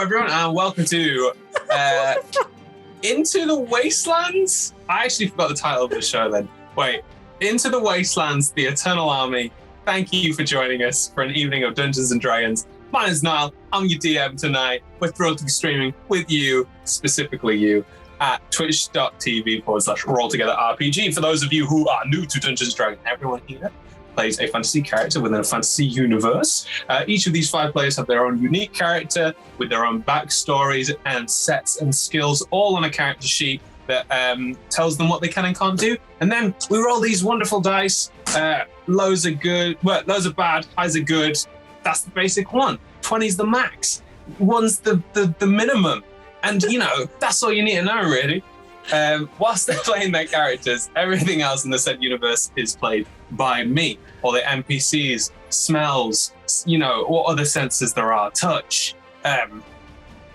everyone, and welcome to Into the Wastelands. I actually forgot the title of the show then. Wait, Into the Wastelands, the Eternal Army. Thank you for joining us for an evening of Dungeons and Dragons. My name's Niall. I'm your DM tonight. We're thrilled to be streaming with you, specifically you, at twitch.tv/rolltogetherrpg. For those of you who are new to Dungeons and Dragons, everyone here plays a fantasy character within a fantasy universe. Each of these 5 players have their own unique character with their own backstories and sets and skills, all on a character sheet that tells them what they can and can't do. And then we roll these wonderful dice. Lows are good, well, lows are bad, highs are good. That's the basic one. 20's the max. 1's the minimum. And, you know, that's all you need to know, really. Whilst they're playing their characters, everything else in the said universe is played by me. All the NPCs, smells, you know, what other senses there are, touch,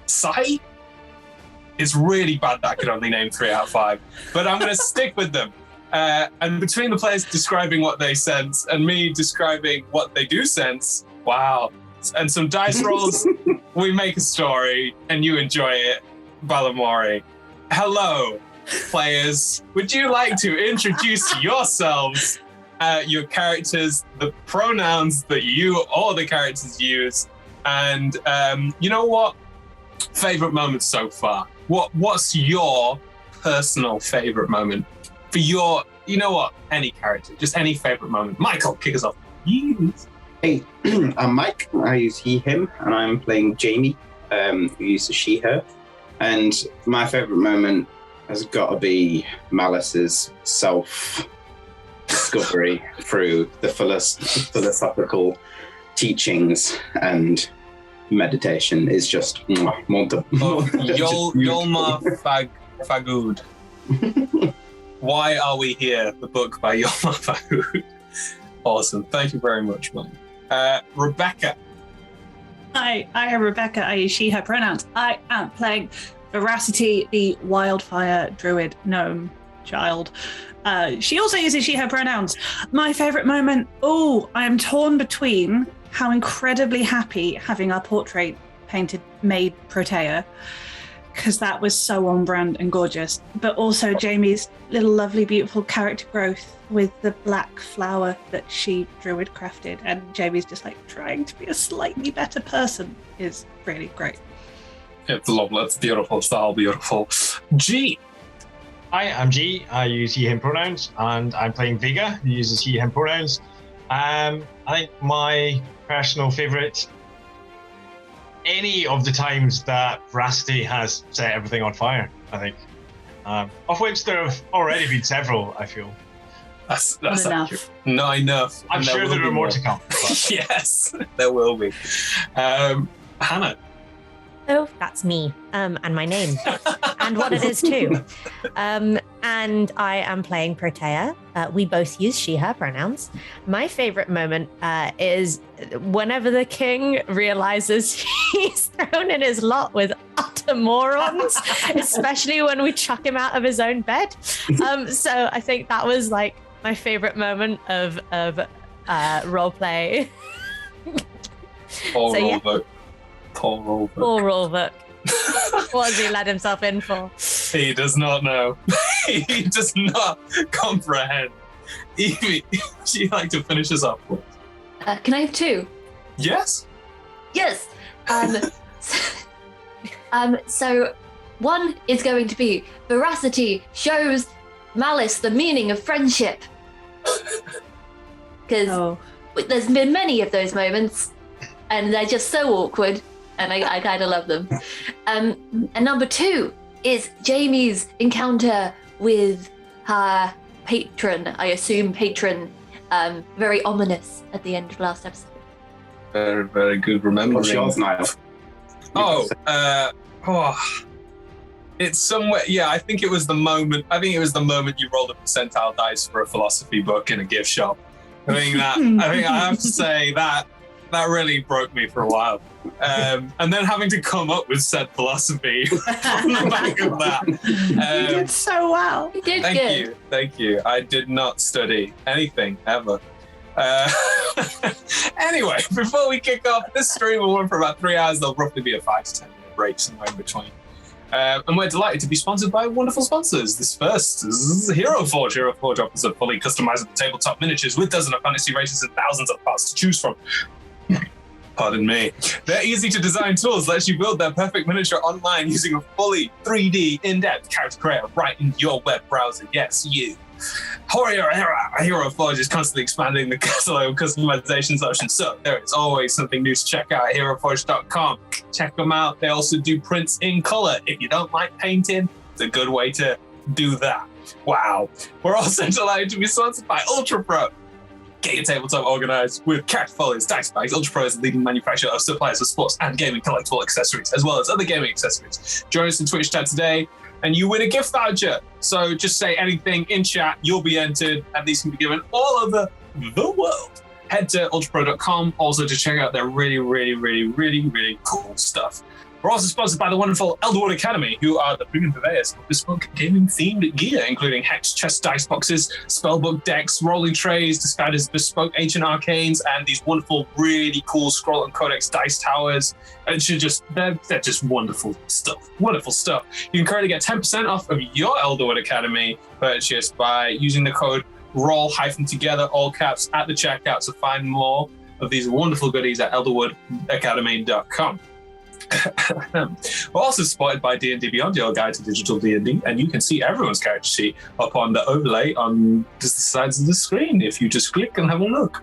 sight. It's really bad that I could only name 3 out of 5, but I'm going to stick with them. And between the players describing what they sense and me describing what they do sense, wow, and some dice rolls, we make a story and you enjoy it. Balamori. Hello, players. Would you like to introduce yourselves, your characters, the pronouns that you or the characters use, and you know what? Favorite moments so far. What's your personal favorite moment for your? You know what? Any character, just any favorite moment. Michael, kick us off. Yes. Hey, I'm Mike. I use he/him, and I'm playing Jamie, who uses she/her. And my favorite moment has got to be Malice's self-discovery through the philosophical teachings and meditation is just Yolma Fagud. Why Are We Here? The book by Yolma Fagud. Awesome. Thank you very much, Mike. Rebecca. Hi, I am Rebecca. I use she/her pronouns. I am playing Veracity, the wildfire druid gnome child. She also uses she/her pronouns. My favorite moment, I am torn between how incredibly happy having our portrait made Protea, because that was so on brand and gorgeous, but also Jamie's little lovely beautiful character growth with the black flower that she druid crafted, and Jamie's just like trying to be a slightly better person is really great. It's lovely, it's beautiful, it's all beautiful. G. Hi, I'm G. I use he/him pronouns, and I'm playing Vega, who uses he/him pronouns. I think my personal favourite, any of the times that Veracity has set everything on fire, I think. Of which there have already been several, I feel. That's Not enough. accurate. Not enough. I'm sure there are more to come. Yes, there will be. Hannah. Oh, that's me, and my name, and what it is too. And I am playing Protea. We both use she/her pronouns. My favorite moment is whenever the king realizes he's thrown in his lot with utter morons, especially when we chuck him out of his own bed. So I think that was like my favorite moment of roleplay. Paul So, yeah. Rolbook. Paul Rolbook. Poor Rolbook. What has he let himself in for? He does not know. He does not comprehend. Evie, would you like to finish us off with? Can I have 2? Yes. Yes. So one is going to be Veracity shows Malice the meaning of friendship. Because there's been many of those moments, and they're just so awkward, and I kind of love them. And number 2 is Jamie's encounter with her patron, I assume patron, very ominous at the end of last episode. Very, very good remembering. What's yours, Niall? It's somewhere. Yeah, I think it was the moment you rolled a percentile dice for a philosophy book in a gift shop. I think I have to say that really broke me for a while. And then having to come up with said philosophy on the back of that. You did so well. You did good. Thank you. I did not study anything ever. Anyway, before we kick off, this stream will run for about 3 hours. There'll roughly be a 5 to 10 minute break somewhere in between. And we're delighted to be sponsored by wonderful sponsors. This first is Hero Forge. Hero Forge offers a fully customizable tabletop miniatures with dozens of fantasy races and thousands of parts to choose from. Pardon me. Their easy-to-design tools lets you build their perfect miniature online using a fully 3D, in-depth character creator right in your web browser. Yes, you. Hero Forge is constantly expanding the catalog of customizations options, so there is always something new to check out at heroforge.com. Check them out. They also do prints in color. If you don't like painting, it's a good way to do that. Wow. We're also delighted to be sponsored by Ultra Pro. Get your tabletop organized with character folios, dice bags. Ultra Pro is the leading manufacturer of supplies for sports and gaming collectible accessories, as well as other gaming accessories. Join us in Twitch chat today, and you win a gift voucher. So just say anything in chat, you'll be entered, and these can be given all over the world. Head to ultrapro.com also to check out their really cool stuff. We're also sponsored by the wonderful Elderwood Academy, who are the premium purveyors of bespoke gaming-themed gear, including hex, chest, dice boxes, spellbook decks, rolling trays, disguised as bespoke ancient arcanes, and these wonderful, really cool scroll and codex dice towers. And they're just wonderful stuff. Wonderful stuff. You can currently get 10% off of your Elderwood Academy purchase by using the code ROLL-together, all caps, at the checkout. So find more of these wonderful goodies at elderwoodacademy.com. We're also supported by D&D Beyond, your guide to digital D&D, and you can see everyone's character sheet up on the overlay on just the sides of the screen if you just click and have a look.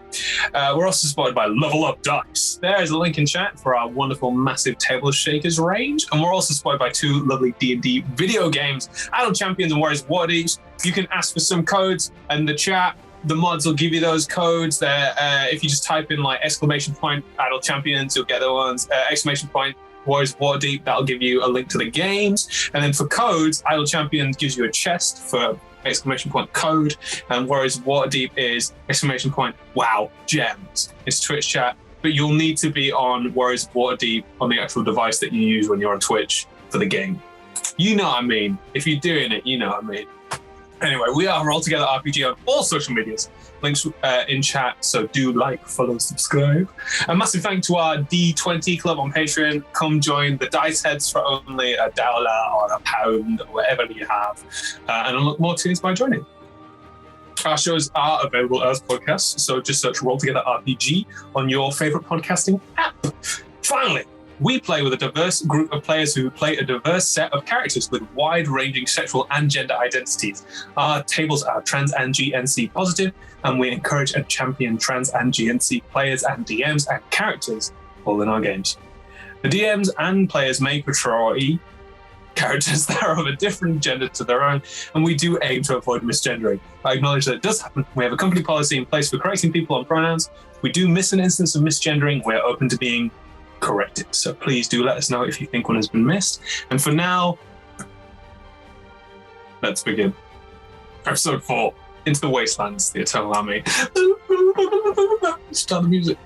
We're also supported by Level Up Dice. There's a link in chat for our wonderful massive table shakers range, and we're also supported by two lovely D&D video games, Idle Champions and Warriors War Deeps. You can ask for some codes in the chat. The mods will give you those codes there. If you just type in like !Idle Champions, you'll get the ones, Warriors Waterdeep, that'll give you a link to the games. And then for codes, Idle Champions gives you a chest for ! Code, and Warriors Waterdeep is !Wow, gems. It's Twitch chat, but you'll need to be on Warriors Waterdeep on the actual device that you use when you're on Twitch for the game. You know what I mean. If you're doing it, you know what I mean. Anyway, we are Roll Together RPG on all social medias. Links in chat, so do like, follow, subscribe. A massive thank to our D20 club on Patreon. Come join the dice heads for only $1 or £1 or whatever you have, and unlock more tunes by joining. Our shows are available as podcasts, so just search Roll Together RPG on your favorite podcasting app. Finally, we play with a diverse group of players who play a diverse set of characters with wide-ranging sexual and gender identities. Our tables are trans and GNC positive, and we encourage and champion trans and GNC players and DMs and characters all in our games. The DMs and players may portray characters that are of a different gender to their own, and we do aim to avoid misgendering. I acknowledge that it does happen. We have a company policy in place for correcting people on pronouns. If we do miss an instance of misgendering, we're open to being corrected. So please do let us know if you think one has been missed. And for now, let's begin. Episode 4, Into the Wastelands, the Eternal Army. Start the music.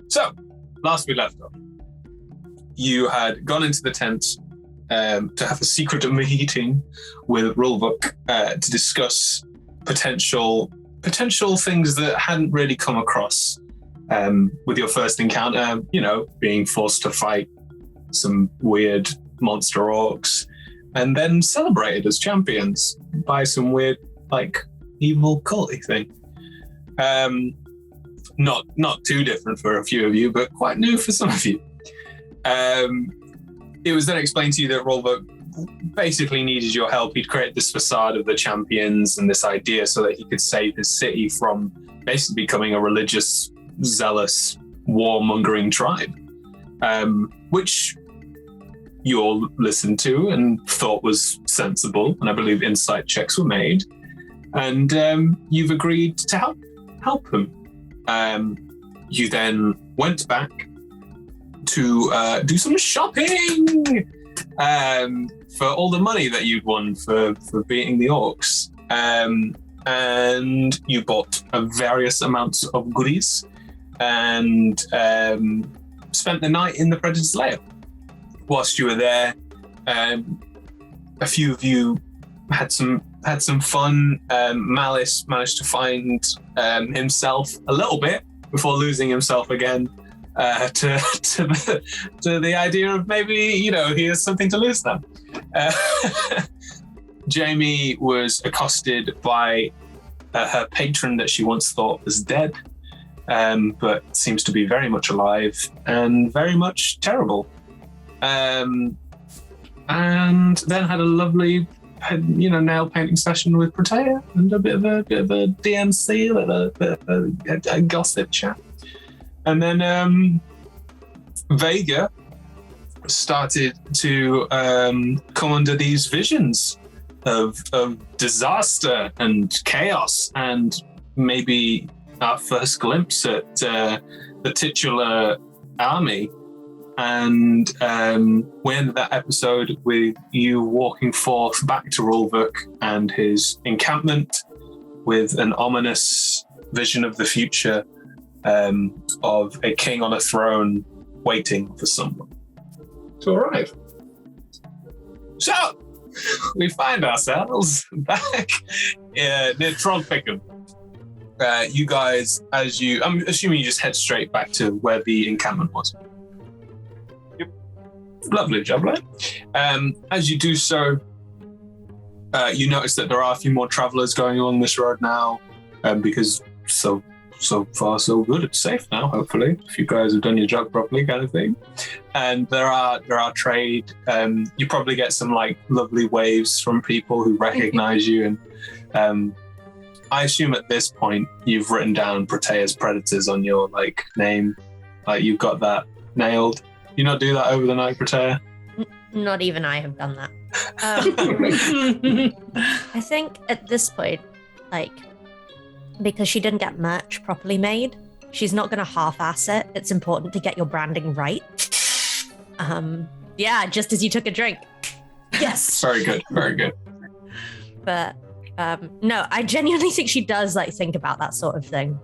So, last we left off, you had gone into the tent to have a secret meeting with Rulebook to discuss potential things that hadn't really come across with your first encounter. You know, being forced to fight some weird monster orcs, and then celebrated as champions by some weird, like, evil culty thing. Not too different for a few of you, but quite new for some of you. It was then explained to you that Rolbook basically needed your help. He'd create this facade of the champions and this idea so that he could save his city from basically becoming a religious, zealous, warmongering tribe, which you all listened to and thought was sensible, and I believe insight checks were made, and you've agreed to help him. You then went back to do some shopping for all the money that you'd won for beating the orcs. And you bought various amounts of goodies and spent the night in the Predator's lair. Whilst you were there, a few of you had some fun. Malice managed to find himself a little bit before losing himself again to the idea of maybe, he has something to lose now. Jamie was accosted by her patron that she once thought was dead, but seems to be very much alive and very much terrible. And then had a lovely, nail painting session with Protea and a bit of a DMC, a gossip chat. And then Vega started to come under these visions of disaster and chaos, and maybe our first glimpse at the titular army. And we ended that episode with you walking forth back to Rulvuk and his encampment with an ominous vision of the future of a king on a throne waiting for someone to arrive. So, we find ourselves back near Trollpickham. You guys, I'm assuming you just head straight back to where the encampment was. Yep. Lovely job, lad. As you do so, you notice that there are a few more travelers going on this road now, because so far so good. It's safe now, hopefully, if you guys have done your job properly, kind of thing. And there are trade. You probably get some lovely waves from people who recognize you, and I assume at this point you've written down Protea's predators on your name, you've got that nailed. You not do that over the night, Protea? Not even I have done that. I think at this point, because she didn't get merch properly made, she's not going to half-ass it. It's important to get your branding right. Yeah, just as you took a drink. Yes. Very good. Very good. But no, I genuinely think she does think about that sort of thing.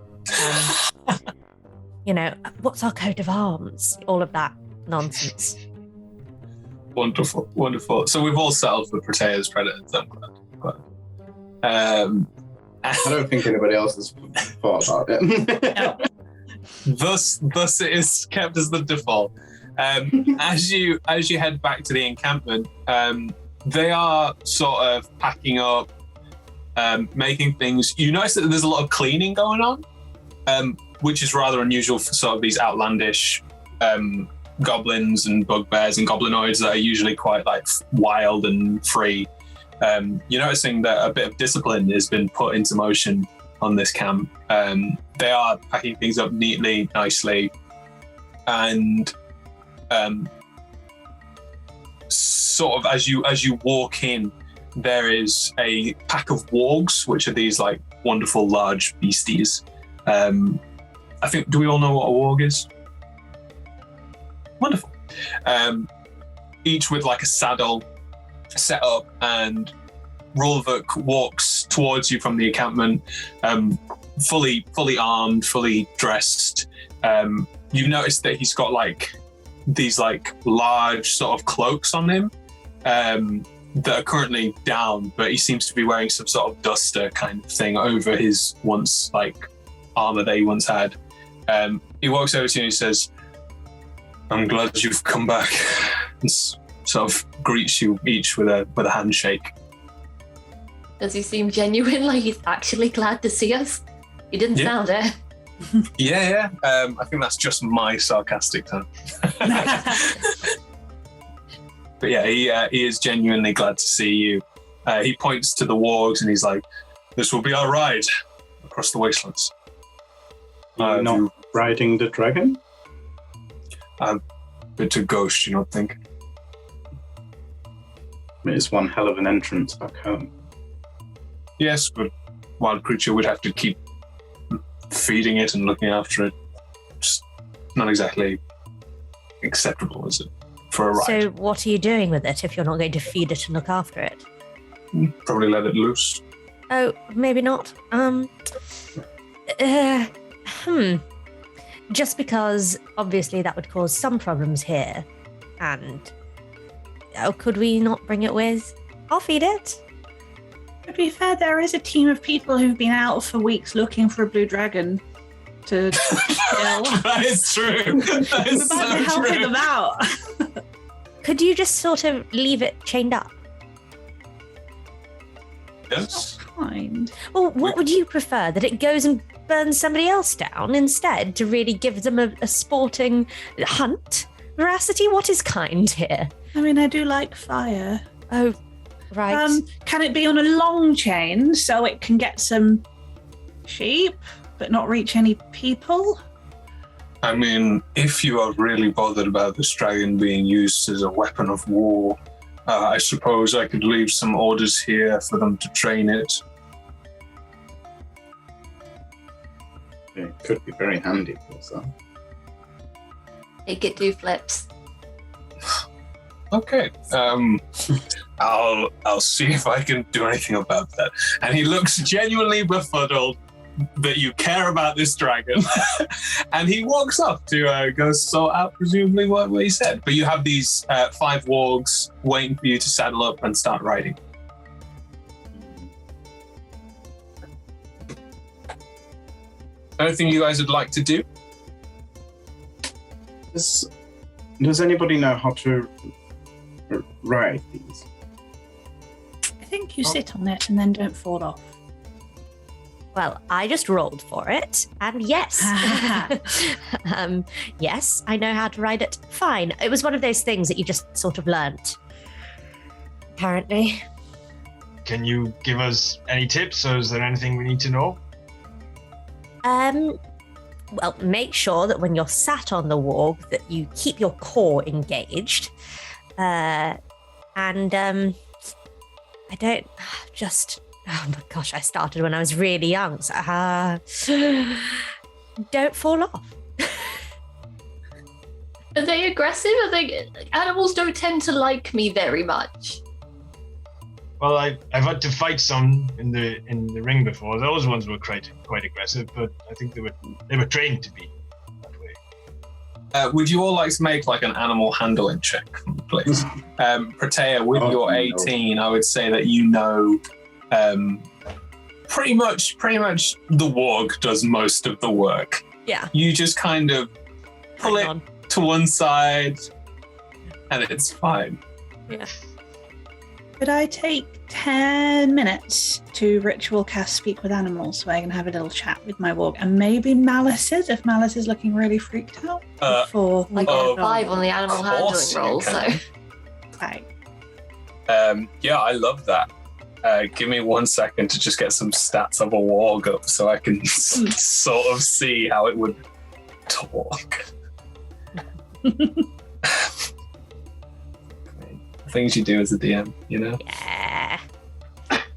What's our coat of arms? All of that nonsense. Wonderful, wonderful. So we've all settled for Protea's predators. I'm glad. I don't think anybody else has thought about it. No. Thus it is kept as the default. As you head back to the encampment, they are sort of packing up, making things. You notice that there's a lot of cleaning going on, which is rather unusual for sort of these outlandish goblins and bugbears and goblinoids that are usually quite wild and free. You're noticing that a bit of discipline has been put into motion on this camp. They are packing things up neatly, nicely, and sort of as you walk in, there is a pack of wargs, which are these wonderful large beasties. I think, do we all know what a warg is? Wonderful. Each with a saddle set up, and Rulvuk walks towards you from the encampment, fully armed, fully dressed. You've noticed that he's got these large sort of cloaks on him that are currently down, but he seems to be wearing some sort of duster kind of thing over his once armor that he once had. He walks over to you and he says, "I'm glad you've come back," and sort of greets you each with a handshake. Does he seem genuine, he's actually glad to see us? He didn't sound it. Yeah. I think that's just my sarcastic tone. But yeah, he is genuinely glad to see you. He points to the wargs and he's like, "This will be our ride across the wastelands." Not riding the dragon? Bit too gauche, you not think? It's one hell of an entrance back home. Yes, but wild creature would have to keep feeding it and looking after it. Just not exactly acceptable, is it, for a ride? So what are you doing with it if you're not going to feed it and look after it? Probably let it loose. Oh, maybe not. Just because obviously that would cause some problems here. And could we not bring it with? I'll feed it. To be fair, there is a team of people who've been out for weeks looking for a blue dragon to kill. That is true. That is We're about to so helping true. them out. Could you just sort of leave it chained up? Yes. Kind. Or what would you prefer? That it goes and burns somebody else down instead to really give them a sporting hunt? Veracity, what is kind here? I mean, I do like fire. Oh, right. Can it be on a long chain so it can get some sheep but not reach any people? I mean, if you are really bothered about this dragon being used as a weapon of war, I suppose I could leave some orders here for them to train it. It could be very handy for that. Make it do flips. Okay. I'll see if I can do anything about that. And he looks genuinely befuddled that you care about this dragon. And he walks off to go sort out presumably what he said. But you have these 5 wargs waiting for you to saddle up and start riding. Anything you guys would like to do? Does anybody know how to ride these? I think you sit on it and then don't fall off. Well, I just rolled for it, and yes. Yes, I know how to ride it. Fine. It was one of those things that you just sort of learnt. Apparently. Can you give us any tips, or is there anything we need to know? Well, make sure that when you're sat on the warg that you keep your core engaged. I don't just... Oh my gosh, I started when I was really young. So, don't fall off. Are they aggressive? I think animals don't tend to like me very much. Well, I've had to fight some in the ring before. Those ones were quite aggressive, but I think they were trained to be that way. Would you all like to make like an animal handling check, please? Protea, with your 18, I would say that you know pretty much the warg does most of the work. Yeah. You just kind of pull Hang it on. to one side and it's fine. Yeah. Could I take 10 minutes to ritual cast Speak with Animals so I can have a little chat with my warg? And maybe Malice's, if Malice is looking really freaked out. Before we I get got it 5 on the animal Of handling course you roll, so can. Right. Yeah, I love that. Give me 1 second to just get some stats of a warg up so I can sort of see how it would talk. Things you do as a DM, you know? Yeah.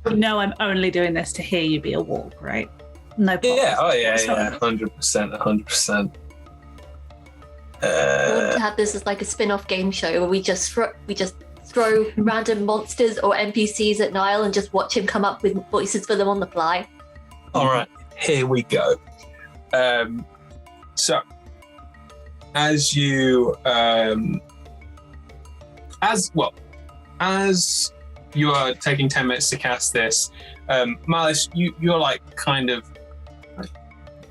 You know I'm only doing this to hear you be a warg, right? No problem. Yeah, oh yeah, Sorry. yeah, 100%. I want to have this as like a spin-off game show where we just throw random monsters or NPCs at Niall and just watch him come up with voices for them on the fly. All right, here we go. So, as you as you are taking 10 minutes to cast this, Malice, you're like kind of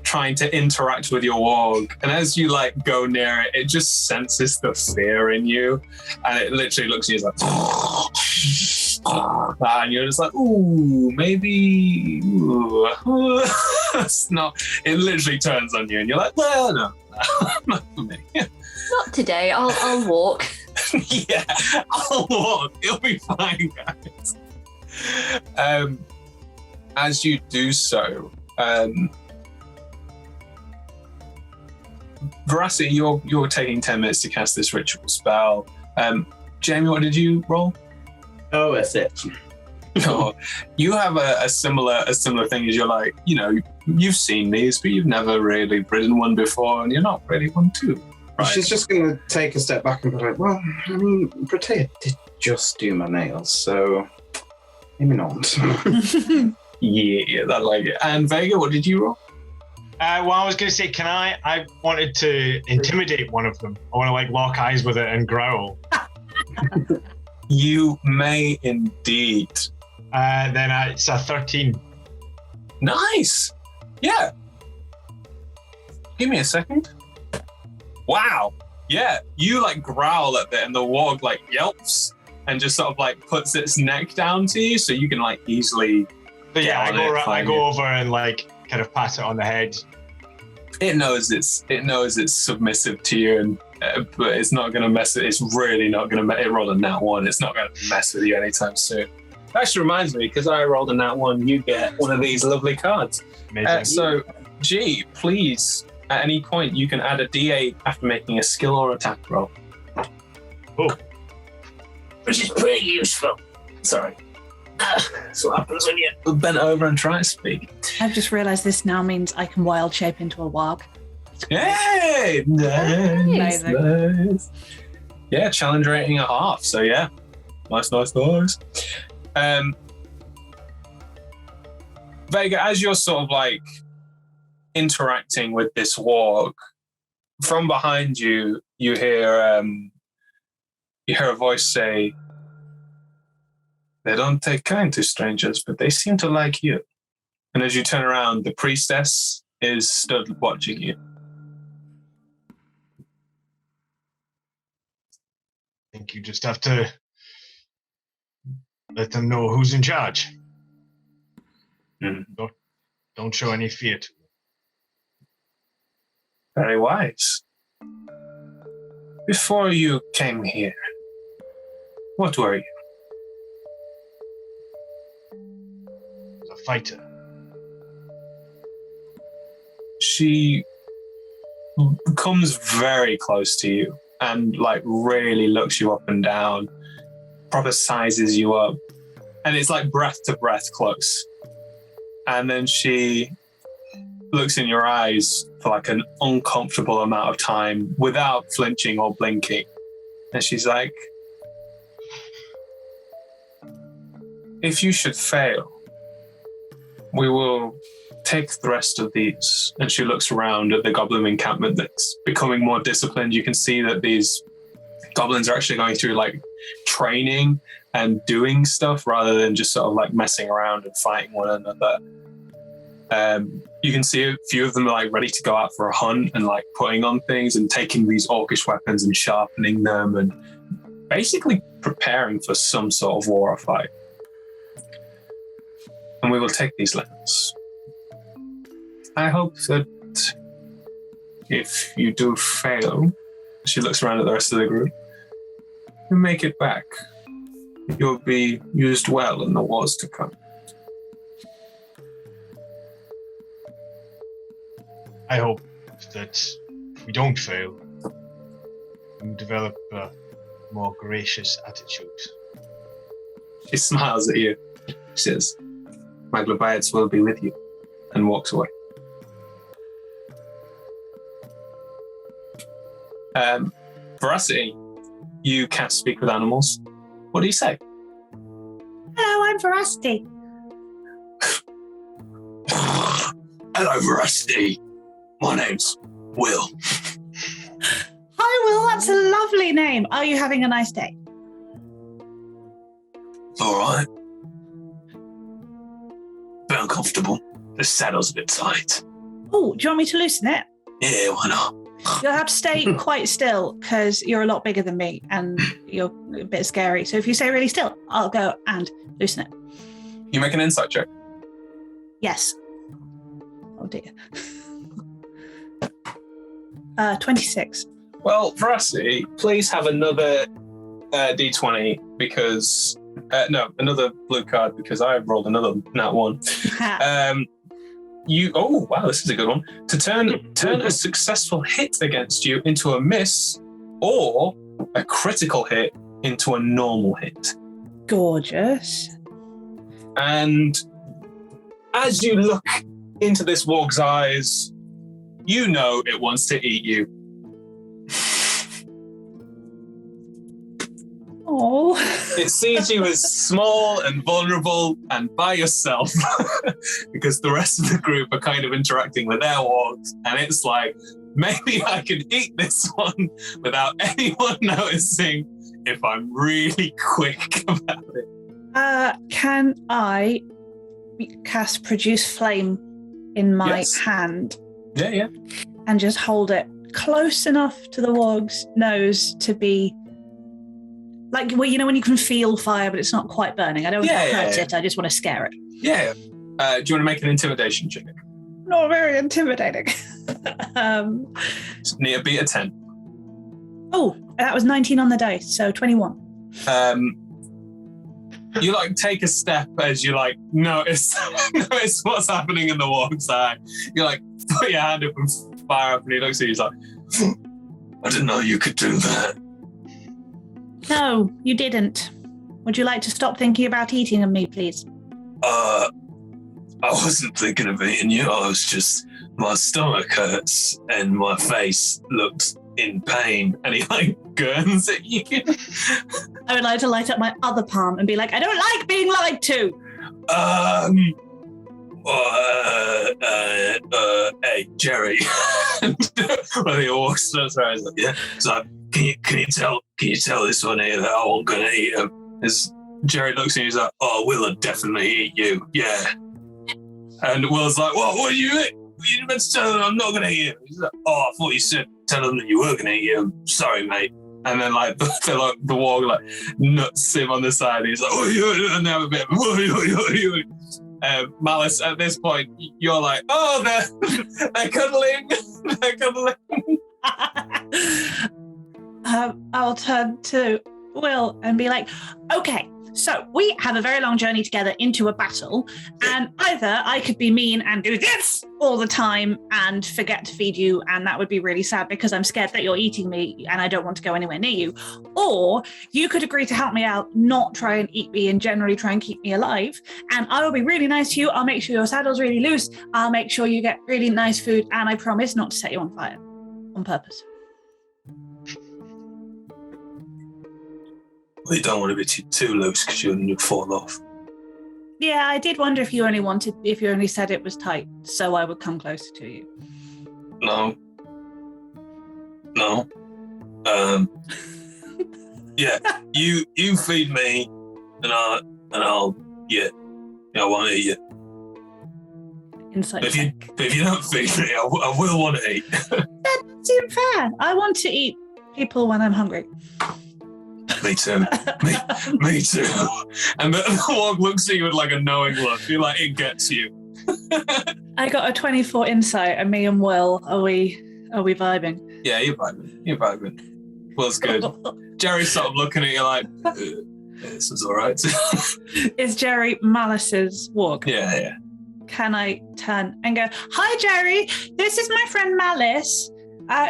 trying to interact with your warg, and as you like go near it, it just senses the fear in you, and it literally looks at you like, and you're just like, ooh, maybe, ooh. It's not. It literally turns on you, and you're like, well, no, not for me. Not today. I'll walk. Yeah, I'll walk. It'll be fine, guys. As you do so, Veracity, you're taking 10 minutes to cast this ritual spell. Jamie, what did you roll? Oh, that's it. No, you have a similar thing as you're like, you've seen these, but you've never really ridden one before, and you're not really one too. Right. She's just going to take a step back and be like, well, I mean, Protea did just do my nails, so maybe not. Yeah, I like it. And Vega, what did you roll? Well, I was going to say, I wanted to intimidate one of them. I want to lock eyes with it and growl. You may indeed. Then it's a 13. Nice. Yeah. Give me a second. Wow. Yeah. You growl at it, and the warg yelps and just sort of puts its neck down to you, so you can easily. But yeah, I go over and kind of pat it on the head. It knows it's submissive to you, and but it's not going to mess. It's really not going to. It rolled a nat 1. It's not going to mess with you anytime soon. That actually reminds me, because I rolled a nat 1, you get one of these lovely cards. Amazing. So, G, please, at any point, you can add a D8 after making a skill or attack roll. Oh. Which is pretty useful. Sorry. That's what happens when you bent over and try to speak. I've just realised this now means I can wild shape into a warg. Hey! Nice. Yeah, challenge rating at half, so yeah. Nice. Vega, as you're sort of interacting with this warg, from behind you, you hear a voice say, "They don't take kind to strangers, but they seem to like you." And as you turn around, the priestess is stood watching you. I think you just have to let them know who's in charge. Don't show any fear to them. Very wise. Before you came here, what were you? A fighter. She comes very close to you and really looks you up and down, proper sizes you up, and it's breath to breath close. And then she looks in your eyes for an uncomfortable amount of time without flinching or blinking. And she's like, "If you should fail, we will take the rest of these." And she looks around at the goblin encampment that's becoming more disciplined. You can see that these goblins are actually going through training and doing stuff rather than just sort of messing around and fighting one another. You can see a few of them are ready to go out for a hunt and putting on things and taking these orcish weapons and sharpening them and basically preparing for some sort of war or fight. And we will take these lands. I hope that if you do fail, she looks around at the rest of the group, you make it back. You'll be used well in the wars to come. I hope that if we don't fail, we develop a more gracious attitude. She smiles at you. She says, "My Globiates will be with you," and walks away. Veracity, you can't speak with animals. What do you say? Hello, I'm Veracity. Hello, Veracity. My name's Will. Hi, Will. That's a lovely name. Are you having a nice day? All right. Bit uncomfortable. The saddle's a bit tight. Oh, do you want me to loosen it? Yeah, why not? You'll have to stay quite still because you're a lot bigger than me and you're a bit scary. So if you stay really still, I'll go and loosen it. You make an insight check. Yes. Oh dear. 26. Well, Veracity, please have another D20 because... no, another blue card because I've rolled another nat 1. Oh, wow, this is a good one. To turn a successful hit against you into a miss or a critical hit into a normal hit. Gorgeous. And as you look into this warg's eyes, you know it wants to eat you. Oh. It sees you as small and vulnerable and by yourself because the rest of the group are kind of interacting with their wargs. And it's like, maybe I can eat this one without anyone noticing if I'm really quick about it. Can I cast Produce Flame in my hand? Yeah. And just hold it close enough to the warg's nose to be like, well, you know, when you can feel fire, but it's not quite burning. I don't want to hurt it. I just want to scare it. Yeah. Do you want to make an intimidation check? Not very intimidating. Need a beat of 10. Oh, that was 19 on the dice, so 21. You like take a step as you like notice what's happening in the warg's eye. You like put your hand up and fire up, and he looks at you. He's like, "I didn't know you could do that." No, you didn't. Would you like to stop thinking about eating of me, please? I wasn't thinking of eating you. I was just, my stomach hurts and my face looks in pain. And he like gurns at you. I would like to light up my other palm and be like, I don't like being lied to. Hey, Jerry. When he walks to us, he's like, yeah. So can you tell this one here that I wasn't gonna eat him? As Jerry looks at you, he's like, oh, Will would definitely eat you. Yeah. And Will's like, what are you meant to tell them I'm not gonna eat him? He's like, oh, I thought you said tell them that you were gonna eat him. Sorry, mate. And then like the warg like nuts him on the side. He's like, and they have a bit of Malice, at this point, you're like, oh, they're cuddling. They're cuddling. I'll turn to Will and be like, okay, so we have a very long journey together into a battle, and either I could be mean and do this all the time and forget to feed you, and that would be really sad because I'm scared that you're eating me and I don't want to go anywhere near you, or you could agree to help me out, not try and eat me and generally try and keep me alive, and I will be really nice to you. I'll make sure your saddle's really loose. I'll make sure you get really nice food, and I promise not to set you on fire on purpose. Well, you don't want to be too loose because you'll fall off. Yeah, I did wonder if you only said it was tight, so I would come closer to you. No. Yeah, you feed me, and I'll I want to eat you. Insight. But if you don't feed me, I will want to eat. That seems fair. I want to eat people when I'm hungry. Me too. Me too. And the warg looks at you with like a knowing look. You're like, it gets you. I got a 24 insight, and me and Will, are we vibing? Yeah, you're vibing. Will's good. Jerry's sort of looking at you like, this is all right. Is Jerry Malice's warg? Yeah. Can I turn and go, hi, Jerry, this is my friend Malice.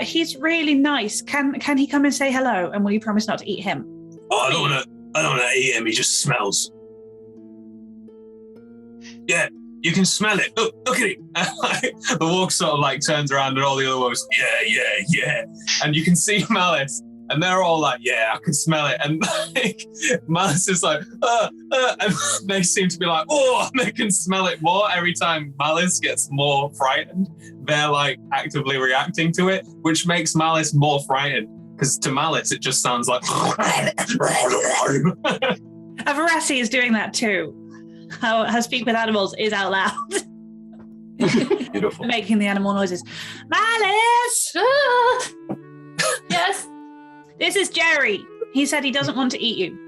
He's really nice. Can he come and say hello? And will you promise not to eat him? Oh, I don't want to eat him. He just smells. Yeah, you can smell it. Look at it. The warg sort of like turns around and all the other wargs, yeah. And you can see Malice, and they're all like, yeah, I can smell it. And like, Malice is like, and they seem to be like, oh, and they can smell it more every time Malice gets more frightened. They're like actively reacting to it, which makes Malice more frightened. Because to Malice, it just sounds like... Veracity is doing that too. Her speak with animals is out loud. Beautiful. Making the animal noises. Malice! Yes? This is Jerry. He said he doesn't want to eat you.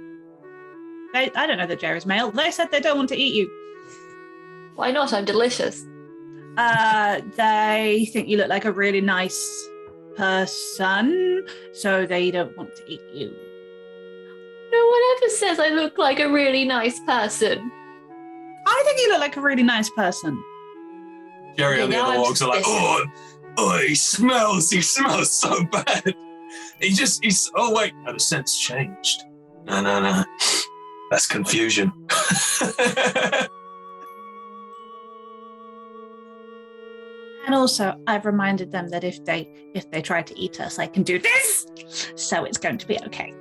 I don't know that Jerry's male. They said they don't want to eat you. Why not? I'm delicious. They think you look like a really nice person, so they don't want to eat you. No one ever says I look like a really nice person. I think you look like a really nice person. Jerry and the other wargs are like, oh, he smells so bad. He's oh wait, no, the scent's changed. No. That's confusion. And also, I've reminded them that if they try to eat us, I can do this. So it's going to be okay.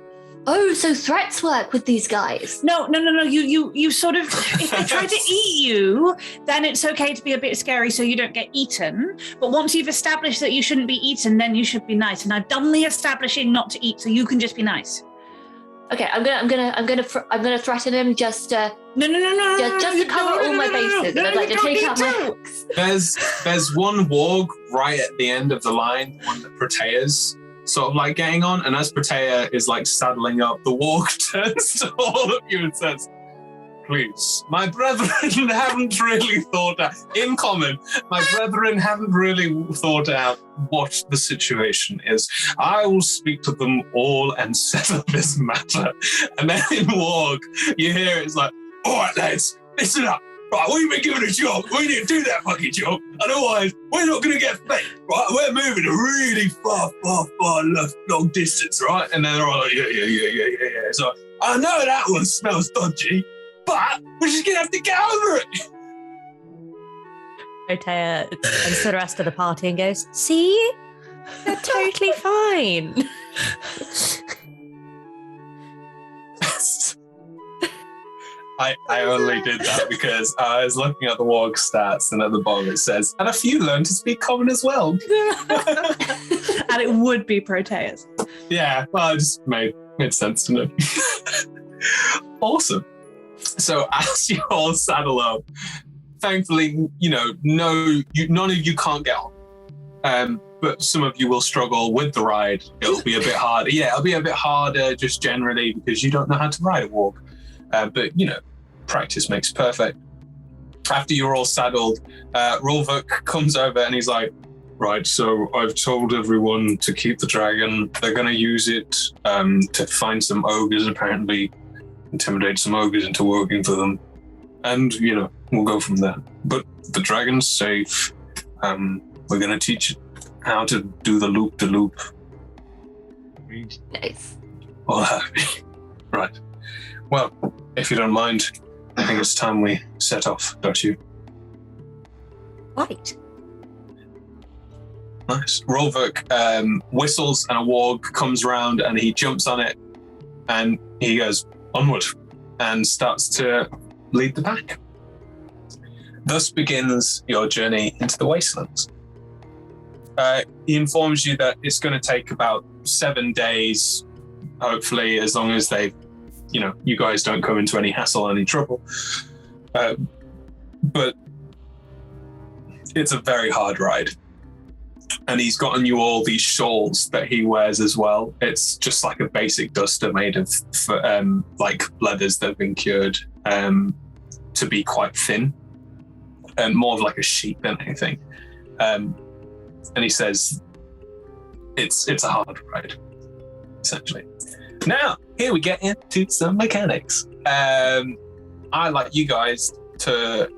Oh, so threats work with these guys. No. You sort of, if they try to eat you, then it's okay to be a bit scary so you don't get eaten. But once you've established that you shouldn't be eaten, then you should be nice. And I've done the establishing not to eat, so you can just be nice. Okay, I'm gonna threaten him just No. just to cover all my bases. No, I'd like you to don't take need out my to. hooks. There's one warg right at the end of the line, one that Protea's sort of like getting on, and as Protea is like saddling up, the warg turns to all of you and says, "Please, my brethren haven't really thought out, in common, my brethren haven't really thought out what the situation is. I will speak to them all and settle this matter." And then in warg, you hear it's like, "All right, lads, listen up. Right, we've been given a job. We didn't do that fucking job. Otherwise, we're not going to get fed. Right, we're moving a really far long distance, right?" And then they're all like, yeah. So I know that one smells dodgy, but we're just going to have to get over it. Protea turns to the rest of the party and goes, "See? They're totally fine." I only did that because I was looking at the warg stats, and at the bottom it says, "And a few learn to speak common as well." And it would be Protea's. Yeah, well, it just made sense to me. Awesome. So as you all saddle up, thankfully, none of you can't get on. But some of you will struggle with the ride. It'll be a bit harder. Yeah, it'll be a bit harder just generally because you don't know how to ride a warg. But, practice makes perfect. After you're all saddled, Rolvuk comes over and he's like, "Right, so I've told everyone to keep the dragon. They're going to use it to find some ogres, apparently intimidate some ogres into working for them. And, we'll go from there. But the dragon's safe. We're going to teach it how to do the loop-de-loop." Nice. All happy. Right. Well, if you don't mind, I think it's time we set off, don't you? Right. Nice. Rolvuk whistles and a warg comes round and he jumps on it and he goes, "Onward," and starts to lead the pack. Thus begins your journey into the Wastelands. He informs you that it's going to take about 7 days, hopefully, as long as you guys don't come into any hassle, any trouble. But it's a very hard ride. And he's gotten you all these shawls that he wears as well. It's just like a basic duster made of like leathers that have been cured to be quite thin and more of like a sheet than anything. And he says it's a hard ride, essentially. Now, here we get into some mechanics. I like you guys to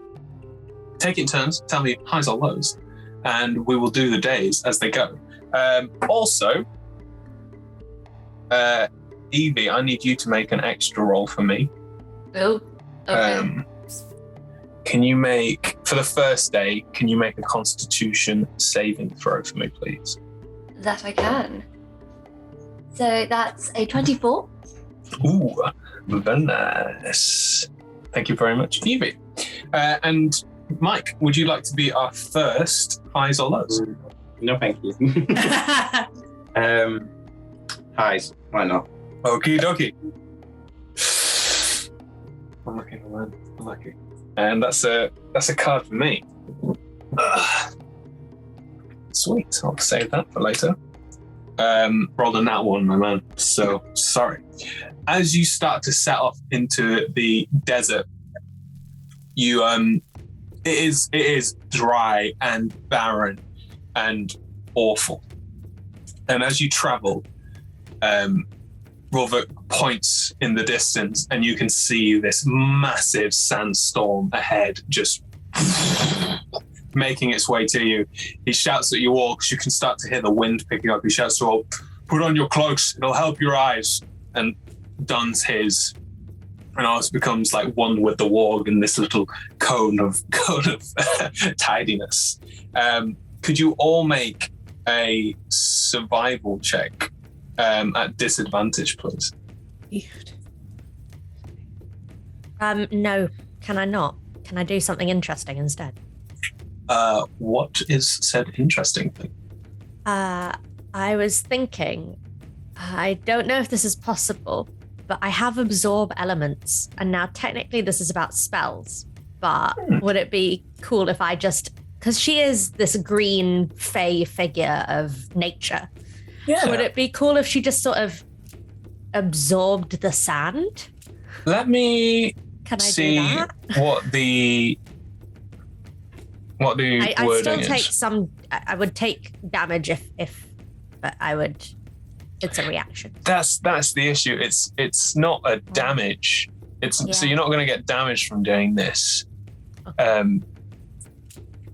take it in turns, tell me highs or lows, and we will do the days as they go. Also, Evie, I need you to make an extra roll for me. Oh, okay. Can you make, for the first day, can you make a Constitution saving throw for me, please? That I can. So that's a 24. Ooh, very nice. Thank you very much, Evie. And Mike, would you like to be our first highs or lows? No, thank you. Highs, why not? Okie dokie. Unlucky. And that's a card for me. Sweet, I'll save that for later. Rolled a nat one, my man. So sorry. As you start to set off into the desert, you it is dry and barren and awful. And as you travel, Rolvuk points in the distance and you can see this massive sandstorm ahead just making its way to you. He shouts at you all because you can start to hear the wind picking up. He shouts to all, "Put on your cloaks, it'll help your eyes," and dons his. Pronaos becomes like one with the warg in this little cone of tidiness. Could you all make a survival check at disadvantage, please? No, can I not? Can I do something interesting instead? What is said interesting thing? I was thinking, I don't know if this is possible, but I have absorb elements, and now technically this is about spells, but would it be cool if I just, because she is this green fey figure of nature, would it be cool if she just sort of absorbed the sand? Let me Can I see do that? what the I wording still is. take some. I would take damage if, but I would. It's a reaction. That's the issue. It's not a damage. So you're not going to get damage from doing this. Okay.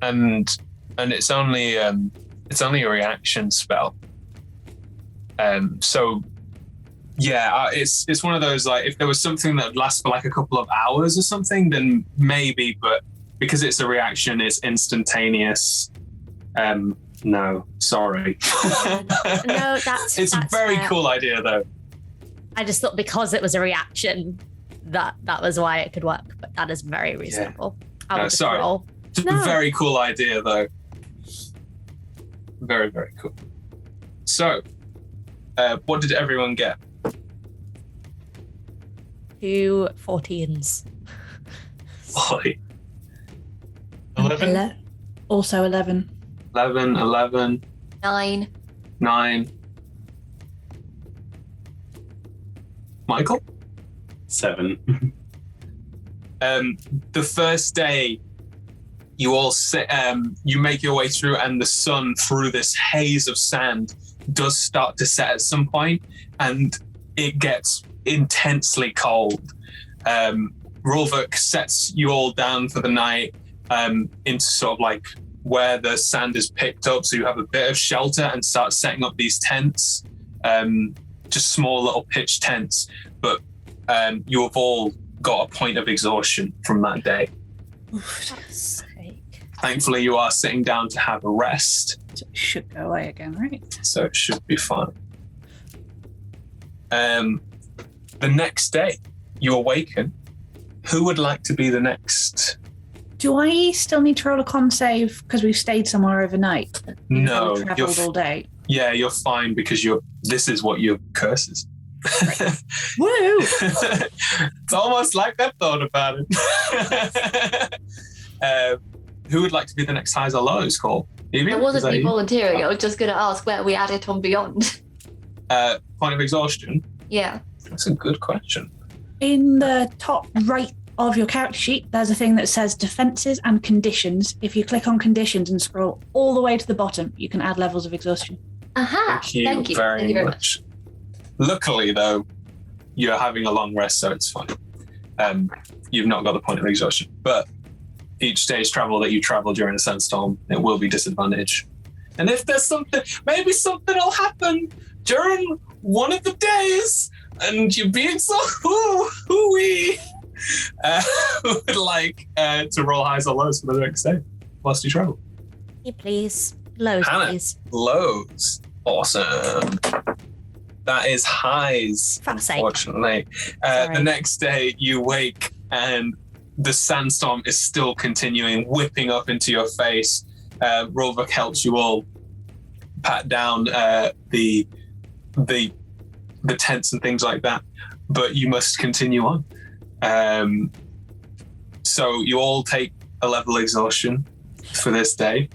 And it's only a reaction spell. So yeah, it's one of those, like, if there was something that would last for like a couple of hours or something, then maybe, but because it's a reaction, it's instantaneous. No, sorry. No, that's a very fair. cool idea though. I just thought because it was a reaction, that was why it could work. But that is very reasonable. I would just sorry. roll. It's a very cool idea though. Very, very cool. So, what did everyone get? 2 14s. Boy. 11. Also 11. 11, 9. 9. Michael? 7. The first day, you all sit, you make your way through, and the sun through this haze of sand does start to set at some point, and it gets intensely cold. Rolvik sets you all down for the night into sort of like where the sand is picked up, so you have a bit of shelter, and start setting up these tents, just small little pitch tents. But you have all got a point of exhaustion from that day. Thankfully, you are sitting down to have a rest. So it should go away again, right? So it should be fine. The next day, you awaken. Who would like to be the next? Do I still need to roll a con save because we've stayed somewhere overnight? No, We've travelled all day. Yeah, you're fine because this is what your curse is. Woo! It's almost like I thought about it. Who would like to be the next highs or lows call? Evie? I wasn't me volunteering. I was just going to ask where we add it on Beyond. Point of exhaustion? Yeah. That's a good question. In the top right of your character sheet, there's a thing that says defenses and conditions. If you click on conditions and scroll all the way to the bottom, you can add levels of exhaustion. Aha! Thank you very much. Luckily, though, you're having a long rest, so it's fine. You've not got the point of exhaustion. But each day's travel that you travel during a sandstorm, it will be disadvantage. And if there's something, maybe something will happen during one of the days, and you're being so hoo-wee. Who would like to roll highs or lows for the next day whilst you travel? Hey, please. Lows, Hannah. please. Lows. Awesome. That is highs, Fuck's sake. unfortunately. The next day you wake and the sandstorm is still continuing, whipping up into your face. Rolvik helps you all pat down the tents and things like that, but you must continue on. So you all take a level exhaustion for this day.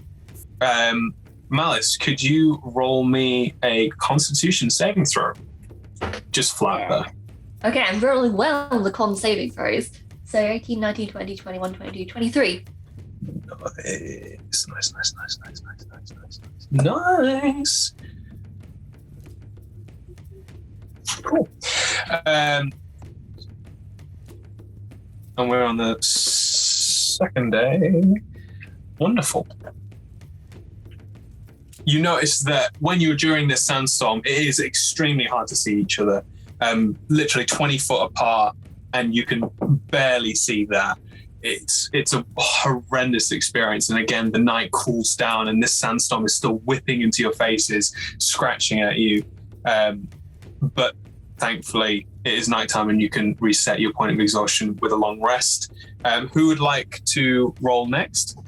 Malice, could you roll me a Constitution saving throw? Just flat there. Okay, I'm rolling well on the con saving throws. So 18, 19, 20, 21, 22, 23. Nice. Cool. And we're on the second day. Wonderful. You notice that when you're during this sandstorm, it is extremely hard to see each other. Literally 20 foot apart, and you can barely see that. It's a horrendous experience. And again, the night cools down and this sandstorm is still whipping into your faces, scratching at you. But thankfully, it is nighttime and you can reset your point of exhaustion with a long rest. Who would like to roll next?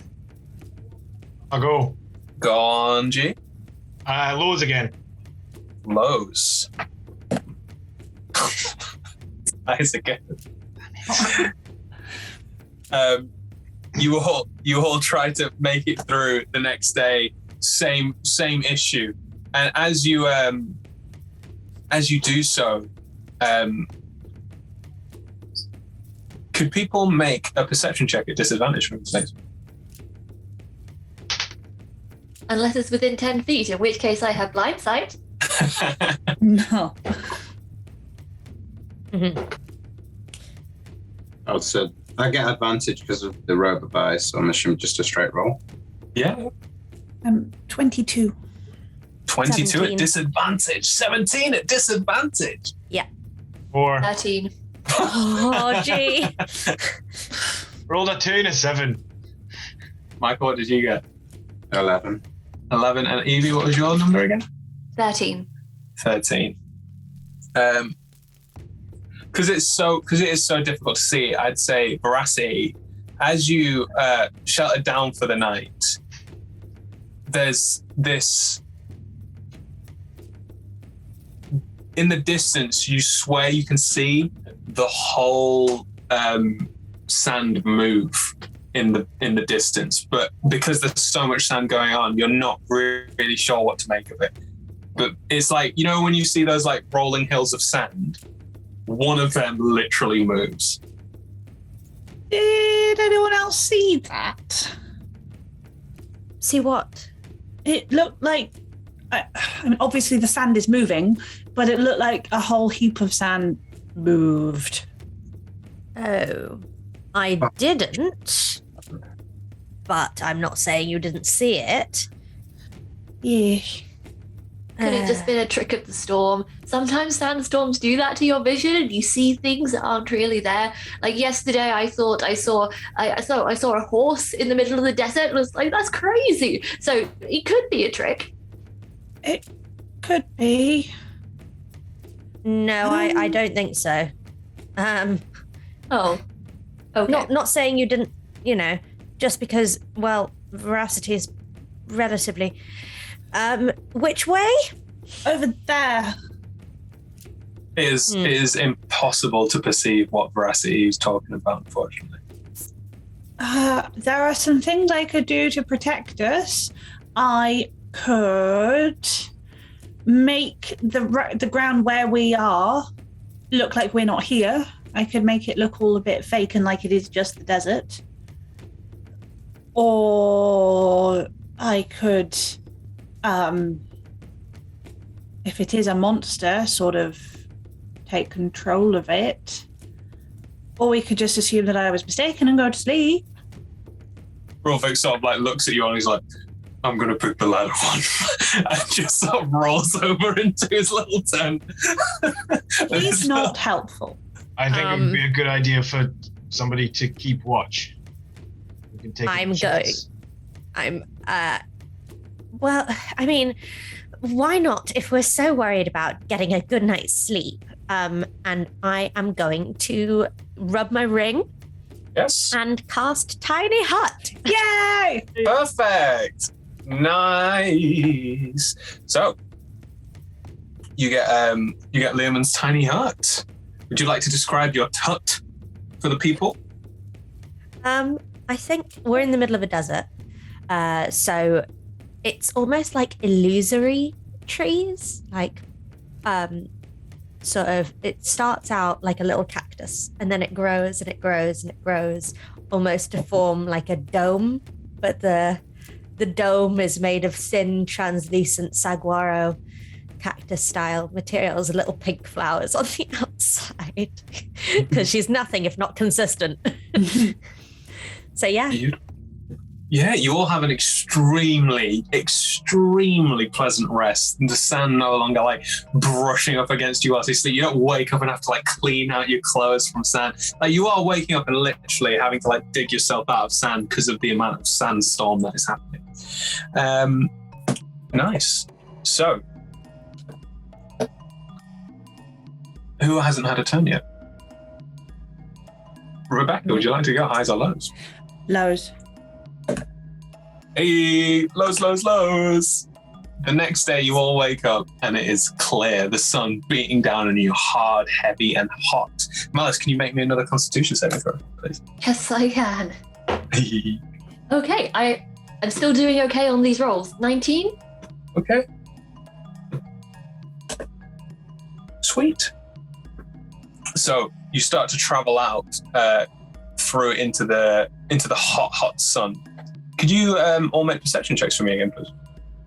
I'll go. Go on, G. Lows again. Lows. Nice again. You all try to make it through the next day. Same issue, and as you do so, could people make a perception check at disadvantage for mistakes? Unless it's within 10 feet, in which case I have blind sight. No. Oh, so I get advantage because of the robe of eyes, so I'm assuming just a straight roll. Yeah. 22. 22 17. at disadvantage. 17 at disadvantage. 4. 13. Oh, gee. Rolled a 2 and a 7. Michael, what did you get? 11. 11. And Evie, what was your number again? 13. 13. Because it is so difficult to see, I'd say Veracity, as you shelter down for the night, there's this, in the distance, you swear you can see the whole sand move in the distance, but because there's so much sand going on, you're not really sure what to make of it. But it's like, you know, when you see those like rolling hills of sand, one of them literally moves. Did anyone else see that? See what? It looked like, I mean, obviously the sand is moving, but it looked like a whole heap of sand moved. Oh, I didn't. But I'm not saying you didn't see it. Yeah. Could it just been a trick of the storm? Sometimes sandstorms do that to your vision, and you see things that aren't really there. Like yesterday, I thought I saw a horse in the middle of the desert. It was like, that's crazy. So it could be a trick. It could be. No, I don't think so. Oh, okay. Not saying you didn't, you know, just because, well, veracity is relatively. Which way? Over there. It is impossible to perceive what Veracity is talking about, unfortunately. There are some things I could do to protect us. I could make the ground where we are look like we're not here. I could make it look all a bit fake and like it is just the desert. Or I could, if it is a monster, sort of take control of it. Or we could just assume that I was mistaken and go to sleep. Rolvik sort of like looks at you and he's like, I'm going to pick the latter one. And just sort of rolls over into his little tent. He's not helpful. I think it would be a good idea for somebody to keep watch. We can take well, I mean, why not if we're so worried about getting a good night's sleep? And I am going to rub my ring. Yes. And cast Tiny Hut. Yay! Perfect. Nice. So you get Learman's tiny hut. Would you like to describe your hut for the people? I think we're in the middle of a desert. So it's almost like illusory trees. Like sort of, it starts out like a little cactus and then it grows and it grows and it grows almost to form like a dome, but the dome is made of thin translucent saguaro cactus style materials, little pink flowers on the outside because she's nothing if not consistent. So yeah, Yeah, you all have an extremely pleasant rest. And the sand no longer like brushing up against you whilst you sleep. You don't wake up and have to like clean out your clothes from sand. Like you are waking up and literally having to like dig yourself out of sand because of the amount of sandstorm that is happening. Nice. So, who hasn't had a turn yet? Rebecca, would you like to go highs or lows? Lows. Hey, lows. The next day you all wake up and it is clear, the sun beating down on you hard, heavy, and hot. Malice, can you make me another constitution saving throw, please? Yes, I can. Okay, I'm still doing okay on these rolls. 19? Okay. Sweet. So you start to travel out through into the hot sun. Could you all make perception checks for me again, please?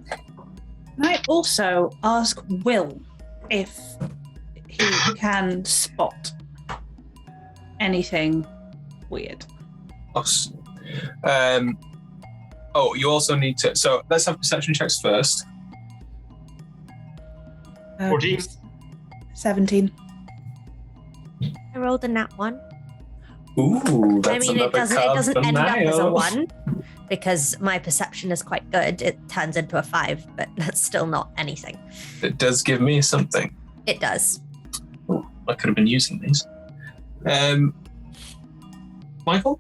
Can I also ask Will if he can spot anything weird? Awesome. You also need to. So let's have perception checks first. 14. 17. I rolled a nat 1. Ooh, that's I mean, it doesn't end up as a Niall. 1 because my perception is quite good. It turns into a 5, but that's still not anything. It does give me something. It does. Ooh, I could have been using these. Michael?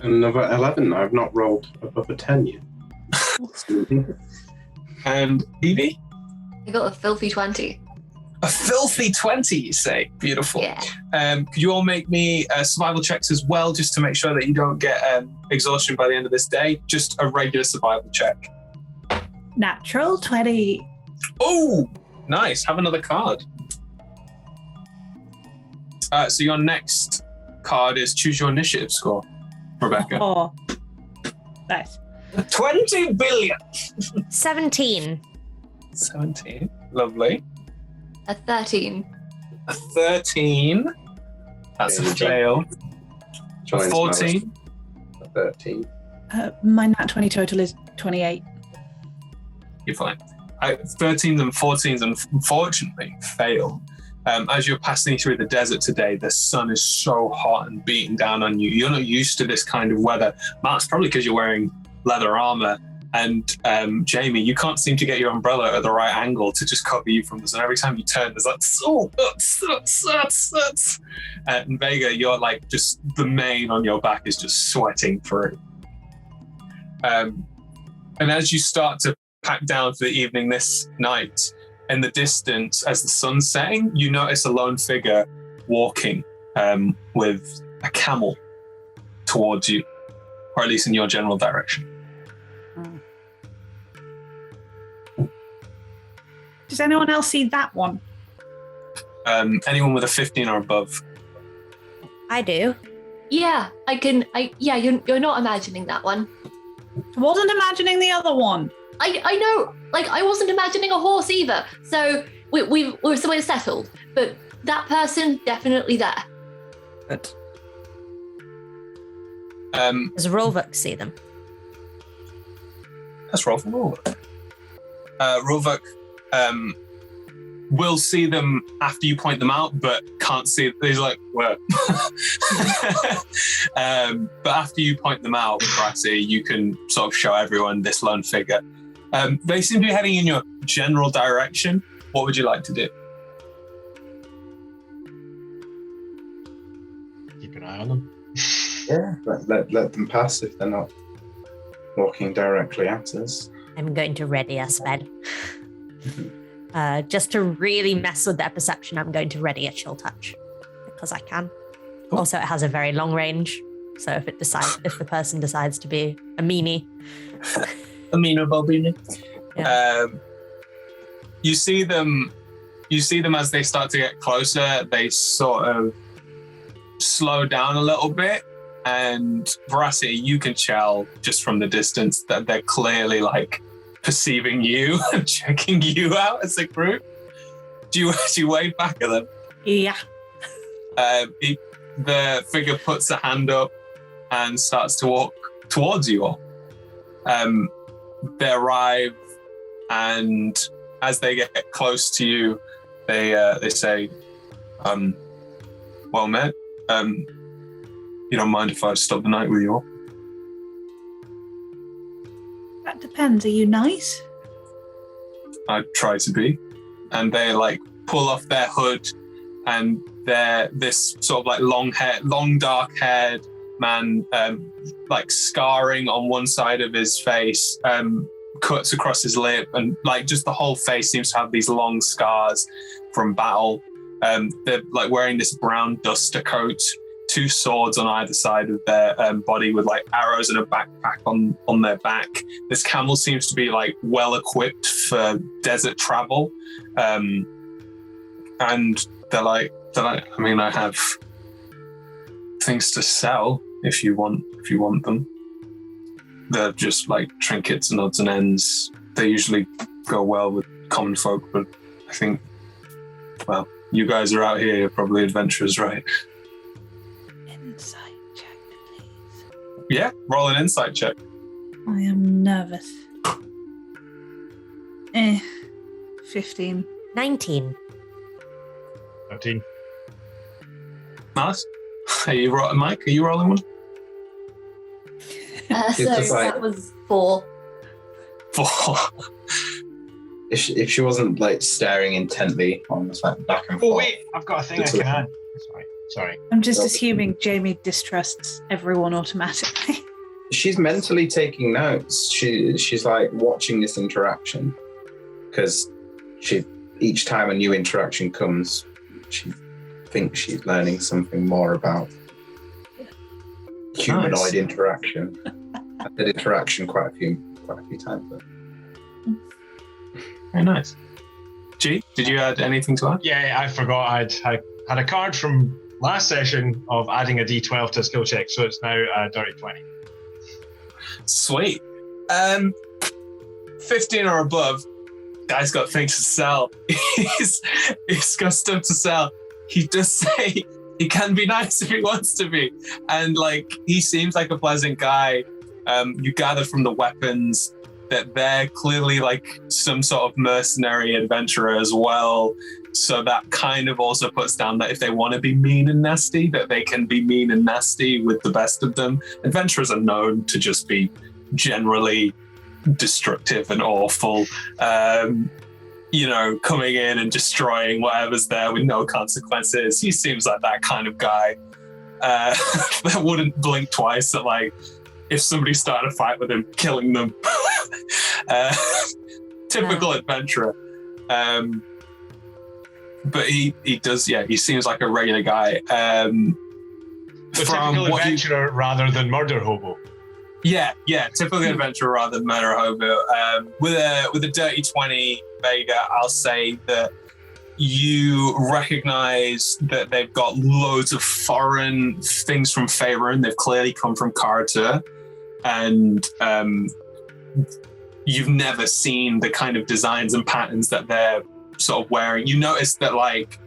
Another 11. I've not rolled above a 10 yet. And Evie? I got a filthy 20. A filthy 20, you say? Beautiful. Yeah. Could you all make me survival checks as well, just to make sure that you don't get exhaustion by the end of this day? Just a regular survival check. Natural 20. Oh, nice. Have another card. So your next card is choose your initiative score, Rebecca. Oh, nice. 20 billion. 17. 17. Lovely. A 13. A 13. That's a fail. A Joins 14. Malice. A 13. My nat 20 total is 28. You're fine. 13s and 14s unfortunately fail. As you're passing through the desert today, the sun is so hot and beating down on you. You're not used to this kind of weather. That's probably because you're wearing leather armor. And Jamie, you can't seem to get your umbrella at the right angle to just cover you from the sun. Every time you turn, there's like, and Vega, you're like, just the mane on your back is just sweating through. And as you start to pack down for the evening this night, in the distance, as the sun's setting, you notice a lone figure walking with a camel towards you, or at least in your general direction. Does anyone else see that one? Anyone with a 15 or above. I do. Yeah, I can. You're not imagining that one. I wasn't imagining the other one. I know. Like, I wasn't imagining a horse either. So we're settled. But that person, definitely there. Good. Does Rolvuk see them? Let's roll for Rolvuk. Rolvuk will see them after you point them out, but can't see. He's like, where? But after you point them out, Brassy, you can sort of show everyone this lone figure. They seem to be heading in your general direction. What would you like to do? Keep an eye on them. Yeah, let them pass if they're not walking directly at us. I'm going to ready a spell. Just to really mess with their perception, I'm going to ready a chill touch because I can. Cool. Also, it has a very long range, so if the person decides to be a meanie, Amenable beanie. Yeah. You see them as they start to get closer. They sort of slow down a little bit, and Brassy, you can tell just from the distance that they're clearly like perceiving you and checking you out as a group. Do you wave back at them? Yeah. The figure puts a hand up and starts to walk towards you all. They arrive, and as they get close to you, they say, well met. You don't mind if I stop the night with you all? That depends. Are you nice? I try to be. And they like pull off their hood, and they're this sort of like long dark haired man, like scarring on one side of his face, cuts across his lip, and like just the whole face seems to have these long scars from battle. They're like wearing this brown duster coat, 2 swords on either side of their body with like arrows and a backpack on their back. This camel seems to be like well equipped for desert travel. And they're like, I mean, I have things to sell if you want them. They're just like trinkets and odds and ends. They usually go well with common folk, but I think, well, you guys are out here, you're probably adventurers, right? Insight check, please. Yeah, roll an insight check. I am nervous. 15. 19. 13. Nice. Are you Mike? Are you rolling one? So just like- that was 4. 4. If she wasn't like staring intently on the like, back and forth. Oh wait, I've got a thing I can add. Sorry. I'm just assuming Jamie distrusts everyone automatically. She's mentally taking notes. She's like watching this interaction because each time a new interaction comes, she thinks she's learning something more about humanoid interaction. I did interaction quite a few times. But. Very nice. G, did you add anything to add? Yeah, I forgot I had a card from last session of adding a D12 to a skill check, so it's now a dirty 20. Sweet. 15 or above, guy's got things to sell. He's got stuff to sell. He does say he can be nice if he wants to be. And like, he seems like a pleasant guy. You gather from the weapons that they're clearly like some sort of mercenary adventurer as well. So that kind of also puts down that if they want to be mean and nasty, that they can be mean and nasty with the best of them. Adventurers are known to just be generally destructive and awful. Coming in and destroying whatever's there with no consequences. He seems like that kind of guy that wouldn't blink twice at like, if somebody started a fight with him, killing them. Typical adventurer. But he does, he seems like a regular guy. So typical adventurer rather than murder hobo. Yeah, typical adventurer rather than murder hobo. With a dirty 20, Vega, I'll say that you recognize that they've got loads of foreign things from Faerun. They've clearly come from Kartur. And you've never seen the kind of designs and patterns that they're sort of wearing. You notice that like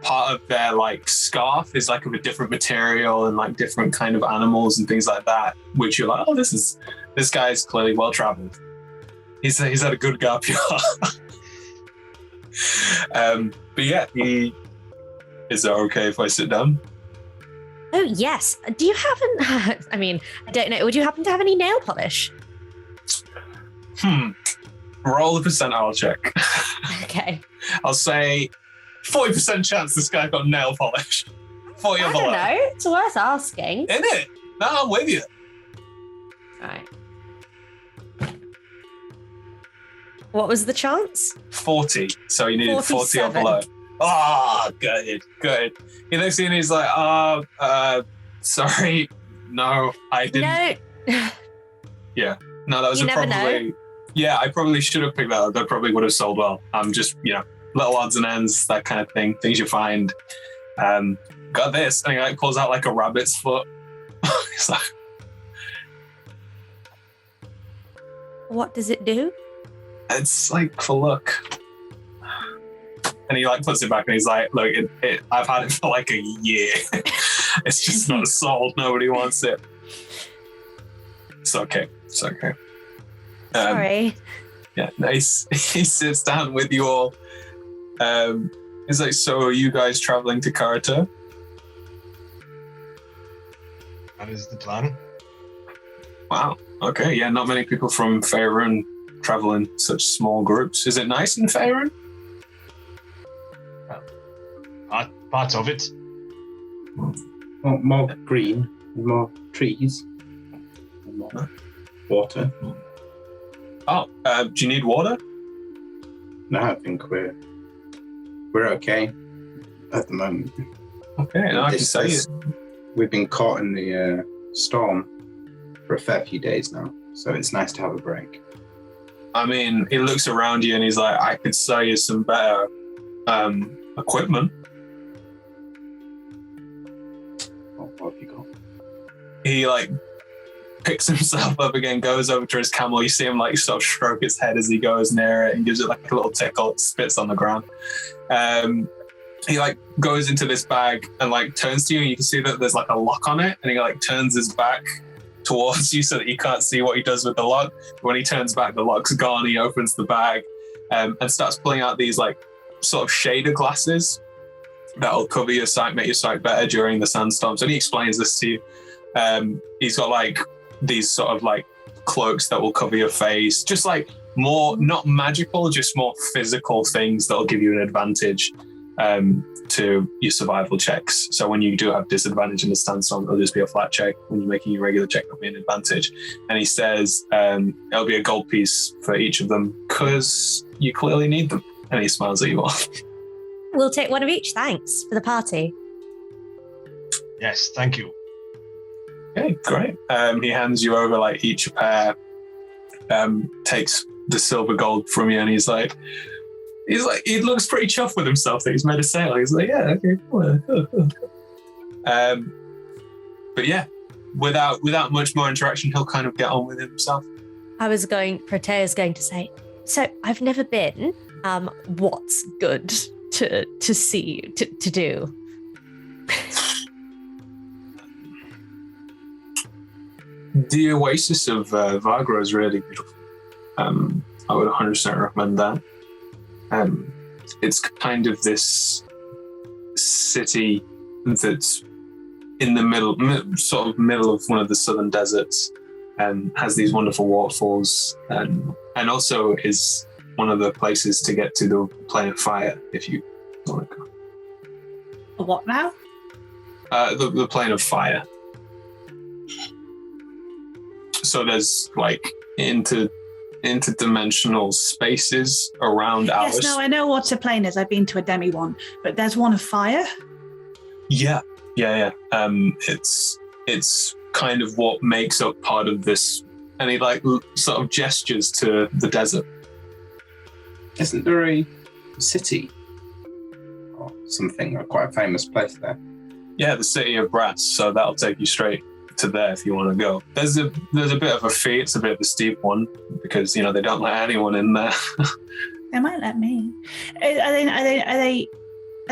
part of their like scarf is like of a different material and like different kind of animals and things like that, which you're like, oh, this guy's clearly well traveled. He's had a good gap year. But yeah, is it okay if I sit down? Oh, yes. Do you happen... I mean, I don't know. Would you happen to have any nail polish? Roll a percentile check. Okay. I'll say 40% chance this guy got nail polish. 40 I or don't below. know. It's worth asking. Isn't it? No, I'm with you. All right. What was the chance? 40. So you needed 40 or 47. below. Oh, good. He looks at you and he's like, sorry. No, I didn't. No. Yeah. No, that was You never probably... know. Yeah, I probably should have picked that up. That probably would have sold well. I'm just, little odds and ends, that kind of thing. Things you find. Got this. And he like pulls out like a rabbit's foot. He's like... What does it do? It's like for luck. And he like puts it back and he's like, look, I've had it for like a year. It's just not sold. Nobody wants it. It's okay. Sorry. Yeah, nice. He sits down with you all. He's like, so are you guys traveling to Karata? That is the plan. Wow. Okay, yeah, not many people from Faerun travel in such small groups. Is it nice in Faerun? Parts of it. More green, more trees, more water. Oh, do you need water? No, I think we're okay at the moment. Okay, no, I can say it. We've been caught in the storm for a fair few days now, so it's nice to have a break. I mean, he looks around you and he's like, I could sell you some better equipment. What have you got? He like picks himself up again, goes over to his camel. You see him like sort of stroke his head as he goes near it and gives it like a little tickle. It spits on the ground. He like goes into this bag and like turns to you, and you can see that there's like a lock on it, and he like turns his back towards you so that you can't see what he does with the lock. When he turns back, the lock's gone. He opens the bag and starts pulling out these like sort of shader glasses that'll cover your sight, make your sight better during the sandstorms. And he explains this to you. He's got like these sort of like cloaks that will cover your face, just like more not magical, just more physical things that'll give you an advantage to your survival checks. So when you do have disadvantage in the sandstorm, it'll just be a flat check. When you're making your regular check, it'll be an advantage. And he says it'll be a gold piece for each of them because you clearly need them. And he smiles at you all. We'll take one of each, thanks, for the party. Yes, thank you. Okay, great. He hands you over like each pair, takes the silver gold from you, and he's like, he looks pretty chuffed with himself that he's made a sale. He's like, yeah, okay, cool. But yeah, without much more interaction, he'll kind of get on with it himself. Protea is going to say, so I've never been. What's good to see, to do? The Oasis of Viagra is really beautiful. I would 100% recommend that. It's kind of this city that's in the middle of one of the southern deserts, and has these wonderful waterfalls, and also is one of the places to get to the plane of fire if you want to go. What now? The plane of fire. So there's like interdimensional spaces around ours. Yes, no, I know what a plane is. I've been to a demi one, but there's one of fire. Yeah. It's kind of what makes up part of this, and he like sort of gestures to the desert. Isn't there a city or something, or quite a famous place there? Yeah, the city of brass. So that'll take you straight to there if you want to go. There's a bit of a fee. It's a bit of a steep one because they don't let anyone in there. They might let me. Are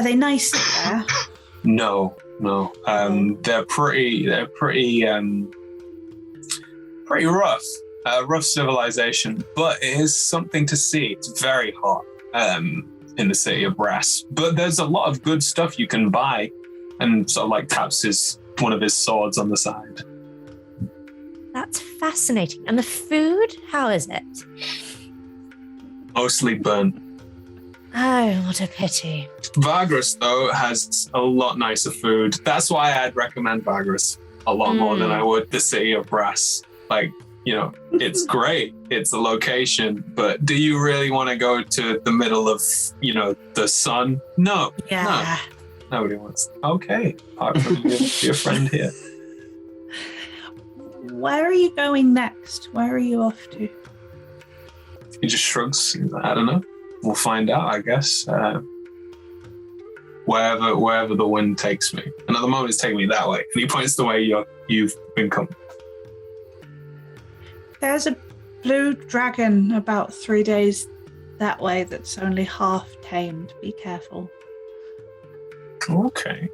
they nice there? No. They're pretty rough. Rough civilization, but it is something to see. It's very hot in the city of brass, but there's a lot of good stuff you can buy, and sort of like taps one of his swords on the side. That's fascinating. And the food, how is it? Mostly burnt. Oh, what a pity. Vagras, though, has a lot nicer food. That's why I'd recommend Vagras a lot more than I would the city of brass. Like, it's great. It's a location, but do you really want to go to the middle of, the sun? No. Yeah. No. Nobody wants. Okay. Apart from your friend here. Where are you going next? Where are you off to? He just shrugs. I don't know. We'll find out, I guess. Wherever the wind takes me. And at the moment, it's taking me that way. And he points the way you've been coming. There's a blue dragon about 3 days that way that's only half tamed. Be careful. Okay.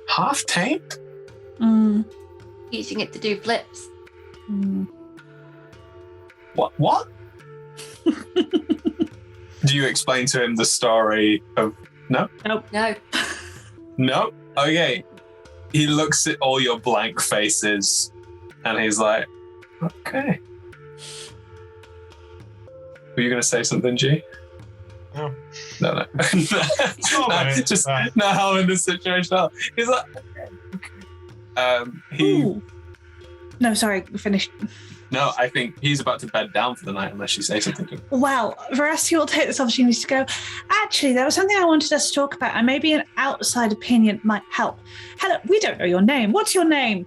Half tamed? Using it to do flips. Mm. What? Do you explain to him the story of... No? No. No? Okay. He looks at all your blank faces and he's like, okay. Were you going to say something, G? No. No. Just not helping the situation out. He's like, okay. No, sorry, we finished. No, I think he's about to bed down for the night unless you say something to him. Well, Veracity will take this opportunity to go, actually, there was something I wanted us to talk about, and maybe an outside opinion might help. Hello, we don't know your name. What's your name?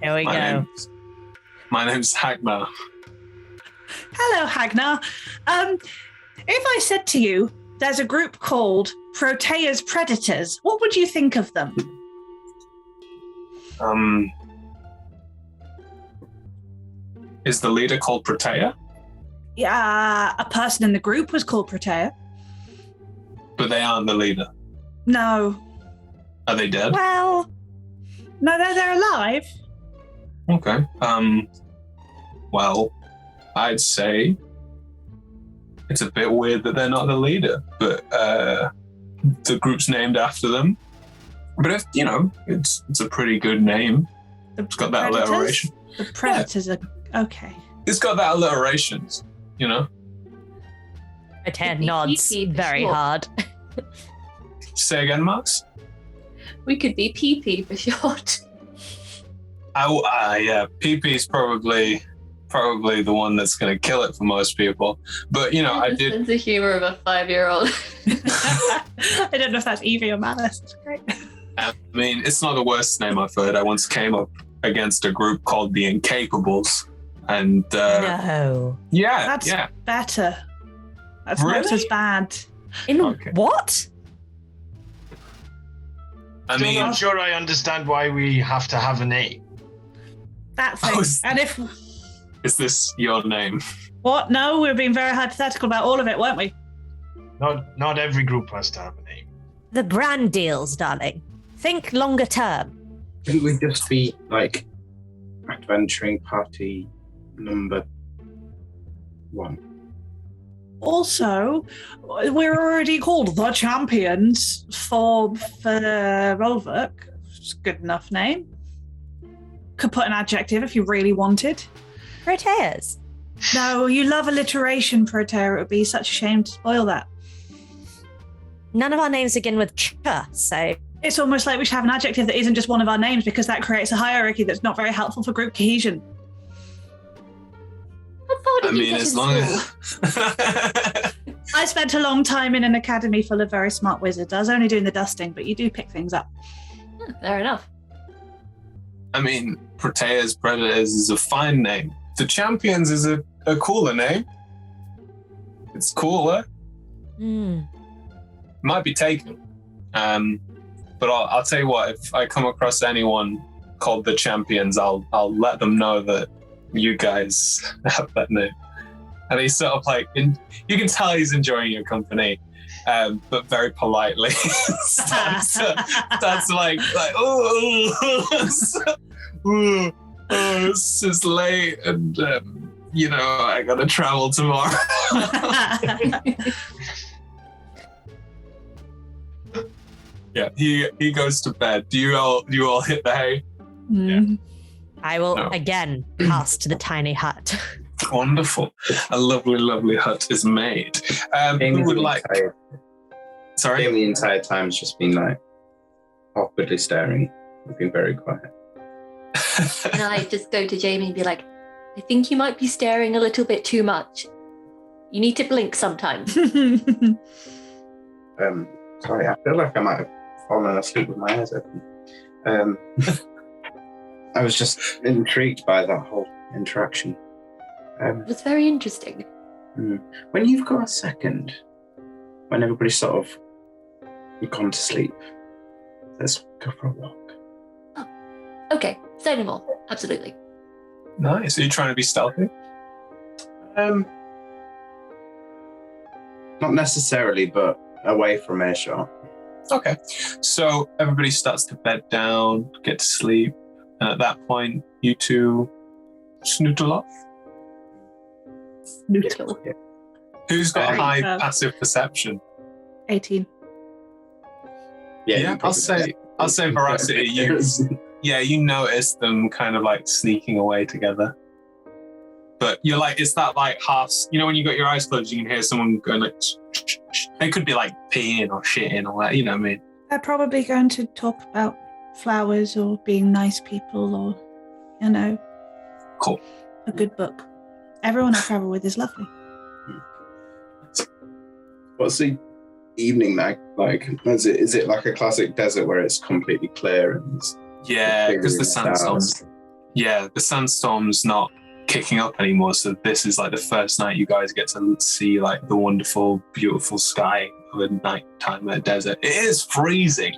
Here we go. My name's Hagnar. Hello, Hagnar. If I said to you, there's a group called Protea's Predators, what would you think of them? Is the leader called Protea? Yeah, a person in the group was called Protea. But they aren't the leader. No. Are they dead? Well, no, they're alive. Okay. Well, I'd say it's a bit weird that they're not the leader, but the group's named after them. But if it's a pretty good name. It's got that alliteration. The Predators are okay. It's got that alliteration, Protea nods very hard. Say again, Max? We could be PP for short. Yeah, PP is probably the one that's going to kill it for most people. But, I did... Sense of humor of a 5-year-old. I don't know if that's Evie or Malice. It's great. I mean, it's not the worst name I've heard. I once came up against a group called the Incapables. And, No. yeah, That's yeah. better. That's Really? not as bad. In Okay. what? I mean... I'm not sure I understand why we have to have a name. That thing. And if... Is this your name? What? No, we were being very hypothetical about all of it, weren't we? Not every group has to have a name. The brand deals, darling. Think longer term. Shouldn't we just be like adventuring party number 1? Also, we're already called the Champions for Rolverk. It's a good enough name. Could put an adjective if you really wanted. Proteas. No, you love alliteration, Protea. It would be such a shame to spoil that. None of our names begin with ch, so It's almost like we should have an adjective that isn't just one of our names because that creates a hierarchy that's not very helpful for group cohesion. How far did I you mean, get as in long school? as... I spent a long time in an academy full of very smart wizards. I was only doing the dusting, but you do pick things up. Fair enough. I mean, Protea's Predators is a fine name. The Champions is a cooler name. It's cooler. Might be taken. But I'll tell you what, if I come across anyone called the Champions, I'll let them know that you guys have that name. And he's sort of like, you can tell he's enjoying your company, but very politely starts to like, oh, it's just late, and I gotta travel tomorrow. Yeah, he goes to bed. Do you all hit the hay? Mm. Yeah. I will No. again pass to the tiny hut. Wonderful. A lovely, lovely hut is made. Who would like? Sorry. Jamie the entire time has just been like awkwardly staring. We've been very quiet. And I just go to Jamie and be like, I think you might be staring a little bit too much. You need to blink sometimes. Sorry, I feel like I might have fallen asleep with my eyes open. I was just intrigued by that whole interaction. It was very interesting. When you've got a second, when everybody's sort of gone to sleep, let's go for a walk. Okay, say no more. Absolutely. Nice. Are you trying to be stealthy? Not necessarily, but away from earshot. Okay. So everybody starts to bed down, get to sleep, and at that point, you two snootle off. It's neutral. Yeah. Who's got a Great, high uh, passive perception? 18. Yeah, Yeah, you probably- I'll say veracity. You notice them kind of like sneaking away together. But you're like, it's that like half, when you got your eyes closed, you can hear someone going like, shh. They could be like peeing or shitting or that, you know what I mean? They're probably going to talk about flowers or being nice people or, Cool. a good book. Everyone I travel with is lovely. What's the evening like? Is it like a classic desert where it's completely clear and Yeah, because the sandstorm's not kicking up anymore. So this is like the first night you guys get to see like the wonderful, beautiful sky of a nighttime at a desert. It is freezing,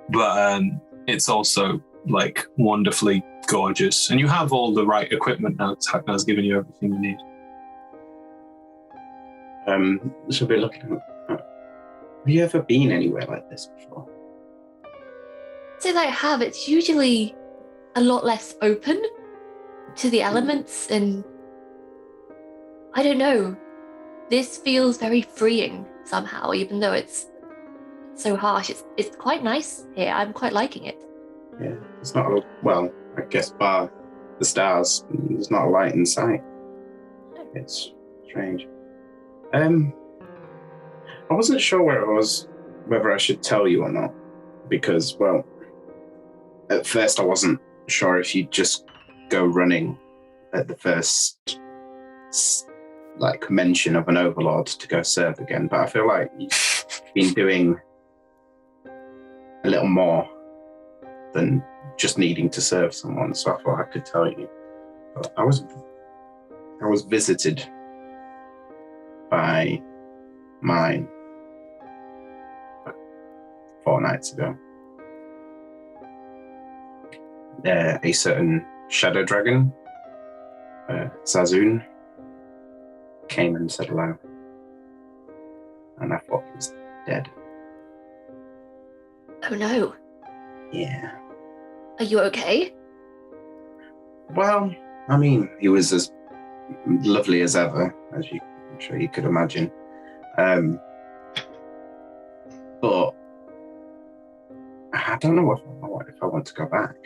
but it's also like wonderfully gorgeous. And you have all the right equipment now. Takna's given you everything you need. Should be looking at. Have you ever been anywhere like this before? So that I have, it's usually a lot less open to the elements, and I don't know. This feels very freeing somehow, even though it's so harsh. It's quite nice here. I'm quite liking it. Yeah, it's not I guess bar the stars, there's not a light in sight. It's strange. I wasn't sure whether I should tell you or not, because, at first I wasn't sure if you'd just go running at the first, mention of an overlord to go serve again, but I feel like you've been doing a little more than just needing to serve someone, so I thought I could tell you. But I was visited by mine 4 nights ago. A certain shadow dragon, Zazoon, came and said hello, and I thought he was dead. Oh no. Yeah. Are you okay? Well, I mean, he was as lovely as ever, as I'm sure you could imagine. But I don't know if I want to go back.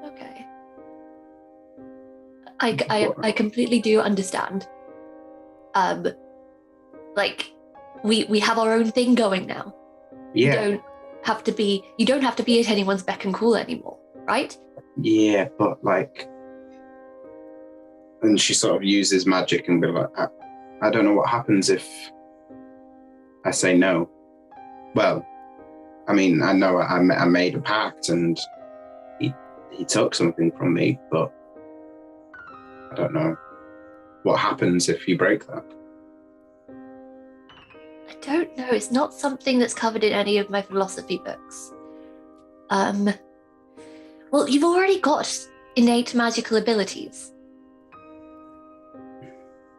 Okay. I completely do understand. We have our own thing going now. Yeah. You don't have to be at anyone's beck and call anymore, right? Yeah, but and she sort of uses magic and be like, I don't know what happens if I say no. Well, I mean, I know I made a pact and he took something from me, but I don't know what happens if you break that. I don't know. It's not something that's covered in any of my philosophy books. Well, you've already got innate magical abilities.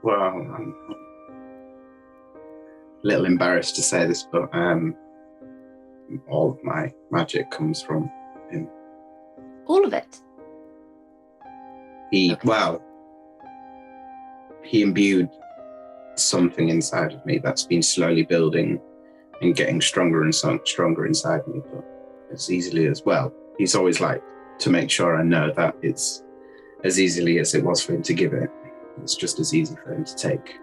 Well, I'm a little embarrassed to say this, but all of my magic comes from him. All of it. He Okay. He imbued something inside of me that's been slowly building and getting stronger and stronger inside me, but as easily as well. He's always liked to make sure I know that it's as easily as it was for him to give it. It's just as easy for him to take.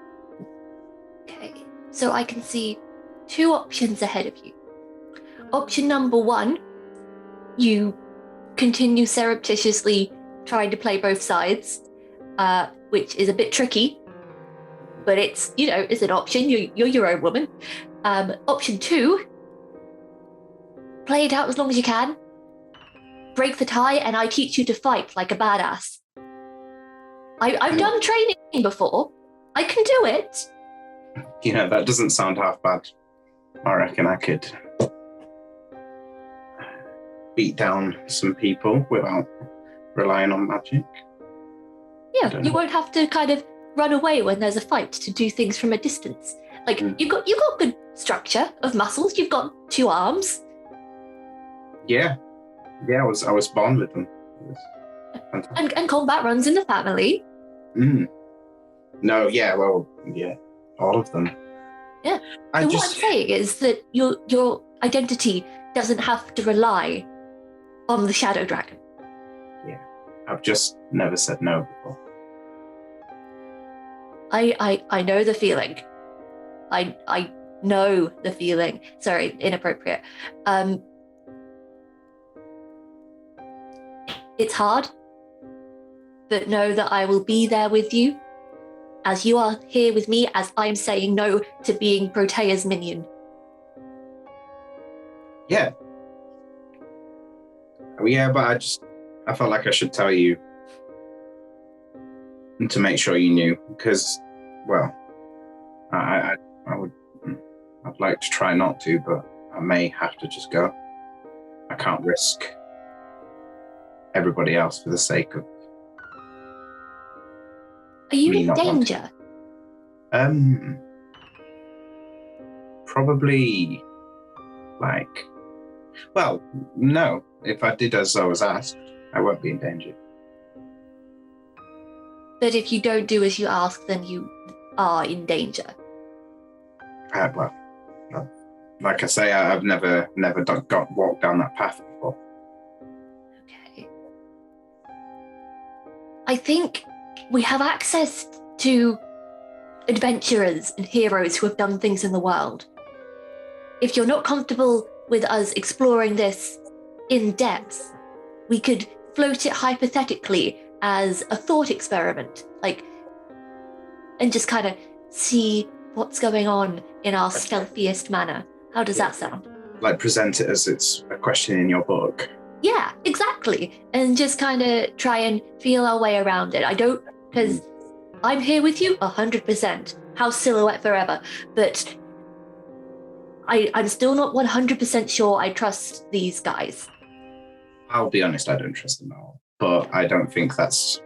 Okay. So I can see 2 options ahead of you. Option number 1, you continue surreptitiously trying to play both sides, which is a bit tricky, but it's an option. You're your own woman. Option 2, play it out as long as you can. Break the tie, and I teach you to fight like a badass. I've done training before. I can do it. That doesn't sound half bad. I reckon I could beat down some people without relying on magic. Yeah, you won't have to kind of run away when there's a fight to do things from a distance. You've got good structure of muscles. You've got 2 arms. Yeah, I was born with them. It was fantastic. And combat runs in the family. No, yeah, well, yeah, all of them. Yeah. I So just, what I'm saying is that your identity doesn't have to rely on the shadow dragon. I've just never said no before. I know the feeling. I know the feeling. Sorry, inappropriate. It's hard, but know that I will be there with you, as you are here with me, as I'm saying no to being Protea's minion. Yeah. Oh, yeah, but I felt like I should tell you to make sure you knew, because, well, I'd like to try not to, but I may have to just go. I can't risk everybody else for the sake of Are you me in not wanting. danger? Probably, like, well, no. If I did as I was asked, I won't be in danger. But if you don't do as you ask, then you are in danger. Well, like I say, I've never walked down that path before. Okay. I think we have access to adventurers and heroes who have done things in the world. If you're not comfortable with us exploring this in depth, we could float it hypothetically as a thought experiment, and just kind of see what's going on in our stealthiest manner. How does that sound? Like, present it as it's a question in your book. Yeah, exactly. And just kind of try and feel our way around it. Because I'm here with you 100%. House silhouette forever. But I'm still not 100% sure I trust these guys. I'll be honest, I don't trust them at all. But I don't think that's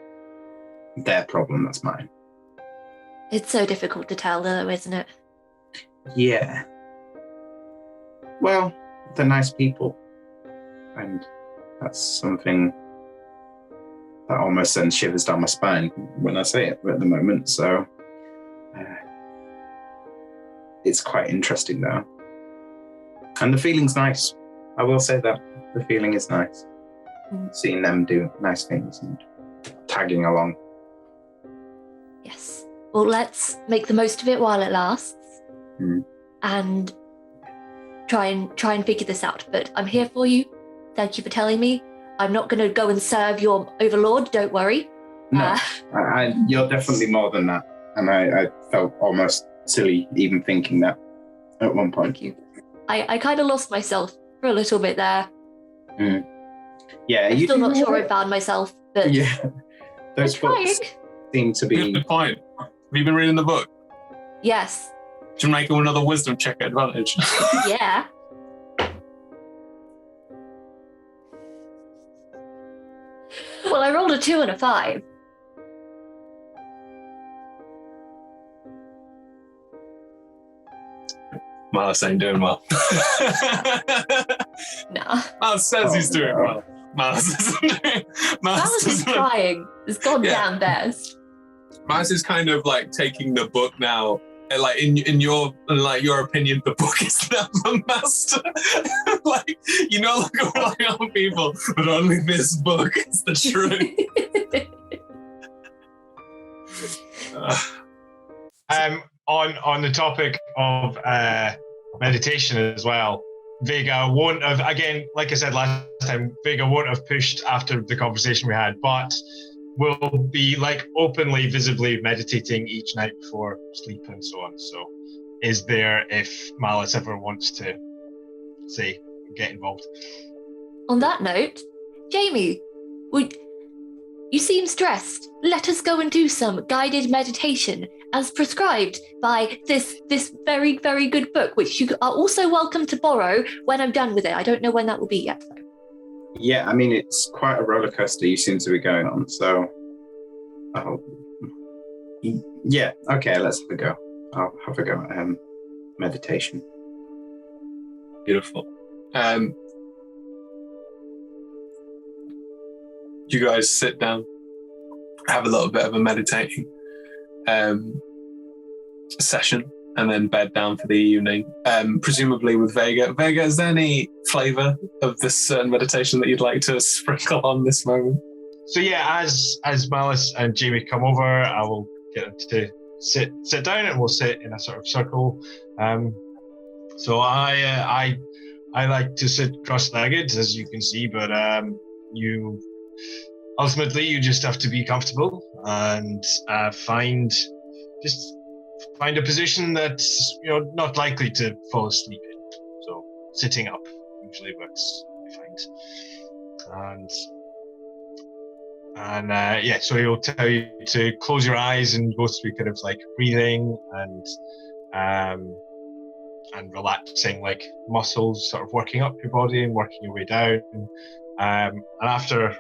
their problem, that's mine. It's so difficult to tell, though, isn't it? Yeah. Well, they're nice people. And that's something that almost sends shivers down my spine when I say it at the moment. So it's quite interesting, though. And the feeling's nice. I will say that. The feeling is nice. Seeing them do nice things and tagging along. Yes. Well, let's make the most of it while it lasts. And try and figure this out. But I'm here for you. Thank you for telling me. I'm not going to go and serve your overlord. Don't worry. No, you're definitely more than that. And I felt almost silly even thinking that at one point. Thank you. I kind of lost myself for a little bit there. Yeah, I'm still not sure I found myself, but yeah, those books seem to be. Good point. Have you been reading the book? Yes. Should make another wisdom check at advantage. Yeah. Well, I rolled a 2 and a 5. Miles ain't doing well. Nah. Miles says he's doing well. Miles isn't doing. Miles is trying. It's goddamn best. Miles is kind of like taking the book now. And like in your opinion, the book is now the master. Like, you no longer rely on people, but only this book is the truth. On the topic of meditation as well, Vega won't have, again, like I said last time, Vega won't have pushed after the conversation we had, but will be like openly, visibly meditating each night before sleep and so on. So is there if Malice ever wants to, say, get involved. On that note, Jamie, you seem stressed. Let us go and do some guided meditation as prescribed by this very, very good book, which you are also welcome to borrow when I'm done with it. I don't know when that will be yet, though. Yeah, I mean, it's quite a roller coaster you seem to be going on, so... yeah, okay, let's have a go. I'll have a go at meditation. Beautiful. You guys sit down, have a little bit of a meditating. session and then bed down for the evening. Presumably with Vega. Vega, is there any flavor of this certain meditation that you'd like to sprinkle on this moment? So yeah, as Malice and Jamie come over, I will get them to sit down, and we'll sit in a sort of circle. So I like to sit cross-legged, as you can see, but you just have to be comfortable and find a position that's not likely to fall asleep in. So sitting up usually works, I find. And so he'll tell you to close your eyes and go through kind of like breathing and relaxing like muscles, sort of working up your body and working your way down. And after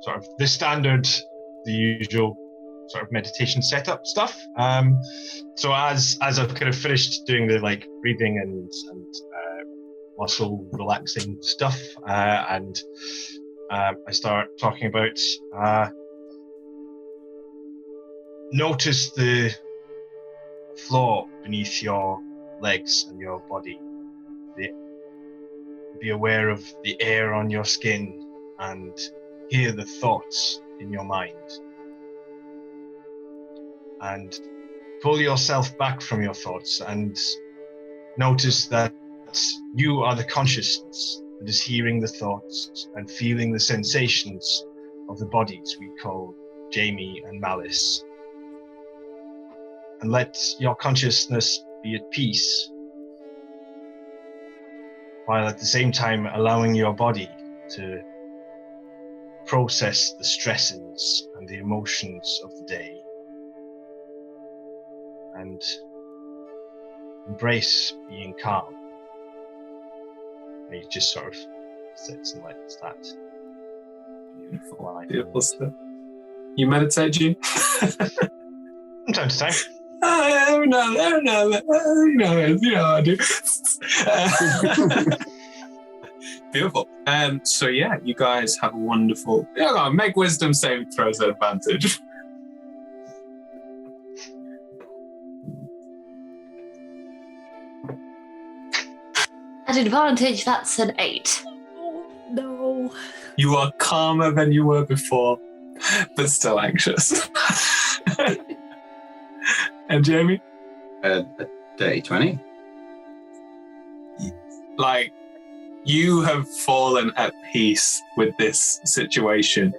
sort of the usual sort of meditation setup stuff. So as I've kind of finished doing the like breathing and muscle relaxing stuff, and I start talking about notice the floor beneath your legs and your body. Be aware of the air on your skin and hear the thoughts in your mind. And pull yourself back from your thoughts and notice that you are the consciousness that is hearing the thoughts and feeling the sensations of the bodies we call Jamie and Malice. And let your consciousness be at peace, while at the same time allowing your body to process the stresses and the emotions of the day and embrace being calm. And he just sort of sits and lets that. Beautiful stuff. You meditate, G? From time to time. Every now and then. You know I do. Beautiful. So yeah, you guys have a wonderful. Make wisdom saving throws at advantage. At advantage, that's an 8. Oh, no. You are calmer than you were before, but still anxious. And Jamie? A dirty 20. Like, you have fallen at peace with this situation,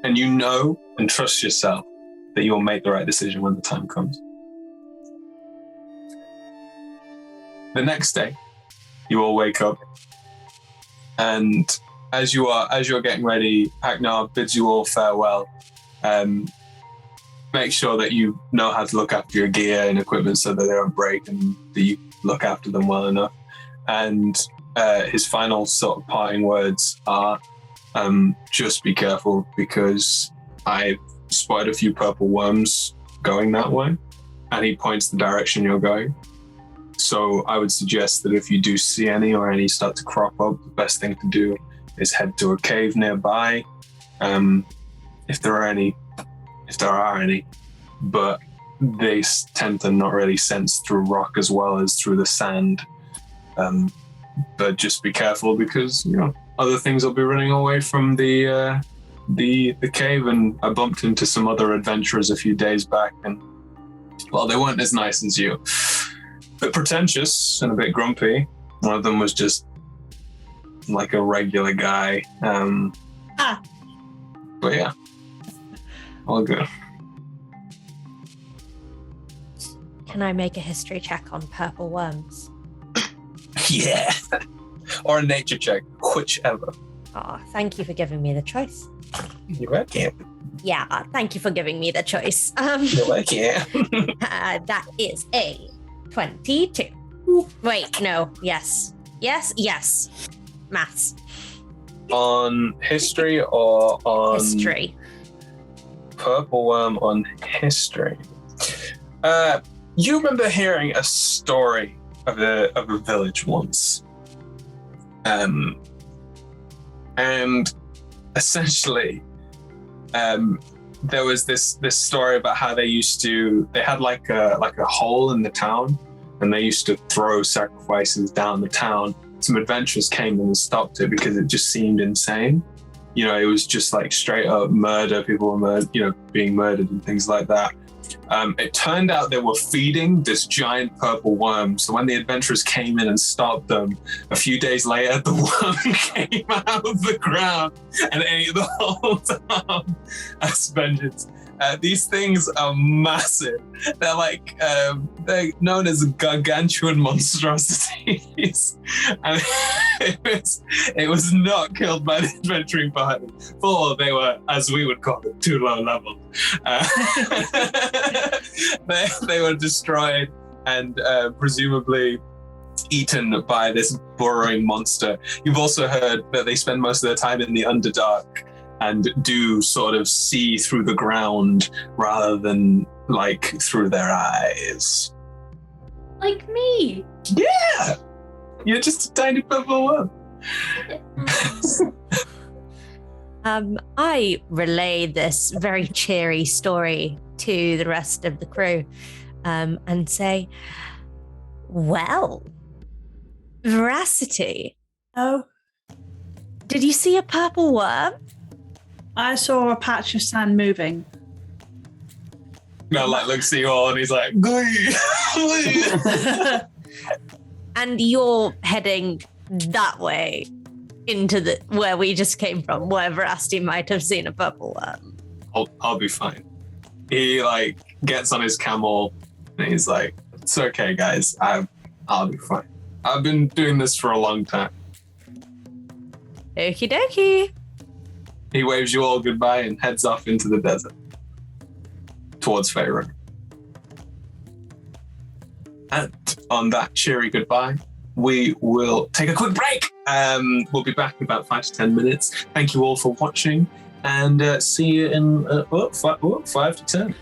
and you know and trust yourself that you'll make the right decision when the time comes. The next day, you all wake up, and as you're getting ready, Agnar bids you all farewell. Make sure that you know how to look after your gear and equipment so that they don't break and that you look after them well enough. And his final sort of parting words are, just be careful, because I spotted a few purple worms going that way, and he points the direction you're going. So I would suggest that if you do see any or any start to crop up, the best thing to do is head to a cave nearby, if there are any, but they tend to not really sense through rock as well as through the sand. But just be careful, because other things will be running away from the cave. And I bumped into some other adventurers a few days back, and well, they weren't as nice as you. A bit pretentious and a bit grumpy. One of them was just like a regular guy. But yeah, all good. Can I make a history check on purple worms? Yeah. Or a nature check, whichever. Oh, thank you for giving me the choice. You're welcome. Yeah, thank you for giving me the choice. You're welcome. That is a 22. Wait, no. Yes. Maths. On history or on History. Purple worm on history. You remember hearing a story of a village once, and essentially, there was this story about how they had like a hole in the town, and they used to throw sacrifices down the town. Some adventurers came and stopped it because it just seemed insane. It was just like straight up murder. People were being murdered and things like that. It turned out they were feeding this giant purple worm. So when the adventurers came in and stopped them, a few days later, the worm came out of the ground and ate the whole town as vengeance. These things are massive. They're known as gargantuan monstrosities. And it was not killed by the adventuring party, for they were, as we would call it, too low level. They were destroyed and presumably eaten by this burrowing monster. You've also heard that they spend most of their time in the Underdark and do sort of see through the ground rather than like through their eyes. Like me. Yeah! You're just a tiny purple worm. I relay this very cheery story to the rest of the crew and say, well, Veracity, Oh, did you see a purple worm? I saw a patch of sand moving. Now, looks at you all and he's like, "Glee." And you're heading that way into where we just came from, where Veracity might have seen a purple worm. I'll be fine. He gets on his camel and he's like, "It's okay, guys. I'll be fine. I've been doing this for a long time." Okie dokie. He waves you all goodbye and heads off into the desert towards Faerun. And on that cheery goodbye, we will take a quick break. We'll be back in about 5 to 10 minutes. Thank you all for watching, and see you in 5 to 10.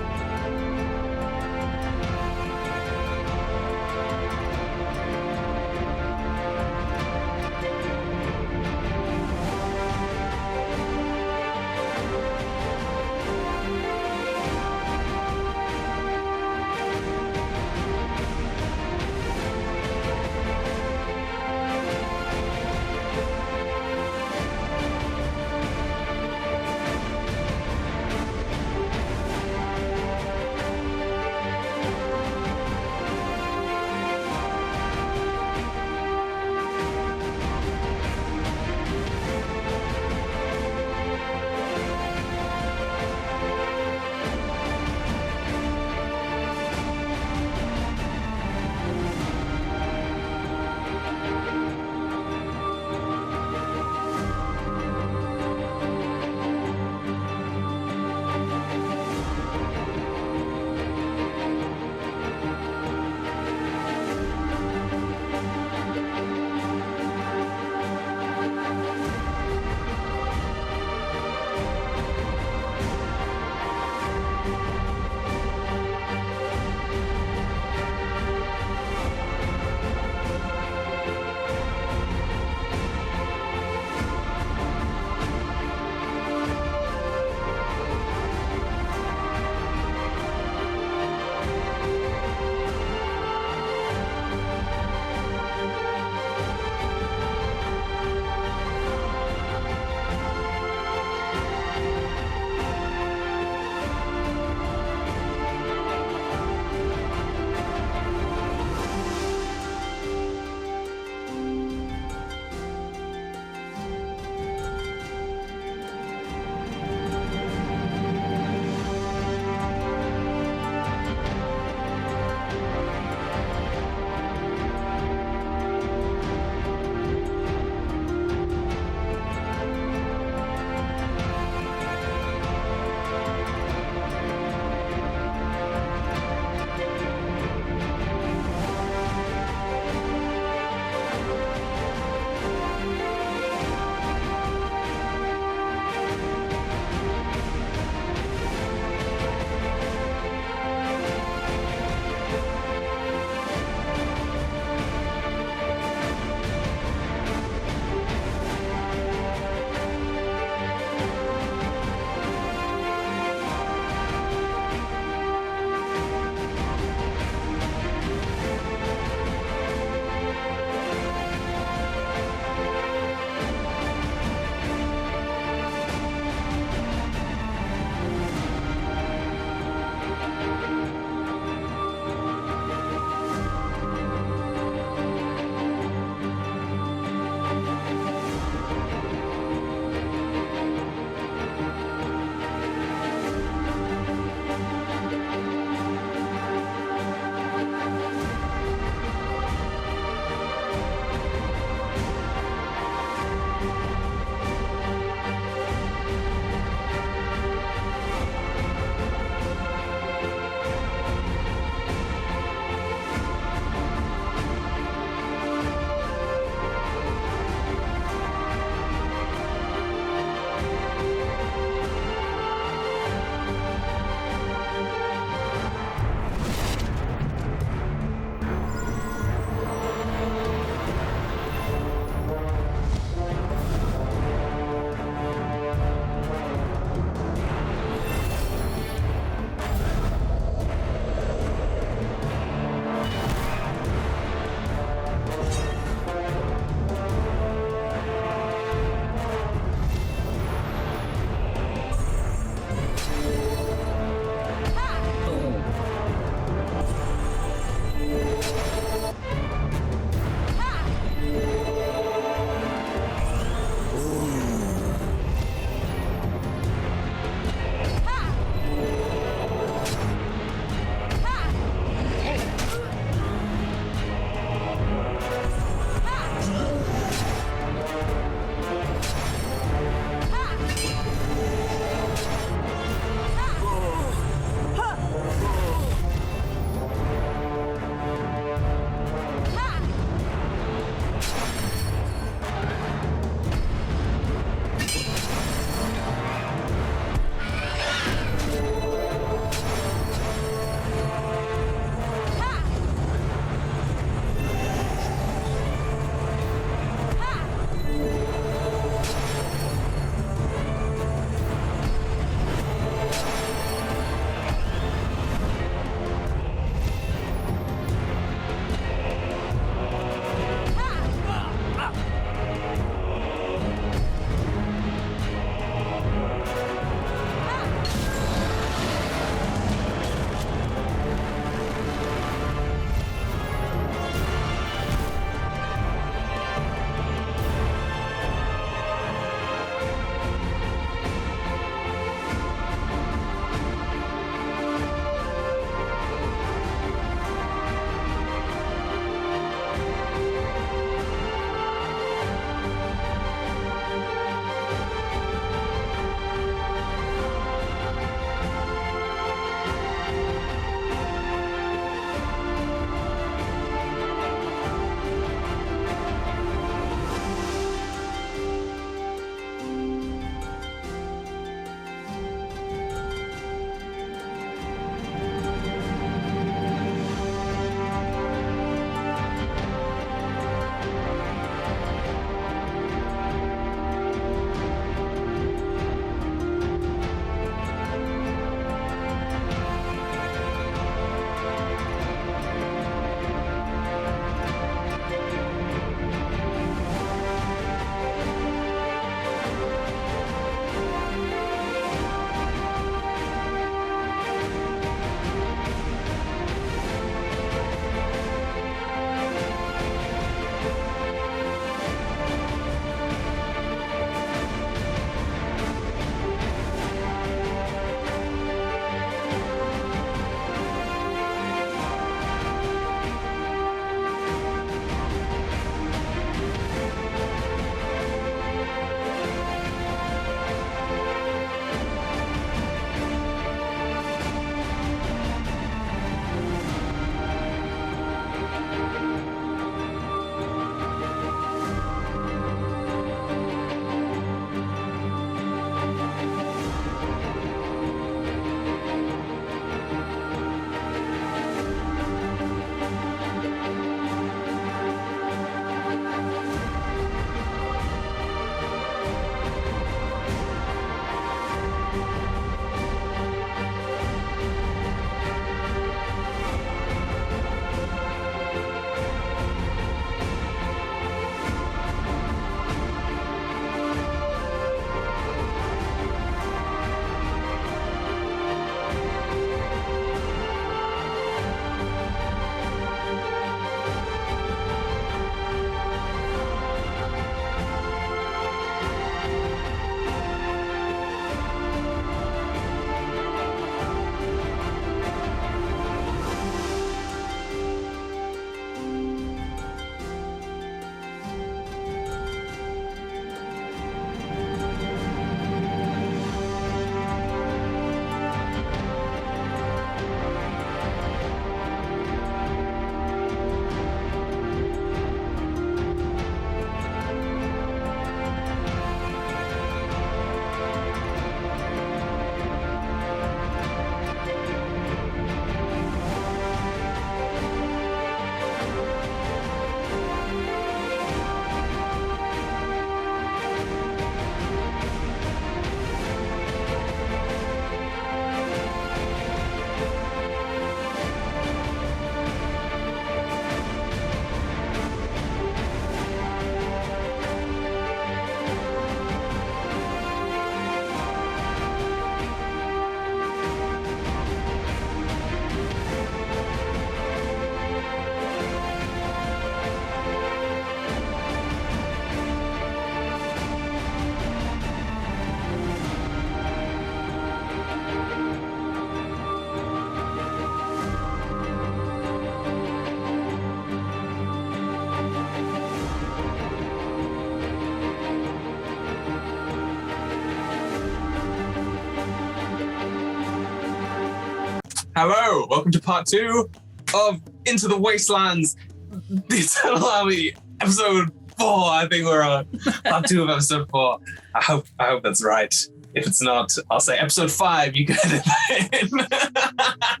Hello, welcome to part 2 of Into the Wastelands, the Eternal Army, episode 4. I think we're on part 2 of episode 4. I hope that's right. If it's not, I'll say episode 5. You get it.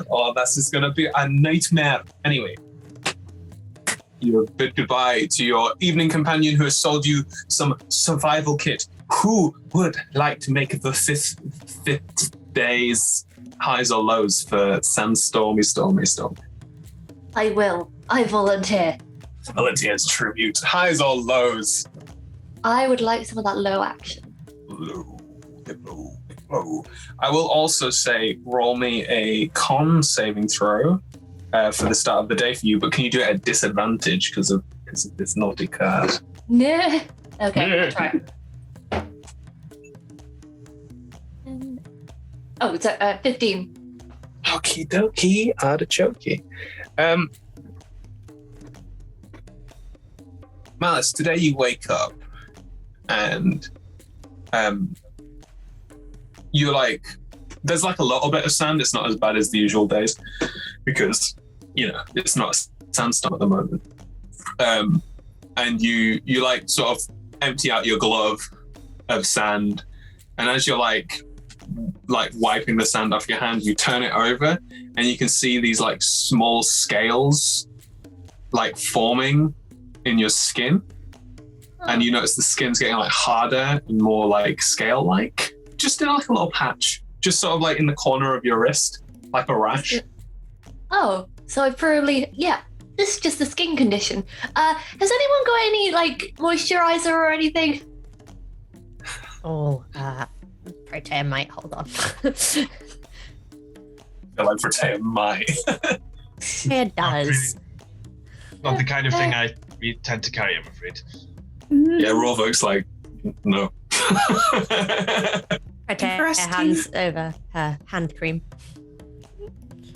Oh, that's just gonna be a nightmare. Anyway, you bid goodbye to your evening companion who has sold you some survival kit. Who would like to make the fifth day's highs or lows for Sandstormy Stormy Storm? I will. I volunteer. Volunteers tribute. Highs or lows? I would like some of that low action. Low. I will also say roll me a con saving throw for the start of the day for you, but can you do it at disadvantage because of this naughty card? No. Okay, I'll try. Oh, it's 15. Okie dokie, artichoke. Malice, today you wake up and you're like, there's like a little bit of sand. It's not as bad as the usual days because, it's not a sandstorm at the moment. And you like sort of empty out your glove of sand. And as you're like wiping the sand off your hand, you turn it over and you can see these like small scales like forming in your skin. And you notice the skin's getting like harder and more like scale-like, just in like a little patch, just sort of like in the corner of your wrist, like a rash. Oh, so I probably, this is just a skin condition. Has anyone got any like moisturizer or anything? Oh, Protea might. Hold on. I feel like Protea might. It does. Not the kind of thing we tend to carry, I'm afraid. Yeah, Rovok's like, no. Protea hands over her hand cream.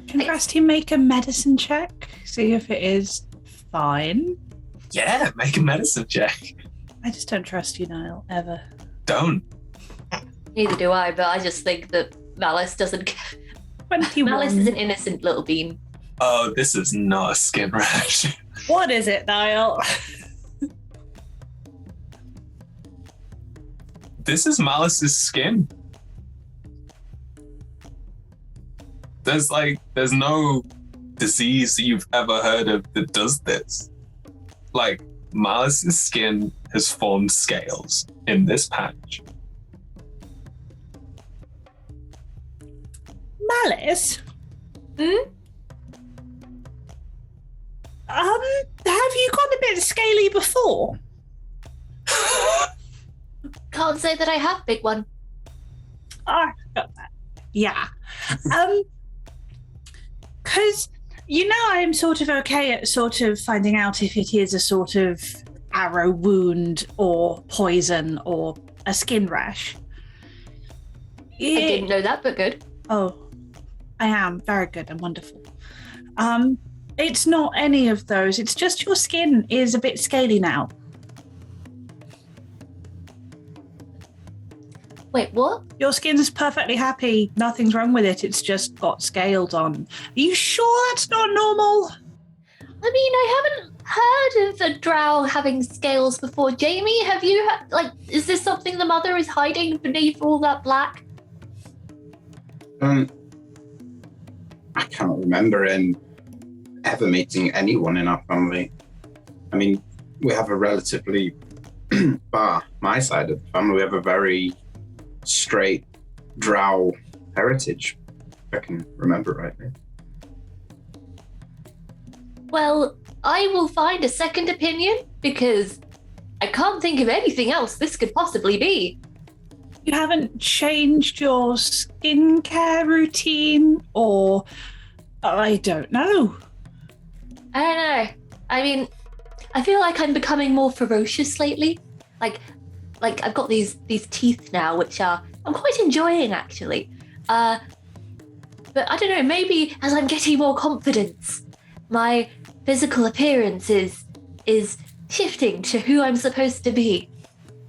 Can Rusty make a medicine check? See if it is fine. Yeah, make a medicine check. I just don't trust you, Niall, ever. Don't. Neither do I, but I just think that Malice doesn't. 21. Malice is an innocent little bean. Oh, this is not a skin rash. What is it, Niall? This is Malice's skin. There's no disease that you've ever heard of that does this. Like, Malice's skin has formed scales in this patch. Malice? Hmm? Have you gone a bit scaly before? Can't say that I have, big one. I got that. Yeah. Because, I am sort of okay at sort of finding out if it is a sort of arrow wound or poison or a skin rash. I didn't know that, but good. Oh, I am very good and wonderful. It's not any of those. It's just your skin is a bit scaly now. Wait, what? Your skin's perfectly happy. Nothing's wrong with it. It's just got scales on. Are you sure that's not normal? I mean, I haven't heard of a drow having scales before. Jamie, have you is this something the mother is hiding beneath all that black? I can't remember ever meeting anyone in our family. I mean, we have a relatively, my side of the family, we have a very straight drow heritage, if I can remember rightly. Well, I will find a second opinion because I can't think of anything else this could possibly be. You haven't changed your skincare routine or I don't know. I don't know. I mean, I feel like I'm becoming more ferocious lately. Like I've got these teeth now, which I'm quite enjoying actually. But I don't know, maybe as I'm getting more confidence, my physical appearance is shifting to who I'm supposed to be.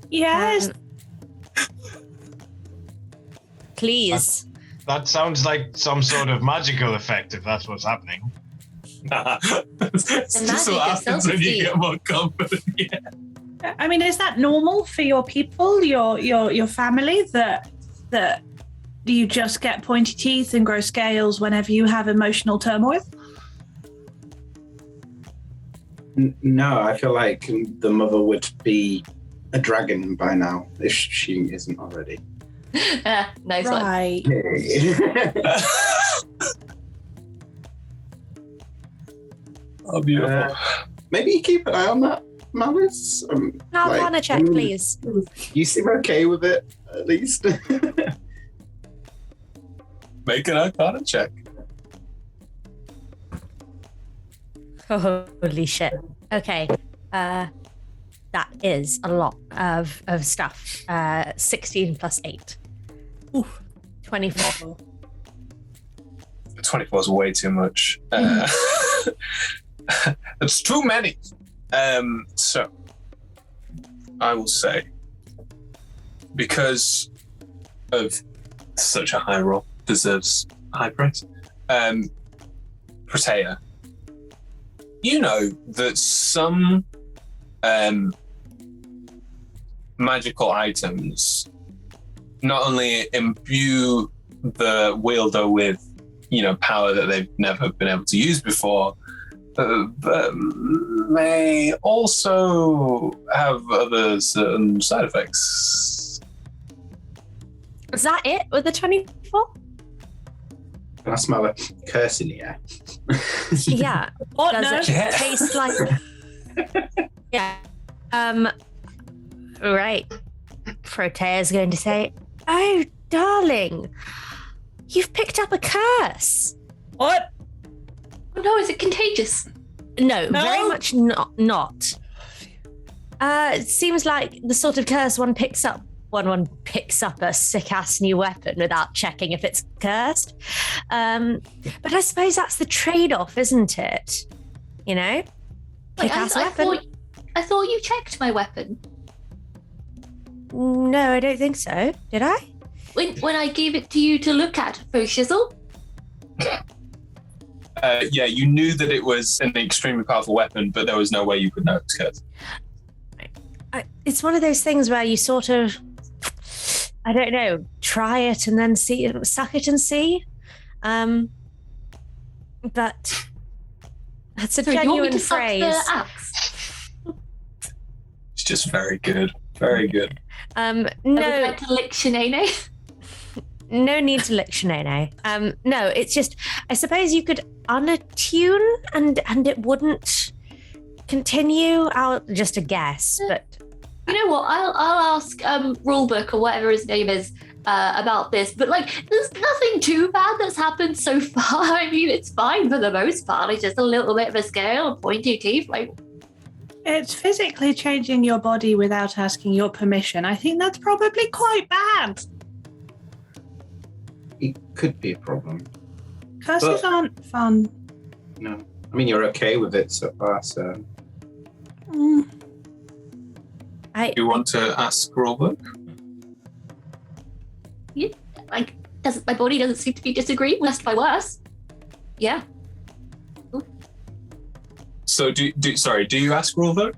Yes. Please That sounds like some sort of magical effect, if that's what's happening. It's just what happens when you get more confident. Yeah. I mean, is that normal for your people, your family, that you just get pointy teeth and grow scales whenever you have emotional turmoil? No, I feel like the mother would be a dragon by now, if she isn't already. Nice one. Right. Oh, beautiful. Maybe you keep an eye on that, Malice. Arcana check, please. You seem okay with it, at least. Make an Arcana check. Holy shit. Okay. That is a lot of stuff. 16 plus 8. Oof. 24. 24 is way too much. It's too many. So, I will say, because of such a high roll, deserves a high price. Protea, you know that some magical items not only imbue the wielder with, power that they've never been able to use before, but may also have other certain side effects. Is that it with the 24? Can I smell a curse in the air? Yeah. What? Does No? it taste like... Yeah. Right. Protea's going to say, "Oh, darling, you've picked up a curse." What? Oh no, is it contagious? No, No? very much not. It seems like the sort of curse one picks up when one picks up a sick-ass new weapon without checking if it's cursed. But I suppose that's the trade-off, isn't it? Wait, Kick-ass weapon. I thought you checked my weapon. No, I don't think so. Did I? When I gave it to you to look at, for shizzle? Yeah, you knew that it was an extremely powerful weapon, but there was no way you could know it was cursed. It's one of those things where you sort of, I don't know, try it and then see, suck it and see. But that's a So you want me genuine to suck phrase. the axe? It's just very good. Very good. I would No, like to lick Shanae. no need to lick Shanae. No, it's just, I suppose you could unattune and it wouldn't continue. Just a guess, but You know what? I'll ask Rulebook or whatever his name is about this. But there's nothing too bad that's happened so far. I mean, it's fine for the most part. It's just a little bit of a scale, pointy teeth. It's physically changing your body without asking your permission. I think that's probably quite bad. It could be a problem. Curses aren't fun. No. I mean, you're okay with it so far, so... Mm. You want to ask Robert? My body doesn't seem to be disagreeing. Worst by worse. Yeah. So do you ask Robert?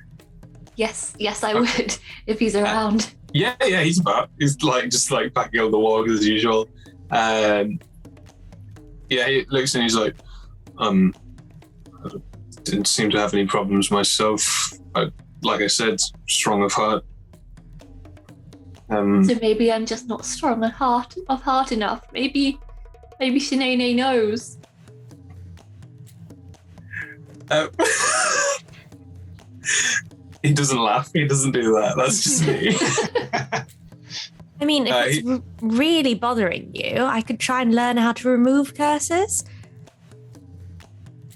Yes, I would if he's around. Yeah, he's about. He's just backing up the walk as usual. Yeah, he looks and he's like, I didn't seem to have any problems myself. Like I said, strong of heart. So maybe I'm just not strong of heart enough. Maybe Shanae knows. He doesn't laugh. He doesn't do that. That's just me. I mean, if it's really bothering you, I could try and learn how to remove curses.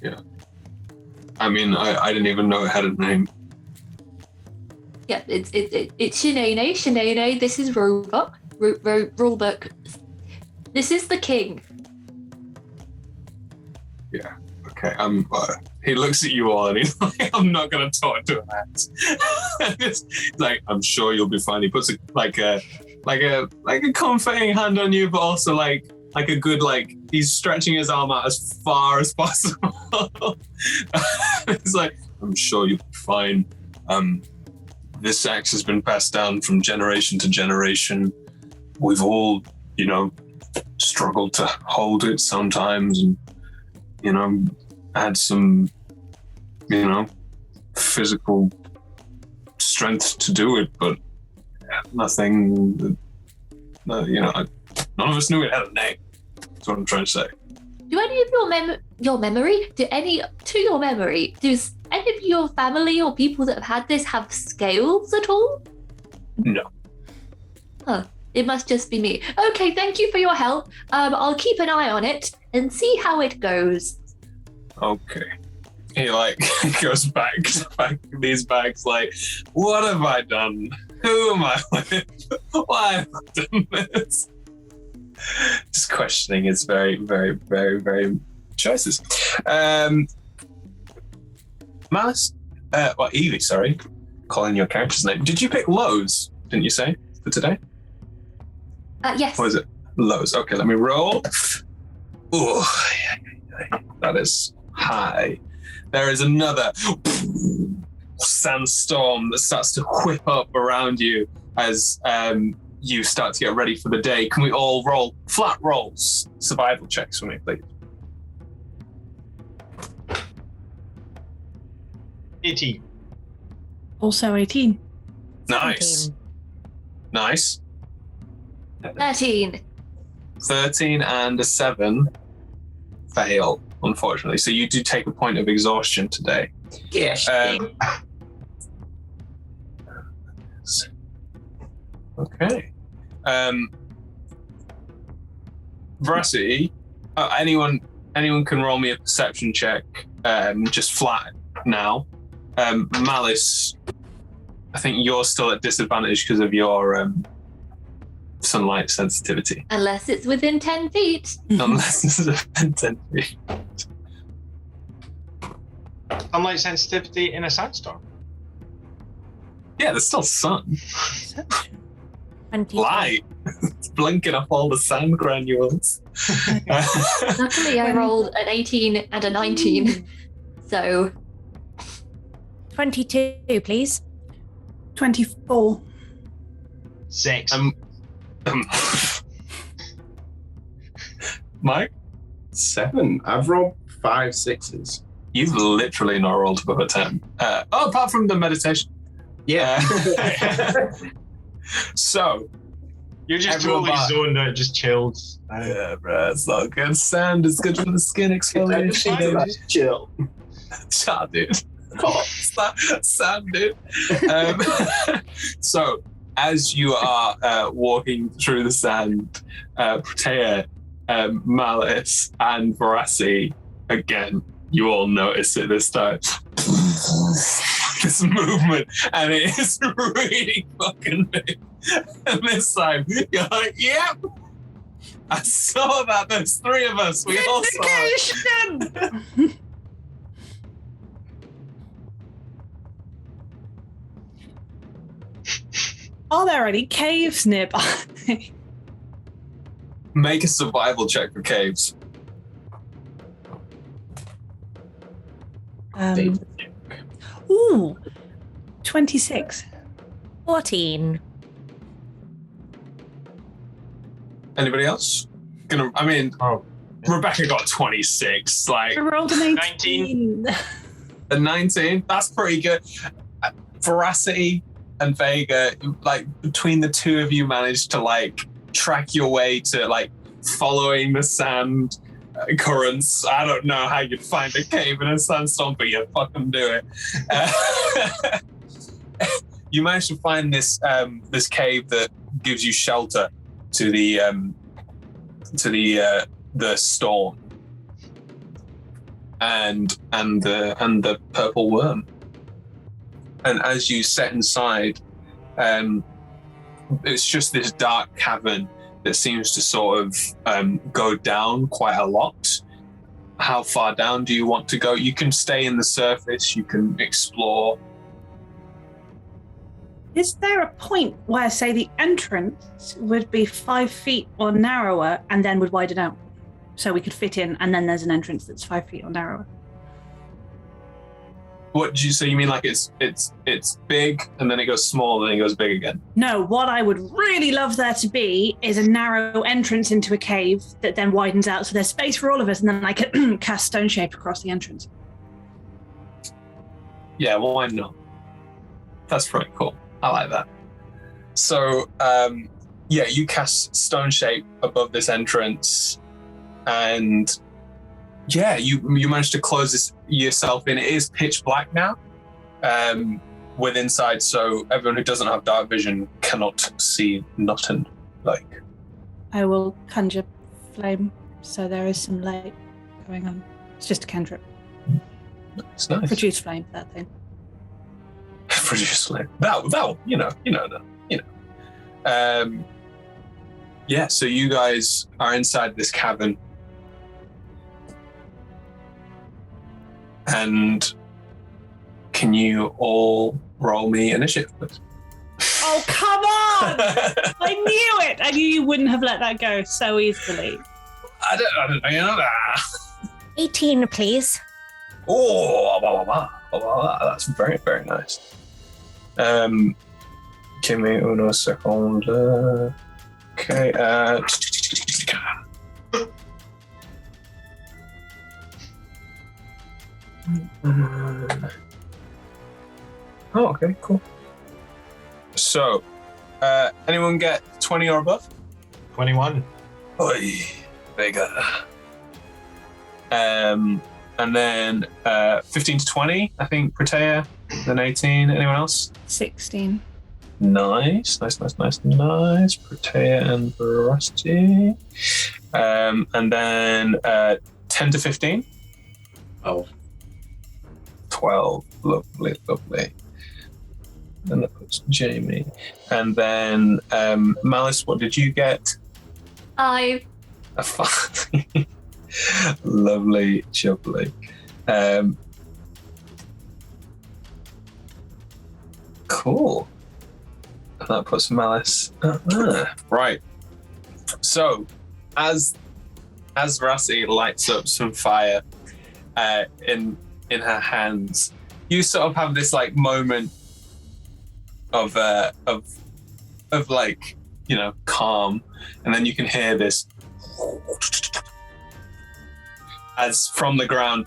Yeah. I mean, I didn't even know it had a name. Yeah, it's Shanae. Shanae, this is Rulebook. Rulebook. This is the king. Yeah. Okay. He looks at you all and he's like, "I'm not gonna talk to an axe." It's like, "I'm sure you'll be fine." He puts a comforting hand on you, but also like a good, like, he's stretching his arm out as far as possible. It's like, I'm sure you'll be fine. This axe has been passed down from generation to generation. We've all, struggled to hold it sometimes and, had some, physical strength to do it, but nothing, none of us knew it had a name. That's what I'm trying to say. Do any of your memory, do any of your family or people that have had this have scales at all? No. Huh. It must just be me. Okay, thank you for your help. I'll keep an eye on it and see how it goes. Okay. He goes back to these bags like, what have I done? Who am I with? Why have I done this? Just questioning his very, very, very, very choices. Malice, Evie, sorry, calling your character's name. Did you pick Lowe's, didn't you say, for today? Yes. What is it? Lowe's. Okay, let me roll. Ooh, that is high. There is another sandstorm that starts to whip up around you as you start to get ready for the day. Can we all roll flat rolls, survival checks for me, please? 18. Also 18. Nice. 17. Nice. 13. 13 and a 7 fail, unfortunately. So you do take a point of exhaustion today. Yes. Okay. Veracity, anyone can roll me a perception check, just flat now. Malice, I think you're still at disadvantage because of your sunlight sensitivity. Unless it's within 10 feet. Unless it's within 10 feet. Sunlight sensitivity in a sandstorm. Yeah, there's still sun. 22. Light. It's blinking up all the sand granules. Luckily, I rolled an 18 and a 19. So 22, please. 24. 6. Mike, 7. I've rolled 5 6s. you've literally not rolled above a 10. Apart from the meditation. Yeah. So, You're just everyone totally back. zoned out, just chilled. Yeah, bro, it's not good. Sand is good for the skin exfoliation. Chill. Chat, dude. Oh, Sam, dude. So, as you are walking through the sand, Protea, Malice, and Veracity, again, you all notice it this time. This movement, and it is really fucking big. And this time, you're like, yep, I saw that. There's 3 of us. We all saw it. Are there any caves nearby? Make a survival check for caves. Ooh, 26. 14. Anybody else? Rebecca got 26. Like I rolled an 19. 18. a 19. That's pretty good. Veracity and Vega, like between the two of you, managed to like track your way to like following the sand currents. I don't know how you'd find a cave in a sandstorm, but you fucking do it. You managed to find this this cave that gives you shelter to the storm and the purple worm. And as you set inside, it's just this dark cavern that seems to sort of go down quite a lot. How far down do you want to go? You can stay in the surface, you can explore. Is there a point where, say, the entrance would be 5 feet or narrower and then would widen out? So we could fit in, and then there's an entrance that's 5 feet or narrower. What do you say? You mean like it's big and then it goes small and then it goes big again? No, what I would really love there to be is a narrow entrance into a cave that then widens out, so there's space for all of us, and then I could cast Stone Shape across the entrance. Yeah, why not? That's pretty cool. I like that. So, yeah, you cast Stone Shape above this entrance, and yeah, you managed to close this yourself in. It is pitch black now, with inside, so everyone who doesn't have dark vision cannot see nothing. Like, I will conjure flame, so there is some light going on. It's just a cantrip. it's nice. Produce flame, that thing. Produce flame. That you know. Yeah, so you guys are inside this cavern. And can you all roll me initiative, please? Oh, come on! I knew it! I knew you wouldn't have let that go so easily. I don't know that. 18, please. Oh, wow, that's very, very nice. Give me uno second. Okay, oh, okay, cool. So, anyone get 20 or above? 21. Oi, bigger. And then 15 to 20, I think, Protea. Then 18. Anyone else? 16. Nice. Protea and Veracity. And then 10 to 15. Oh. 12. Lovely. And that puts Jamie. And then Malice, what did you get? 5. A 5. Lovely, jubbly. Cool. And that puts Malice. Right. So, as Rassi lights up some fire in her hands, you sort of have this like moment of like, you know, calm, and then you can hear this as from the ground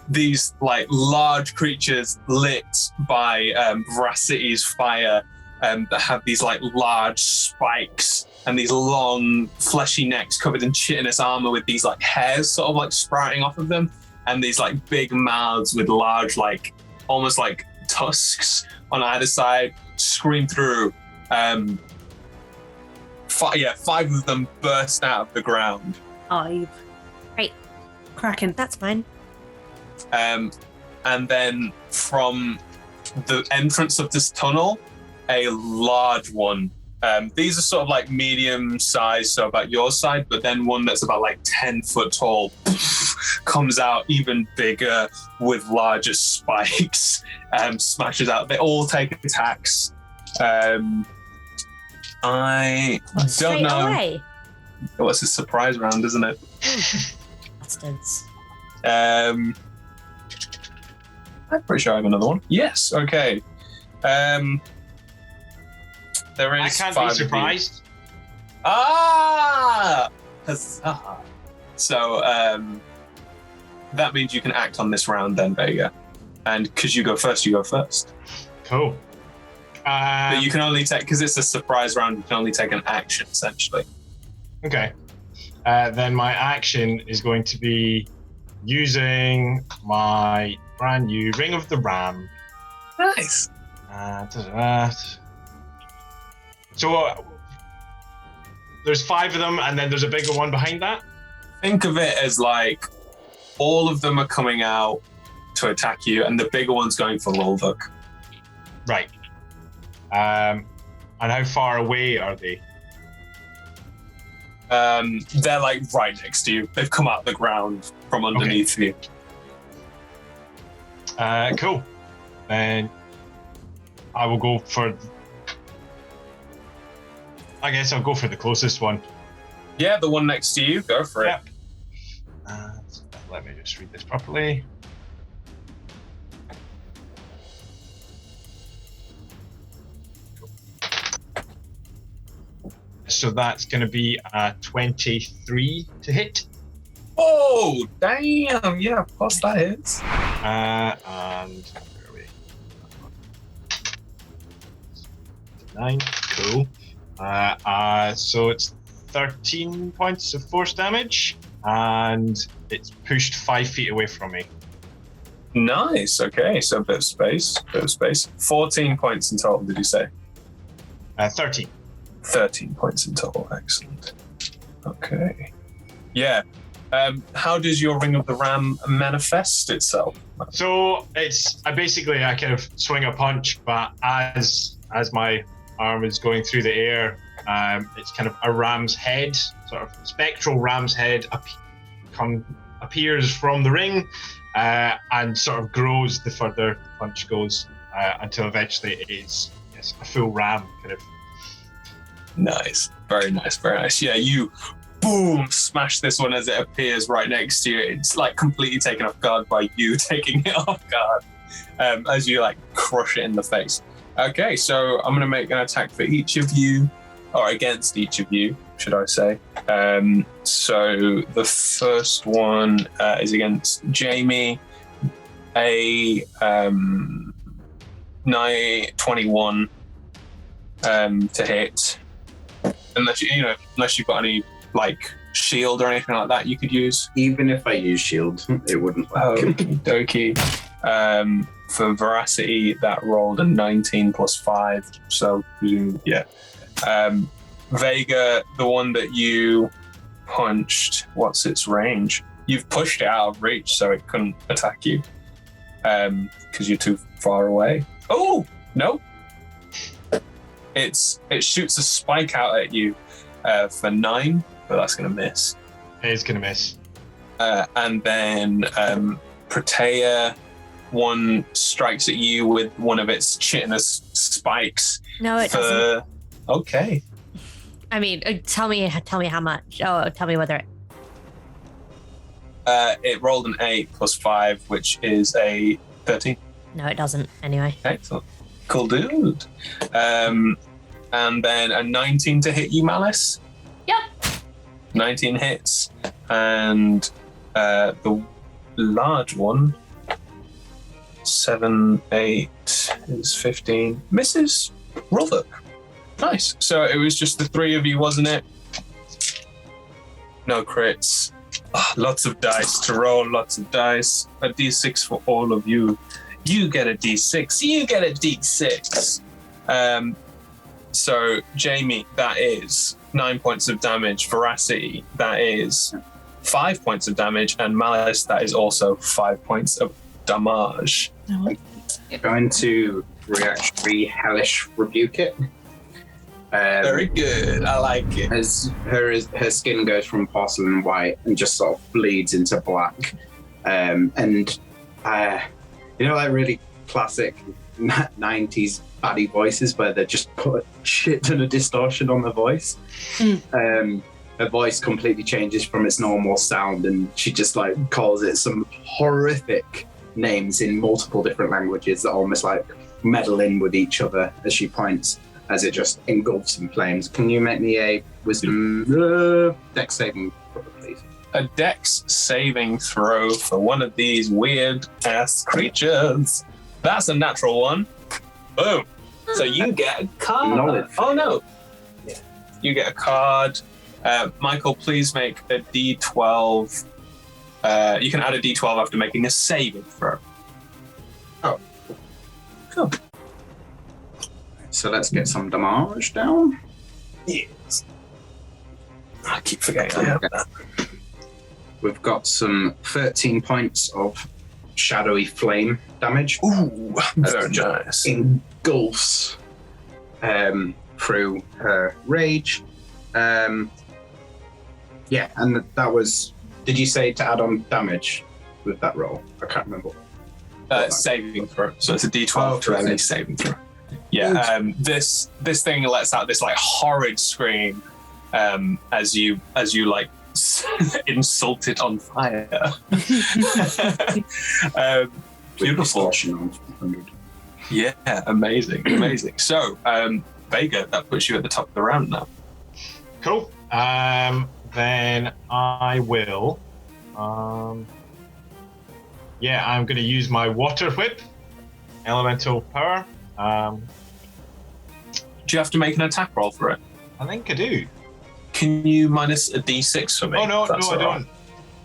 these like large creatures lit by Veracity's fire that have these like large spikes and these long fleshy necks covered in chitinous armor with these like hairs sort of like sprouting off of them, and these like big mouths with large like almost like tusks on either side scream through. 5 of them burst out of the ground. 5. Great. Cracking. That's fine. And then from the entrance of this tunnel, a large one. These are sort of like medium size, so about your side, but then one that's about like 10 foot tall comes out even bigger with larger spikes, smashes out. They all take attacks. I don't Straight know. away. Oh, it's a surprise round, isn't it? Bastards. I'm pretty sure I have another one. Yes, okay. There is I can't 5 be of you. surprised. Ah! Huzzah. So, that means you can act on this round then, Vega. And because you go first, Cool. But you can only take, because it's a surprise round, you can only take an action, essentially. Okay. Then my action is going to be using my brand new Ring of the Ram. Nice. So there's 5 of them, and then there's a bigger one behind that? Think of it as like all of them are coming out to attack you, and the bigger one's going for Lulvuk. Right. And how far away are they? They're like right next to you. They've come out the ground from underneath you. Cool. Then I will go for. I guess I'll go for the closest one. Yeah, the one next to you. Go for it. Yep. Let me just read this properly. So that's going to be a 23 to hit. Oh, damn. Yeah, of course that hits. And where are we? 9. Cool. So it's 13 points of force damage, and it's pushed 5 feet away from me. Nice. Okay, so a bit of space. 14 points in total, did you say? 13. 13 points in total. Excellent. Okay. Yeah. How does your Ring of the Ram manifest itself? So I kind of swing a punch, but as my arm is going through the air, it's kind of a ram's head, sort of spectral ram's head appears from the ring, and sort of grows the further the punch goes, until eventually it is a full ram kind of. Nice. Very nice. Very nice. Yeah, you boom smash this one as it appears right next to you. It's like completely taken off guard by you taking it off guard, as you like crush it in the face. Okay, so I'm going to make an attack for each of you, or against each of you, should I say. So the first one is against Jamie, a 21 to hit. Unless you've got any like shield or anything like that you could use. Even if I use shield, it wouldn't work. Okie dokie. For veracity, that rolled a 19 plus 5. So, yeah. Vega, the one that you punched, what's its range? You've pushed it out of reach, so it couldn't attack you. Because you're too far away. Oh, no. It shoots a spike out at you for 9, but that's going to miss. It is going to miss. And then Protea, one strikes at you with one of its chitinous spikes. No, it doesn't. Okay. I mean, tell me how much. Oh, tell me whether it. It rolled an 8 plus 5, which is a 13. No, it doesn't. Anyway. Excellent. Cool dude. And then a 19 to hit you, Malice. Yep. 19 hits. And the large one, 7, 8 is 15. Misses. Roll. Nice. So it was just the 3 of you, wasn't it? No crits. Oh, lots of dice to roll, lots of dice. A d6 for all of you. You get a d6. You get a d6. So, Jamie, that is 9 points of damage. Veracity, that is 5 points of damage. And Malice, that is also 5 points of damage. Going to reactionary hellish rebuke it. Very good. I like it. As her skin goes from porcelain white and just sort of bleeds into black. Like really classic 90s baddie voices where they just put shit ton of distortion on the voice. Her voice completely changes from its normal sound, and she just like calls it some horrific names in multiple different languages that almost like meddle in with each other as she points, as it just engulfs in flames. Can you make me a wisdom dex saving throw, please? A dex saving throw for one of these weird ass creatures. That's a natural one. Boom. So you get a card. Knowledge. Oh no. Yeah. You get a card. Michael, please make a d12. You can add a d12 after making a saving throw. Oh. Cool. So let's get some damage down. Yes. I keep forgetting I have that. We've got some 13 points of shadowy flame damage. Ooh, very nice. Engulfs through her rage. And that was... Did you say to add on damage with that roll? I can't remember. Saving throw. So it's a d12 to any saving throw. Yeah, this thing lets out this like horrid scream as you like insult it on fire. Beautiful. Yeah, amazing. So, Vega, that puts you at the top of the round now. Cool. Then I will. I'm going to use my water whip, elemental power. Do you have to make an attack roll for it? I think I do. Can you minus a d6 for me? Oh no, I don't.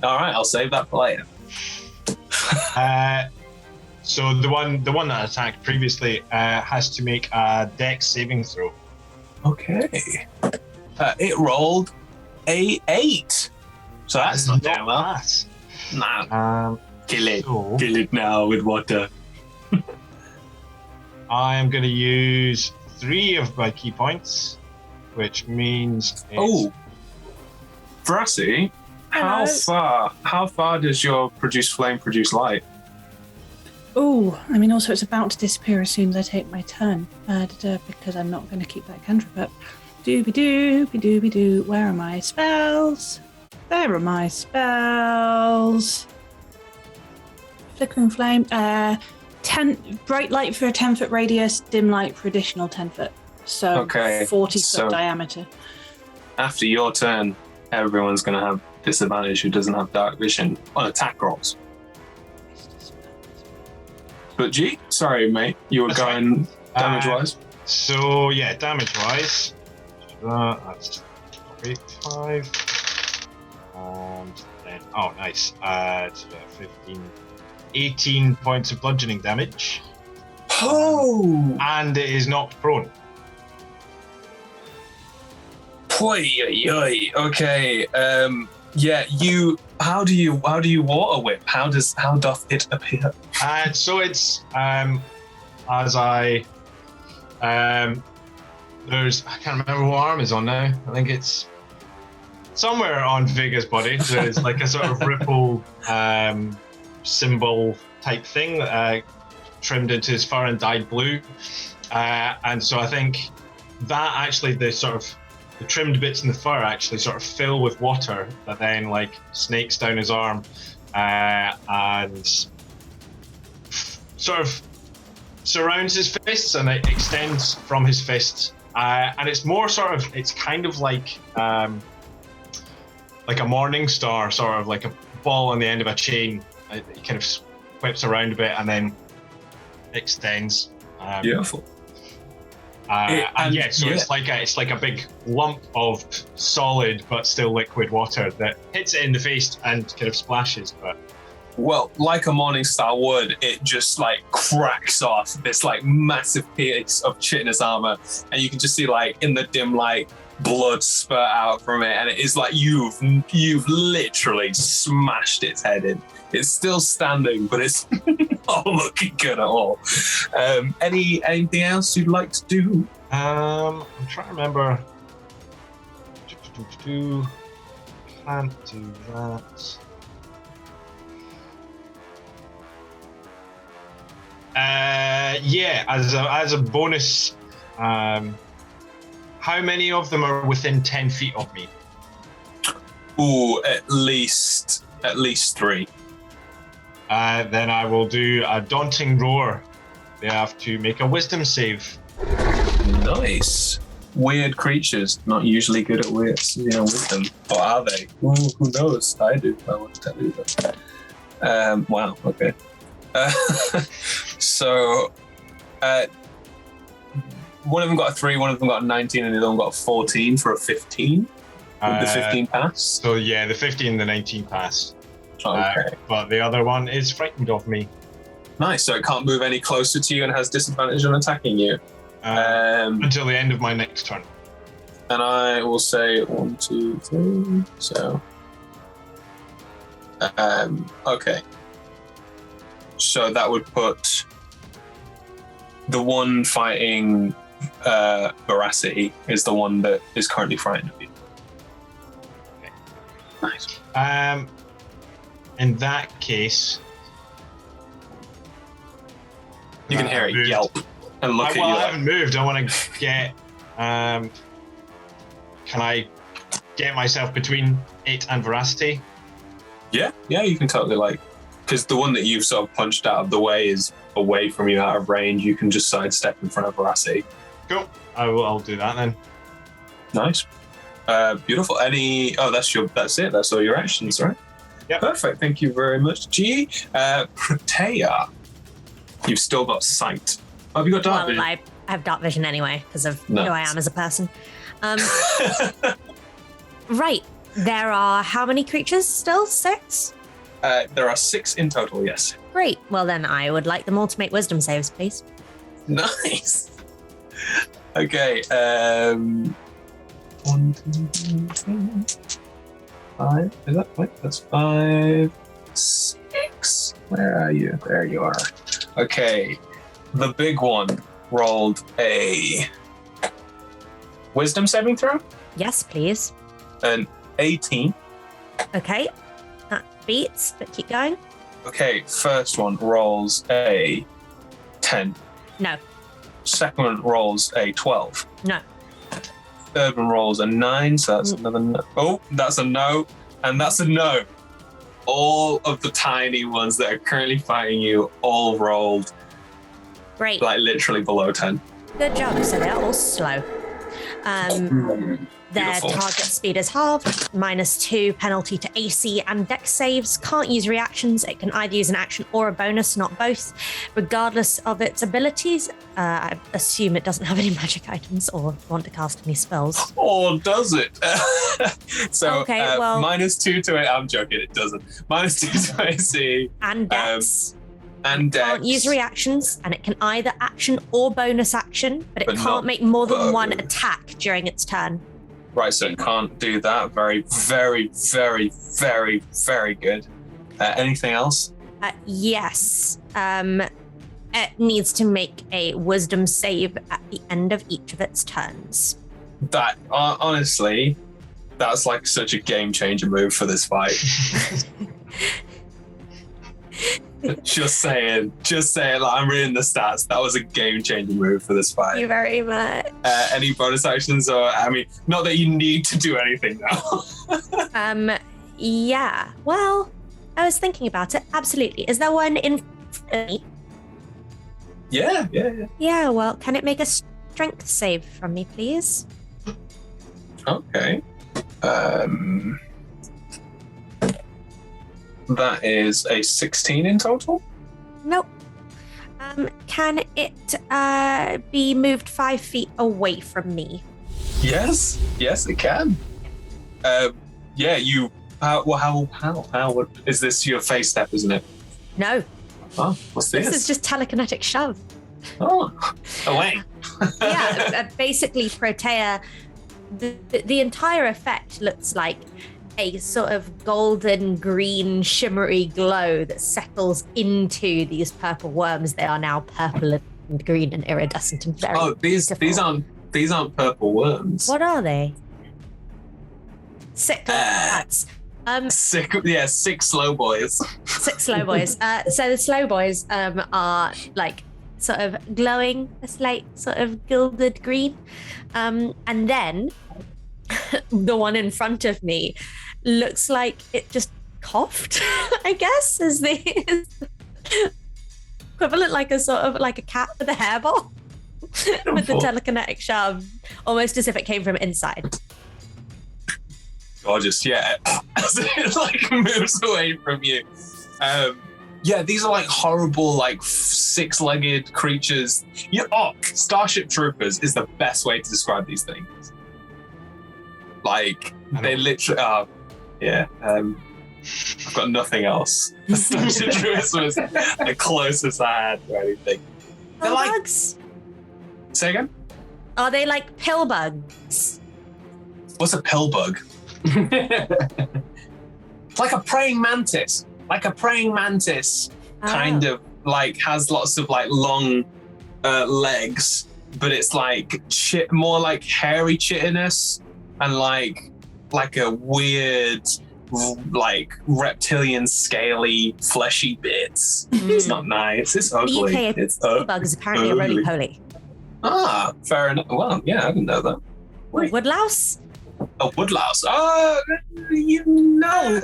All right, I'll save that for later. So the one that attacked previously has to make a dex saving throw. Okay. It rolled a 8. So that's not doing well. Nah. Kill it now with water. I am going to use 3 of my key points, which means Veracity, how far does your produce flame produce light? Oh, I mean, also it's about to disappear as soon as I take my turn, because I'm not going to keep that cantrip up. Dooby-doo. Where are my spells? There are my spells. Flickering flame. 10 bright light for a 10-foot radius, dim light for additional 10 foot. So 40-foot diameter. After your turn, everyone's going to have disadvantage who doesn't have dark vision on attack rolls. But G, sorry mate, you were going damage-wise? So yeah, damage-wise, that's 5. And then, nice. 18 points of bludgeoning damage. Oh! And it is knocked prone. Okay. How do you water whip? How doth it appear? So it's as I there's I can't remember what arm is on now. I think it's somewhere on Vega's body. There's like a sort of ripple symbol type thing trimmed into his fur and dyed blue. And so I think that actually the trimmed bits in the fur actually sort of fill with water that then like snakes down his arm and sort of surrounds his fists, and it extends from his fists. And it's more it's kind of like a morning star, sort of like a ball on the end of a chain. It kind of whips around a bit and then extends. Beautiful. It's like a big lump of solid but still liquid water that hits it in the face and kind of splashes. But like a Morningstar would, it just like cracks off this like massive piece of chitinous armor, and you can just see like in the dim light blood spurt out from it, and it is like you've literally smashed its head in. It's still standing, but it's not looking good at all. Anything else you'd like to do? I'm trying to remember. Can't do that. As a bonus, how many of them are within 10 feet of me? At least 3. Then I will do a daunting roar. They have to make a wisdom save. Nice. Weird creatures, not usually good at wisdom. Or are they? Ooh, who knows? I do. I want to tell you that. Wow. Okay. So, one of them got a 3, one of them got a 19, and the other one got a 14 for a 15. The 15 passed. So yeah, the 15 and the 19 passed. Okay. But the other one is frightened of me. Nice. So it can't move any closer to you and has disadvantage on attacking you. Until the end of my next turn. And I will say 1, 2, 3. So, okay. So that would put the one fighting Veracity is the one that is currently frightened of you. Okay. Nice. In that case, you can hear it yelp and look at you. I Like, haven't moved. I want to get. Can I get myself between it and Veracity? yeah, you can totally like, because the one that you've sort of punched out of the way is away from you, out of range. You can just sidestep in front of Veracity. Cool. I'll do that then. Nice. Beautiful. That's it. That's all your actions, right? Yep. Perfect. Thank you very much, G. Protea, you've still got sight. Oh, have you got dark Well, vision? I have dark vision anyway because of who I am as a person. Right. There are how many creatures still? 6? There are 6 in total, yes. Great. Well, then I would like them all to make wisdom saves, please. Nice. Okay. 1, 2, 3, 5. Is that right? That's 5, 6. Where are you? There you are. Okay. The big one rolled a wisdom saving throw, Yes, please. an 18. Okay. That beats, but keep going. Okay, first one rolls a 10. No. Second one rolls a 12. No. Third one rolls a 9, so that's another no. Oh, that's a no, and that's a no. All of the tiny ones that are currently fighting you all rolled Great. like literally below 10. Good job. So they're all slow. Their Beautiful. target speed is halved, -2 penalty to AC and dex saves. Can't use reactions. It can either use an action or a bonus, not both. Regardless of its abilities, I assume it doesn't have any magic items or want to cast any spells. Or does it? So Okay, well- -2 to it. I'm joking, it doesn't. -2 to AC And dex. and dex. Can't use reactions, and it can either action or bonus action, but it But not can't make more than one both. attack during its turn. Right, so it can't do that. Very, very, very, very, very good. Anything else? Yes. It needs to make a wisdom save at the end of each of its turns. That honestly, that's like such a game changer move for this fight. Just saying. Like, I'm reading the stats. That was a game changing move for this Thank you fight. very much. Any bonus actions, or I mean, not that you need to do anything now. Yeah. Well, I was thinking about it. Absolutely. Is there one in front of me? Yeah. Yeah, well, can it make a strength save from me, please? Okay. That is a 16 in total. Nope. Can it be moved 5 feet away from me? Yes, it can. Yeah, you. How? What is this? Your face step, isn't it? No. Oh, what's this? This is just telekinetic shove. Oh, away. Yeah, basically, Protea, the entire effect looks like a sort of golden green shimmery glow that settles into these purple worms. They are now purple and green and iridescent and very these beautiful. these aren't purple worms. What are they? Sick nuts. Six slow boys. 6 slow boys. So the slow boys are like sort of glowing a slight sort of gilded green. And then the one in front of me looks like it just coughed, I guess, is the equivalent, like a sort of like a cat with a hairball with the telekinetic shove, almost as if it came from inside. Gorgeous, yeah. As it like moves away from you. Yeah, these are like horrible, like 6-legged creatures. Starship Troopers is the best way to describe these things. Like they literally are. Yeah. I've got nothing else. The Starship Troopers was the closest I had to anything. They're Pill like. bugs? Say again? Are they like pill bugs? What's a pill bug? Like a praying mantis. Kind of like has lots of like long legs, but it's like more like hairy chittiness and like a weird like reptilian scaly fleshy bits. It's not nice. It's ugly. The UK It's pill bugs apparently are roly-poly. Ah, fair enough. Well, yeah, I didn't know that. Wait. Woodlouse? A woodlouse. Oh, you know.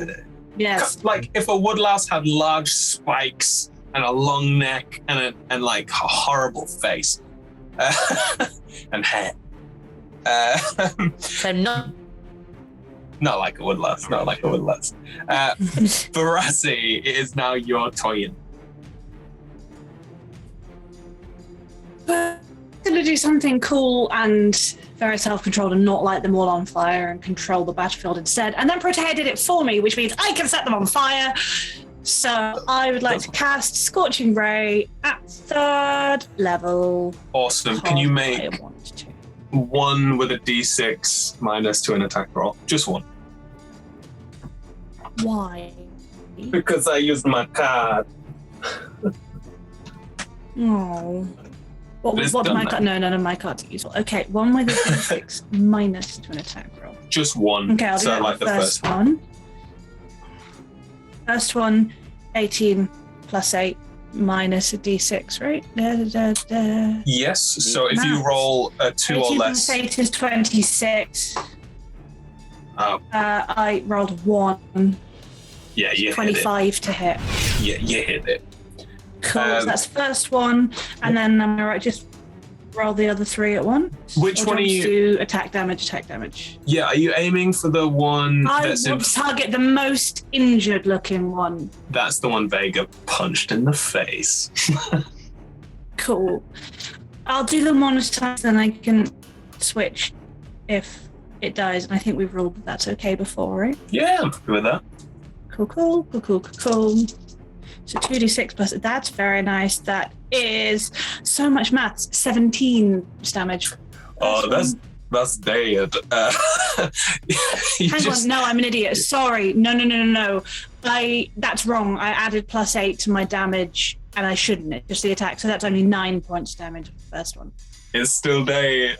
Yes. Like if a woodlouse had large spikes and a long neck and like a horrible face and hair. So not Not like a woodlouse. Not like a woodlouse. Veracity, it is now your turn. Gonna do something cool and very self-controlled and not light them all on fire and control the battlefield instead. And then Protea did it for me, which means I can set them on fire. So I would like to cast Scorching Ray at 3rd level. Awesome. Can you make I want to. 1 with a d6 minus to an attack roll? Just 1. Why? Because I used my card. Oh. What It's did done my now. card? No, my card's useful. Okay, 1 with a d6 minus to an attack roll. Just 1. Okay, I'll do so that like the the first first one. one. First one, 18 plus 8 minus a d6, right? Yes. So if you Maths. roll a 2 or 18 less. plus 8 is 26. Oh, I rolled 1, yeah, you hit 25 to hit. it. Yeah, you hit it. Cool, so that's the first one. And then I'm right, just roll the other 3 at once. Which Or one do are want you? to do attack damage? Yeah, are you aiming for the one I that's want to target the most injured looking one. That's the one Vega punched in the face. Cool. I'll do them one at a time, then I can switch if it dies. And I think we've ruled that that's okay before, right? Yeah, I'm happy with that. Cool. So 2d6 plus, that's very nice. That is so much maths. 17 damage. Oh, that's dead. Hang on, no, I'm an idiot. Sorry. No. That's wrong. I added plus 8 to my damage, and I shouldn't. It's just the attack. So that's only 9 points damage for the first one. It's still dead.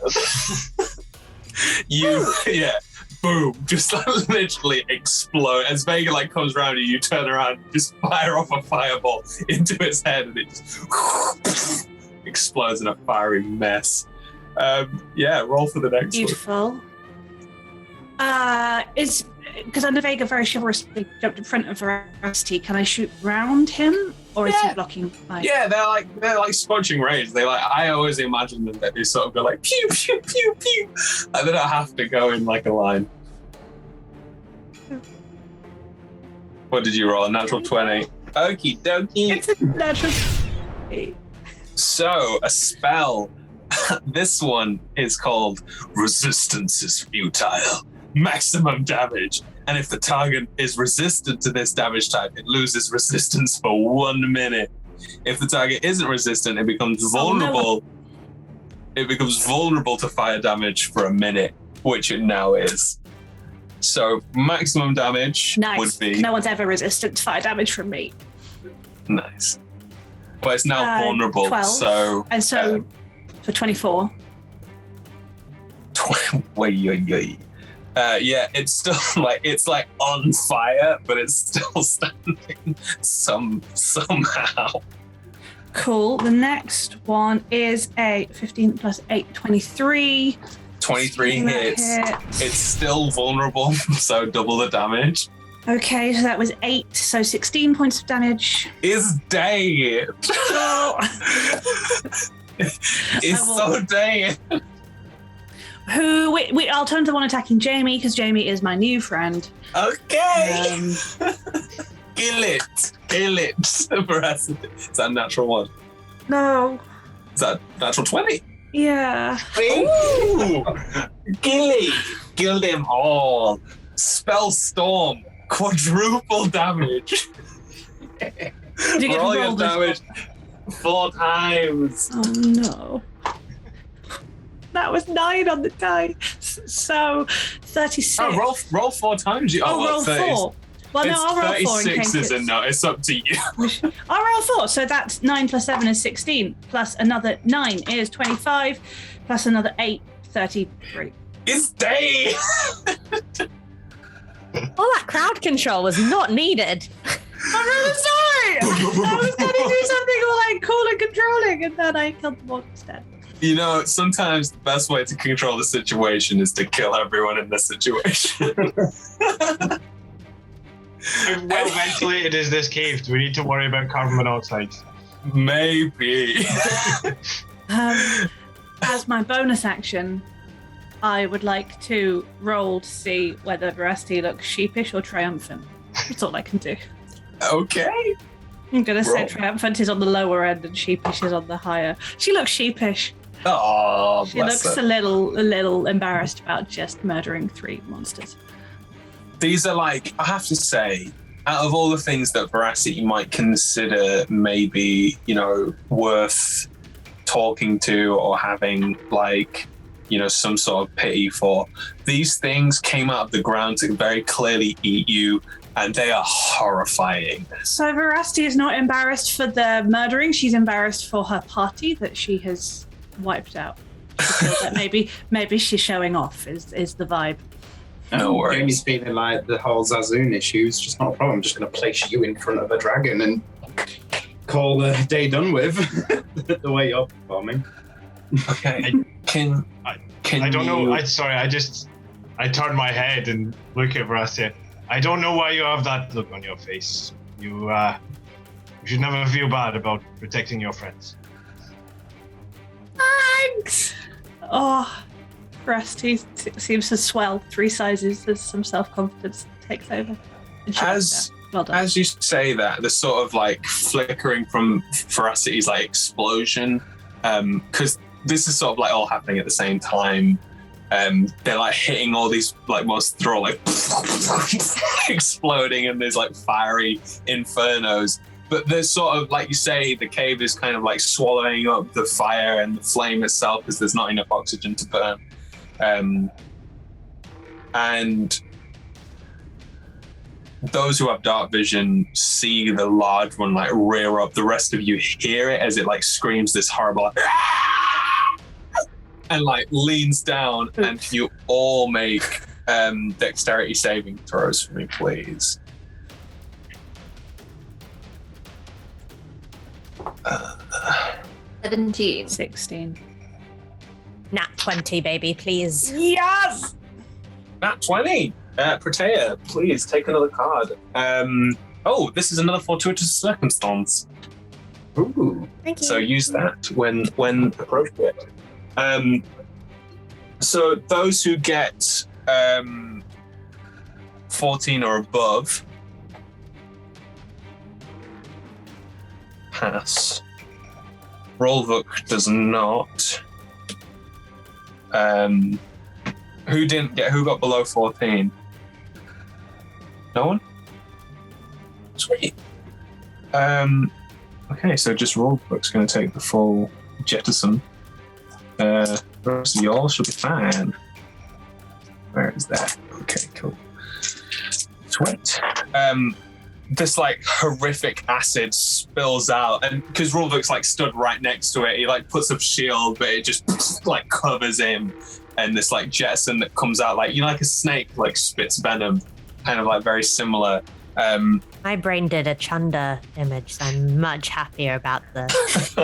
Yeah, boom, just like literally explode. As Vega like comes around you turn around, just fire off a fireball into its head, and it just explodes in a fiery mess. Yeah, roll for the next one. Beautiful. Is because under Vega very chivalrously jumped in front of Veracity. Can I shoot round him, or is he blocking? Yeah, they're like scorching rays. I always imagine them that they sort of go like pew pew pew pew, and they don't have to go in like a line. What did you roll? A natural 20. Okie dokie. It's a natural. So a spell. This one is called Resistance is Futile. Maximum damage. And if the target is resistant to this damage type, it loses resistance for 1 minute. If the target isn't resistant, it becomes vulnerable. It becomes vulnerable to fire damage for a minute, which it now is. So maximum damage would be No one's ever resistant to fire damage from me. nice. But it's now vulnerable. 12. So And so for 24. Yeah, it's still it's like on fire, but it's still standing somehow. Cool. The next one is a 15 plus 8, 23. 23 That hits. It's still vulnerable, so double the damage. Okay, so that was 8, so 16 points of damage. Is dead. It's so dead. I'll turn to the one attacking Jamie, because Jamie is my new friend. Okay. Kill it. Veracity. Is that a natural 1? No. Is that natural 20? Yeah. Ooh. Kill them all. Spell storm. Quadruple damage. Did you get Roll your rolled as damage 4 times. Oh no. That was 9 on the die. So 36. Oh, roll 4 times. roll 4. Well, no, I'll roll 4 in 36 case isn't. No, it's up to you. I'll roll 4. So that's 9 plus 7 is 16. Plus another 9 is 25. Plus another 8, 33. It's day. all that crowd control was not needed. I'm really sorry. I was going to do something all like cool and controlling, and then I killed them all instead. You know, sometimes the best way to control the situation is to kill everyone in the situation. How well ventilated is this cave? Do we need to worry about carbon monoxide? Maybe. As my bonus action, I would like to roll to see whether Veracity looks sheepish or triumphant. That's all I can do. Okay. I'm going to say Roll. triumphant is on the lower end and sheepish is on the higher. She looks sheepish. Oh, She looks a little embarrassed about just murdering 3 monsters. These are like, I have to say, out of all the things that Veracity might consider maybe, you know, worth talking to or having like, you know, some sort of pity for, these things came out of the ground to very clearly eat you, and they are horrifying. So Veracity is not embarrassed for the murdering. She's embarrassed for her party that she has wiped out. She feels that maybe she's showing off is the vibe. No worries. Jamie's feeling like the whole Zazoon issue is just not a problem. I'm just going to place you in front of a dragon and call the day done with the way you're performing. Okay. Can I don't know. I turned my head and look at Veracity. I don't know why you have that look on your face. You should never feel bad about protecting your friends. Thanks. Oh, Veracity seems to swell 3 sizes as some self-confidence takes over. And she As well done. As you say that, the sort of like flickering from Veracity's like explosion, because this is sort of like all happening at the same time. They're like hitting all these like monsters, they're all like exploding, and there's like fiery infernos. But there's sort of, like you say, the cave is kind of like swallowing up the fire and the flame itself because there's not enough oxygen to burn. And those who have dark vision see the large one like rear up. The rest of you hear it as it like screams this horrible like, and like leans down. And you all make dexterity saving throws for me, please. 17. 16. Nat 20, baby, please. Yes! Nat 20. Protea, please take another card. Oh, this is another fortuitous circumstance. Ooh. Thank you. So use that when appropriate. So those who get 14 or above pass. Rolvuk does not. Who didn't get? Who got below 14? No one? Sweet. Okay, so just Rolvuk's going to take the full jettison. The rest of y'all should be fine. Where is that? Okay, cool. Sweet. This like horrific acid spills out, and because Rolvuk's like stood right next to it, he like puts up shield, but it just like covers him, and this like jettison that comes out like, you know, like a snake like spits venom, kind of like very similar. My brain did a Chunda image, so I'm much happier about this.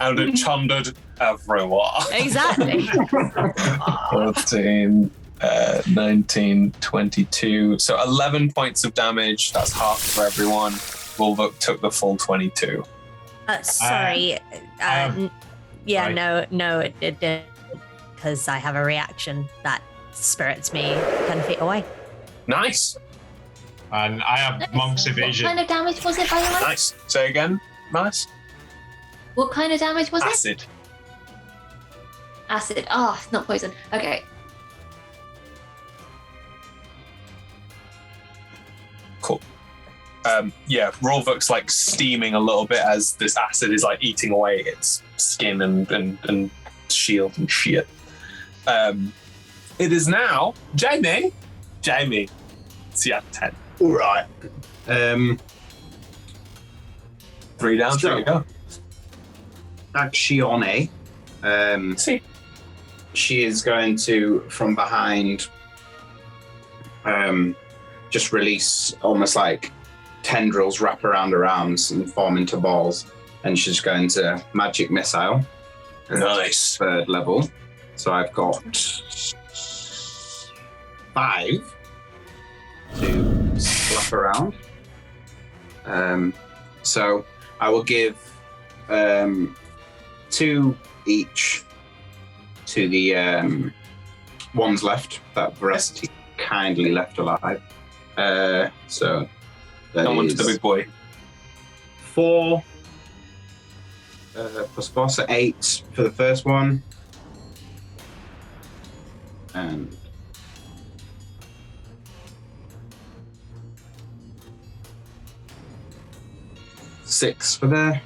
And it chundered everywhere. Exactly. 14, 19, 22. So 11 points of damage. That's half for everyone. Rolvuk took the full 22. Sorry. Right. No, it did. Because I have a reaction that spirits me 10 feet away. Nice. And I have Monk's evasion. What kind of damage was it, by the way? Nice. Say again. Nice. What kind of damage was it? Acid. Acid. Oh, it's not poison. Okay. Cool. Yeah, Rolvuk's like steaming a little bit as this acid is like eating away its skin and shield and shit. It is now Jamie. Jamie. It's yeah, 10. All right. 3 down, So- 3 to go. Accione. See. She is going to, from behind, just release almost like tendrils wrap around her arms and form into balls. And she's going to magic missile Nice. third level. So I've got 5 to slap around. So I will give 2 each to the ones left that Veracity kindly left alive. So that Come on to the is big boy. 4 plus 4, so 8 for the first one. And 6 for the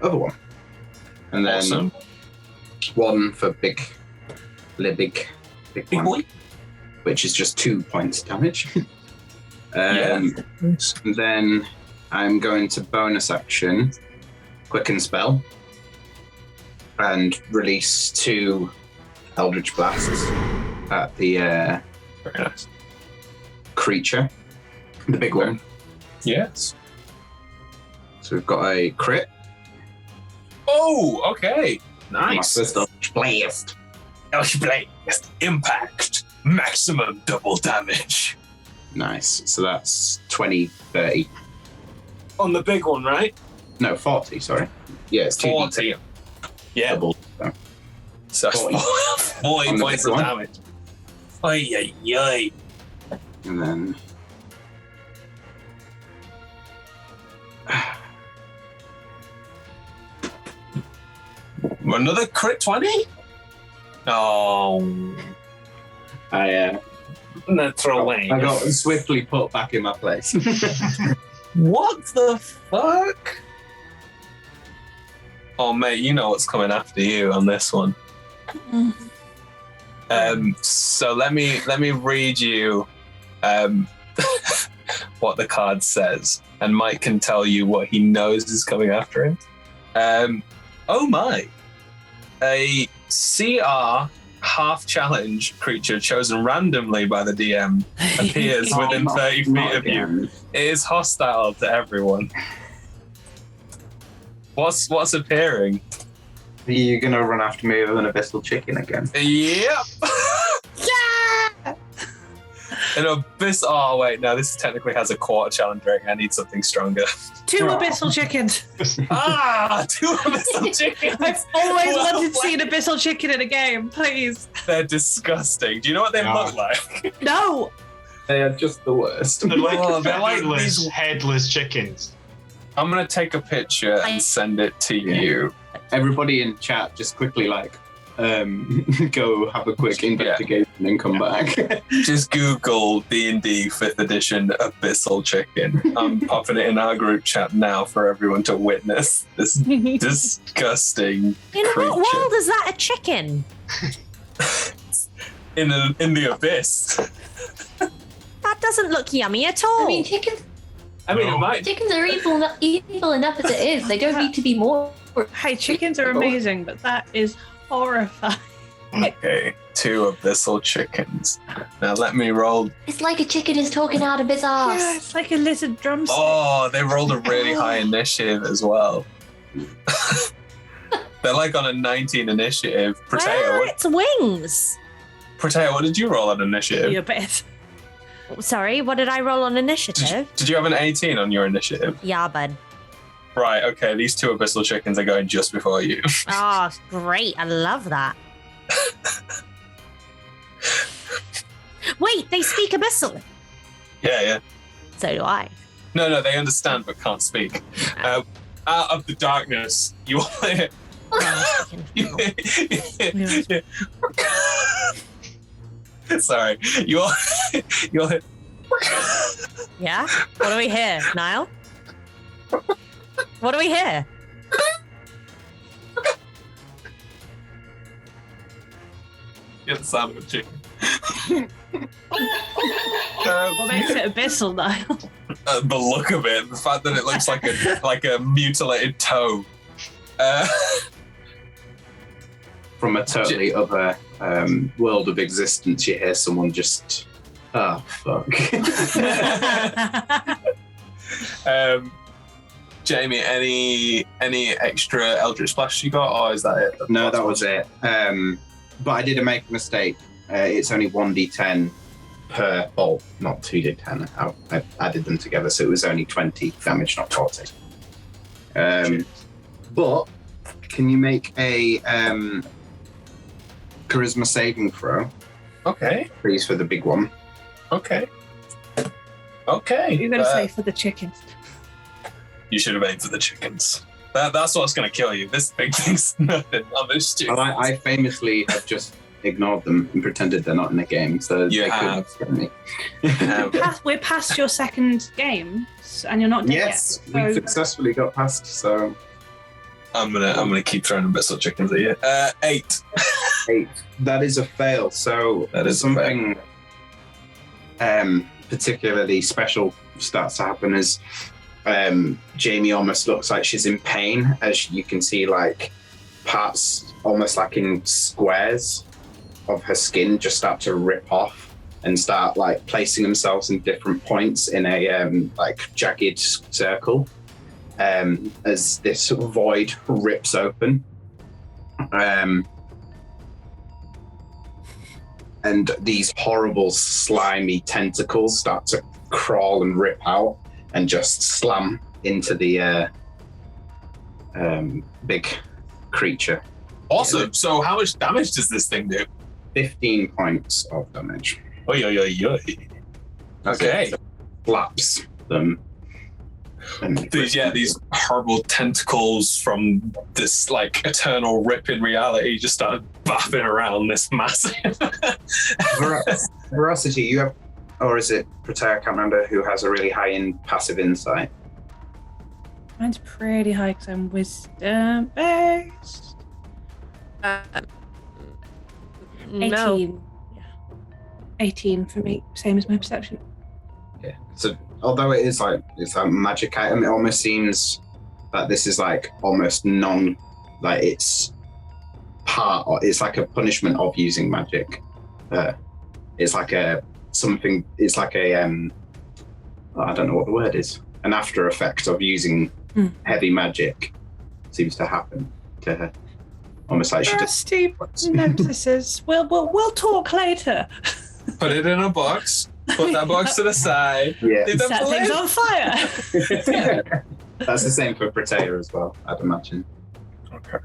other one. And then Awesome. 1 for big Big one, boy. which is just 2 points damage. Yeah. And then I'm going to bonus action, quicken spell, and release 2 Eldritch Blasts at the Very nice. creature, the big one. Yes. So we've got a crit. Oh, okay. My Nice. first Eldritch Blast. Blast. Impact. Maximum double damage. Nice. So that's 20, 30. On the big one, right? No, 40, sorry. Yeah, it's 2d 40. Yeah. double. So. So 40 On the points big of one. damage. Ay, ay, ay. And then Another crit 20? Oh. I Natural way. got swiftly put back in my place. What the fuck? Oh, mate, you know what's coming after you on this one. So let me read you what the card says, and Mike can tell you what he knows is coming after him. Oh my! A CR half challenge creature chosen randomly by the DM appears within 30 feet of you. It is hostile to everyone. What's appearing? Are you gonna run after me with an abyssal chicken again? Yep. An abyss. Oh wait, no. This technically has a quarter challenge rating. I need something stronger. 2 abyssal chickens. 2 abyssal chickens. I've always Well, wanted to see an abyssal chicken in a game, please. They're disgusting. Do you know what they look like? No. They are just the worst. They're like, They're like headless, these- headless chickens. I'm gonna take a picture and send it to you. Everybody in chat, just quickly go have a quick investigation and come back. Just Google D&D 5th edition abyssal chicken. I'm popping it in our group chat now for everyone to witness this disgusting In what creature. world is that a chicken? In the abyss. That doesn't look yummy at all. I mean, chickens It might. chickens are evil enough as it is. They don't need to be more. Hey, chickens are amazing, but that is horrifying. Okay, 2 abyssal chickens. Now let me roll. It's like a chicken is talking out of its Yeah, ass. it's like a lizard drumstick. Oh, they rolled a really high initiative as well. They're like on a 19 initiative. Where Protea, are what, its wings? Protea, what did you roll on initiative? You bet. Sorry, what did I roll on initiative? Did you have an 18 on your initiative? Yeah, bud. Right, okay, these 2 abyssal chickens are going just before you. Oh, great. I love that. Wait, they speak abyssal. Yeah. So do I. No, they understand but can't speak. Out of the darkness, you all hear. Sorry, you all hear. Yeah? What do we hear, Niall? What do we hear? Get the sound of a chicken. What makes it abyssal, Niall? The look of it, the fact that it looks like a mutilated toe. From a totally other world of existence, you hear someone just, oh, fuck. Jamie, any extra Eldritch Splash you got, or is that it? No, that was it. But I did make a mistake. It's only 1d10 per bolt, not 2d10. I added them together, so it was only 20 damage, not 40. But can you make a charisma saving throw, Okay. please, for the big one? Okay. Okay. You're going to say for the chickens. You should have aimed for the chickens. That's what's going to kill you. This big thing's nothing. I'm just stupid. Well, I famously have just ignored them and pretended they're not in the game, so You they have. couldn't get me. We're past your second game, and you're not dead Yes, yet. we So successfully got past, so I'm gonna keep throwing bits of chickens at you. 8. 8. That is a fail, so That is a something particularly special starts to happen as Jamie almost looks like she's in pain, as you can see like parts almost like in squares of her skin just start to rip off and start like placing themselves in different points in a like jagged circle as this void rips open. And these horrible slimy tentacles start to crawl and rip out and just slam into the big creature. Awesome. So how much damage does this thing do? 15 points of damage. Oy, oy, oy, oy. Okay. It flaps them. And These horrible tentacles from this like eternal rip in reality just started bapping around this massive. Veracity, you have, or is it Protea? I can't remember who has a really high in passive insight. mine's pretty high because I'm wisdom based. 18. No. Yeah. 18 for me, same as my perception. Yeah. So although it's like a magic item, it almost seems that this is like almost it's part, or it's like a punishment of using magic. It's like I don't know what the word is. An after effect of using heavy magic seems to happen to her. Almost like she just Rusty notices. We'll talk later. Put it in a box. Put that box to the side. yeah. Leave them Set to things live. on fire. That's the same for Protea as well, I'd imagine. Okay.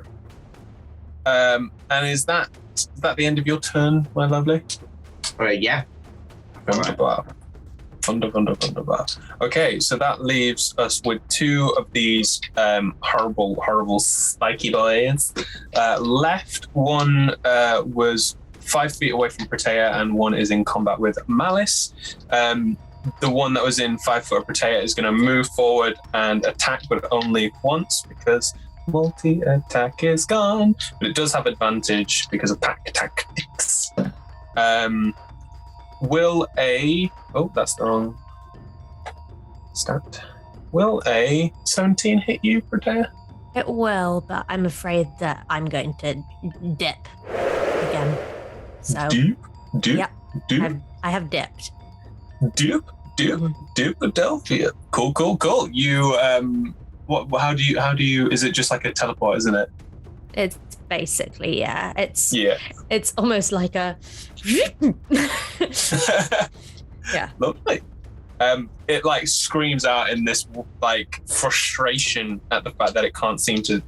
And is that the end of your turn, my lovely? Yeah. Wunderbar. Wunderbar. Okay, so that leaves us with 2 of these horrible spiky boys left. One was 5 feet away from Protea, and one is in combat with Malice. The one that was in 5 foot of Protea is going to move forward and attack, but only once because multi-attack is gone. But it does have advantage because of pack tactics. That's the wrong stat. Will a 17 hit you, Protea? It will, but I'm afraid that I'm going to dip again. So Dupe. I have dipped. Dupe-Adelphia. Cool. You how do you is it just like a teleport, isn't it? It's basically, yeah. Yeah. It's almost like a yeah. Lovely. It like screams out in this like frustration at the fact that it can't seem to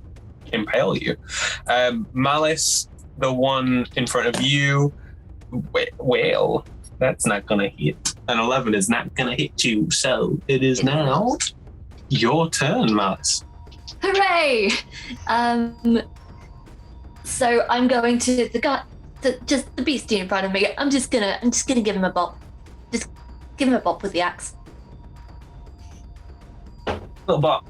impale you. Malice, the one in front of you, well, that's not gonna hit. An 11 is not gonna hit you, so it is now your turn, Malice. Hooray! So I'm going to just the beastie in front of me. I'm just gonna give him a bop. Just give him a bop with the axe. Little bop.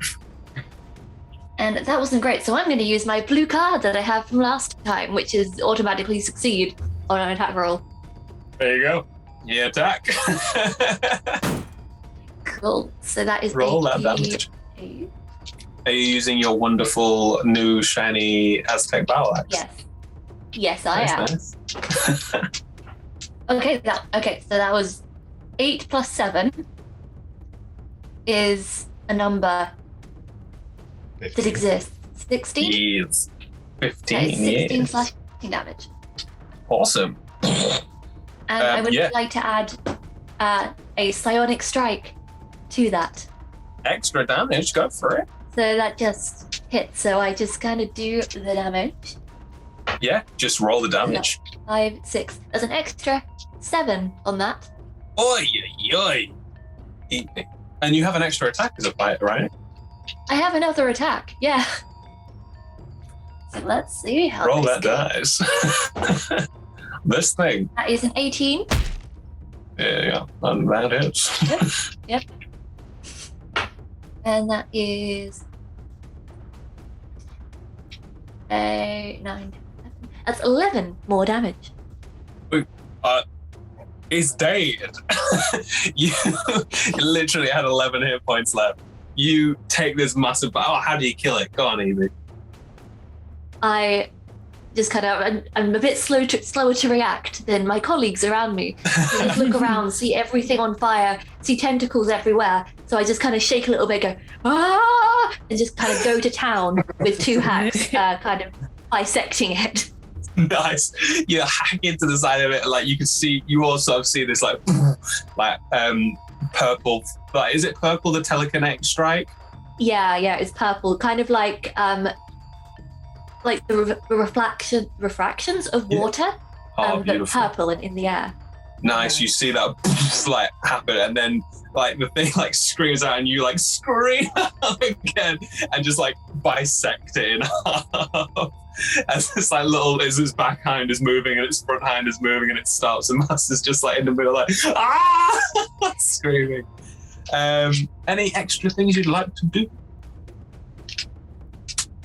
And that wasn't great, so I'm going to use my blue card that I have from last time, which is automatically succeed on an attack roll. There you go. Yeah, attack. Cool. So that is Roll that damage. Are you using your wonderful new shiny Aztec battle axe? Yes, I am. Nice. Okay, so that was 8 plus 7 is a number that exists. 16? Yes. 15, That is 16 yes. slashing damage. Awesome. And I would yeah. like to add a psionic strike to that. Extra damage, go for it. So that just hits. So I just kind of do the damage. Yeah, just roll the damage. 5, 6. There's an extra 7 on that. Oi, oi, oi. And you have an extra attack as a fighter, right? I have another attack. Yeah. So let's see how Roll this that goes. dice. This thing. That is an 18. Yeah, and that is. Yep. And that is a 9. That's 11 more damage. He's dead. You literally had 11 hit points left. You take this massive. Oh, how do you kill it? Go on, Evie. I just kind of, I'm a bit slower to react than my colleagues around me. I just look around, see everything on fire, see tentacles everywhere. So I just kind of shake a little bit, go, ah, and just kind of go to town with 2 hacks, kind of bisecting it. Nice. You hack into the side of it, like you can see. You also see this like purple. Like, is it purple? The telekinetic strike. Yeah, it's purple, kind of like the refractions of water, Oh, but beautiful. purple and in the air. Nice. You see that like happen, and then like the thing like screams out, and you like scream out again, and just like bisect it in half. As this like as his back hind is moving and its front hind is moving, and it stops, and Master's just like in the middle, like screaming. Any extra things you'd like to do?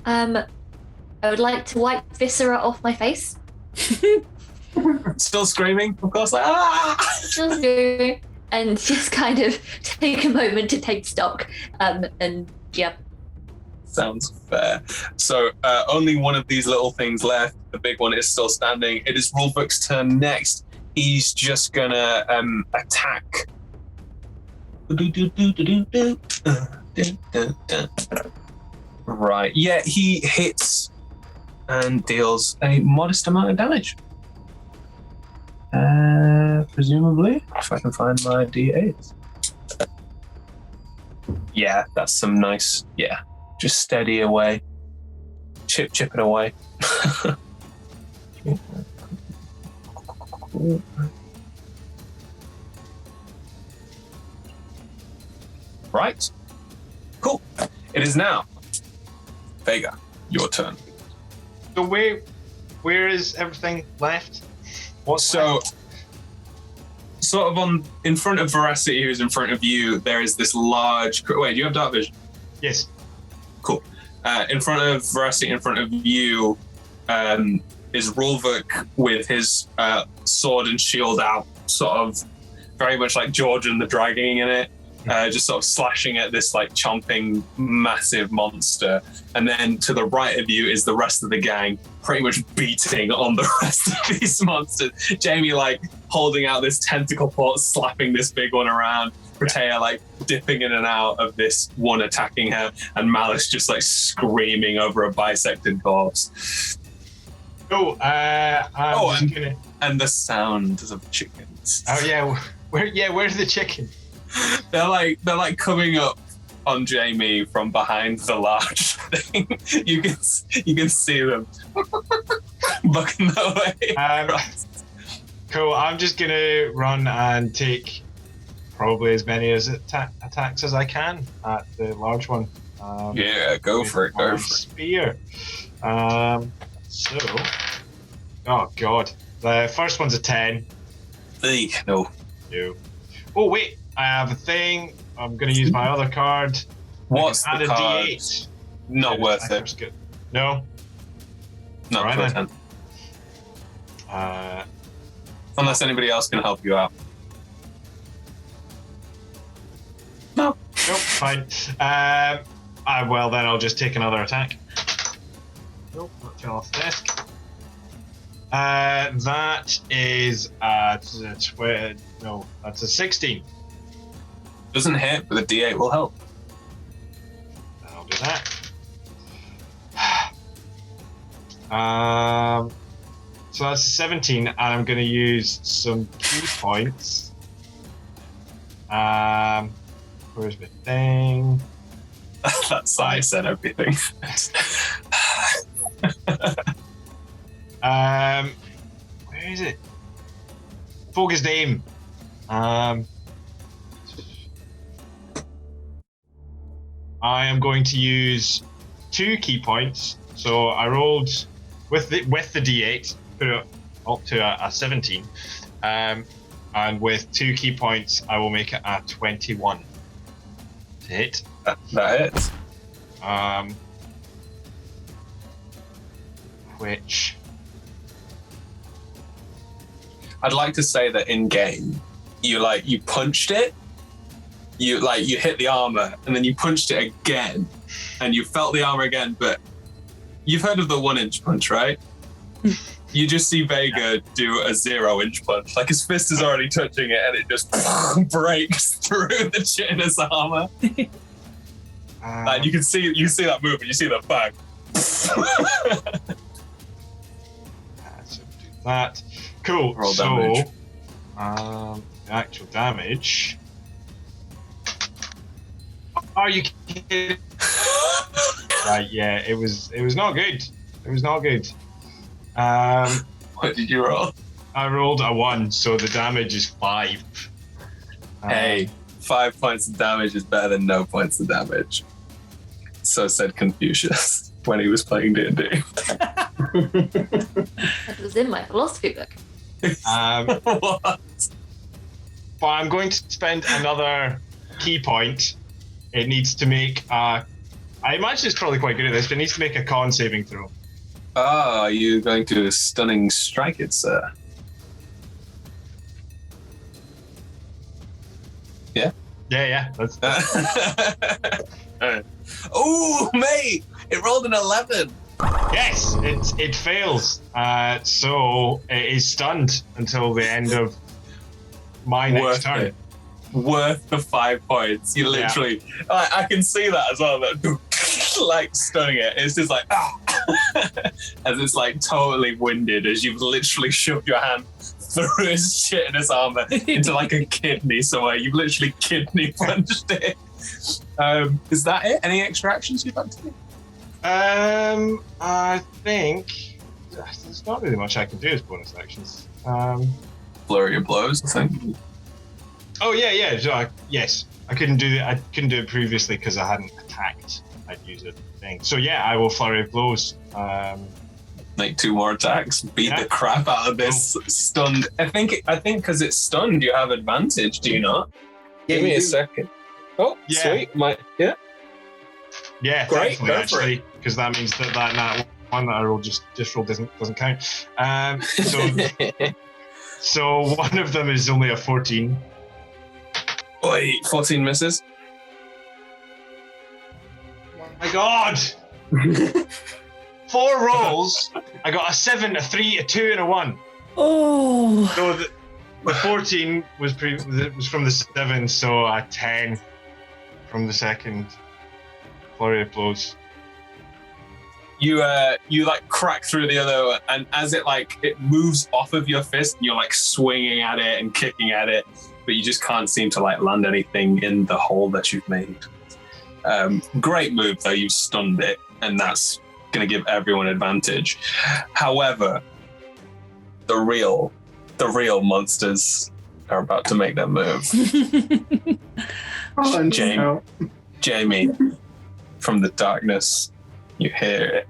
I would like to wipe viscera off my face. Still screaming, of course, like Just do, and just kind of take a moment to take stock. And yeah. Sounds fair. So only one of these little things left. The big one is still standing. It is Rulebook's turn next. He's just gonna attack. Right. Yeah, he hits and deals a modest amount of damage. Presumably, if I can find my D8s. Yeah, that's some nice. Yeah. Just steady away. Chip it away. Right. Cool. It is now. Vega, your turn. So where is everything left? What's So, left? sort of in front of Veracity, who's in front of you, there is this large. Wait, do you have dark vision? Yes. Cool. In front of Veracity, in front of you, is Rulvik with his sword and shield out, sort of very much like George and the Dragging in it, just sort of slashing at this like chomping massive monster. And then to the right of you is the rest of the gang, pretty much beating on the rest of these monsters. Jamie like holding out this tentacle port, slapping this big one around. Protea like dipping in and out of this one attacking her, and Malice just like screaming over a bisected corpse. Oh, And the sounds of chickens. Oh yeah, where's the chicken? They're like coming up on Jamie from behind the large thing. You can see them looking that way. Cool. I'm just gonna run and take probably as many attacks as I can at the large one. Yeah, go for it. Go for it. Spear. So, oh god, the first one's a 10. No. No. Oh wait, I have a thing. I'm gonna use my other card. What's Add the a card? D8. Not worth it. Good. No. Not Right for a then. 10. Unless anybody else can help you out. No. Nope, fine. Well, then I'll just take another attack. Nope, not fell off the desk. That is that's a 16. Doesn't hit, but the D8 will help. I'll do that. So that's 17, and I'm going to use some key points. Where's the thing? That sigh said everything. Where is it? Focused aim. I am going to use 2 key points. So I rolled with the D8, put it up to a 17, and with 2 key points, I will make it a 21 to hit. That hits. Which I'd like to say that in game, you punched it, you hit the armor, and then you punched it again, and you felt the armor again. But you've heard of the 1-inch punch, right? You just see Vega do a 0-inch punch, like his fist is already touching it, and it just breaks through the chitinous armor. And you see that move, and you see that bang. So do that. Cool. Roll so, damage. The actual damage. Are you kidding? Right, yeah, it was not good. It was not good. What did you roll? I rolled a 1, so the damage is 5. Hey, 5 points of damage is better than no points of damage. So said Confucius when he was playing D&D. That was in my philosophy book. What? But I'm going to spend another key point. It needs to make I imagine it's probably quite good at this, but it needs to make a con saving throw. Oh, are you going to stunning strike it, sir? Yeah? Yeah, that's Oh, mate! It rolled an 11. Yes, it fails. So it is stunned until the end of my next turn. It. Worth the 5 points. You literally, I can see that as well. Like stunning it. It's just like, as it's like totally winded as you've literally shoved your hand through his shit in his armor into like a kidney somewhere. You've literally kidney punched it. Is that it? Any extra actions you'd like to do? I think there's not really much I can do as bonus actions. Flurry of blows, I think. Oh yeah. So yes, I couldn't do that. I couldn't do it previously because I hadn't attacked. I'd use a thing. So yeah, I will flurry of blows. Make 2 more attacks. Beat the crap out of this stunned. I think because it's stunned, you have advantage. Do you not? Yeah, Give me you a do. second. Oh, Yeah. sweet. Yeah, Great, thankfully, go for actually, because that means that one that I rolled just rolled doesn't count. So one of them is only a 14. Oi, 14 misses. Oh my god! 4 rolls. I got a 7, a 3, a 2, and a 1. Oh. So the 14 was from the 7, so a 10 from the second flurry of blows. You like crack through the other, and as it moves off of your fist, and you're like swinging at it and kicking at it, but you just can't seem to like land anything in the hole that you've made. Great move though, you've stunned it, and that's gonna give everyone advantage. However, the real monsters are about to make their move. Jamie, from the darkness, you hear it.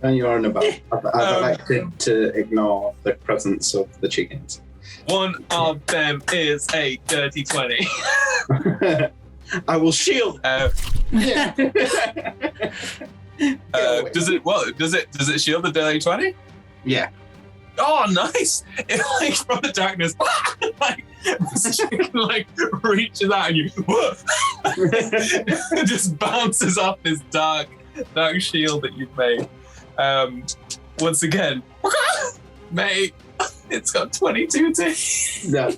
And you are in about. I've elected to ignore the presence of the chickens. One of them is a dirty 20. I will shield. Does it shield the dirty 20? Yeah. Oh, nice! It like from the darkness, like this chicken like reaches out and you it just bounces off this dark shield that you've made. Once again, mate, it's got 22 teeth. No,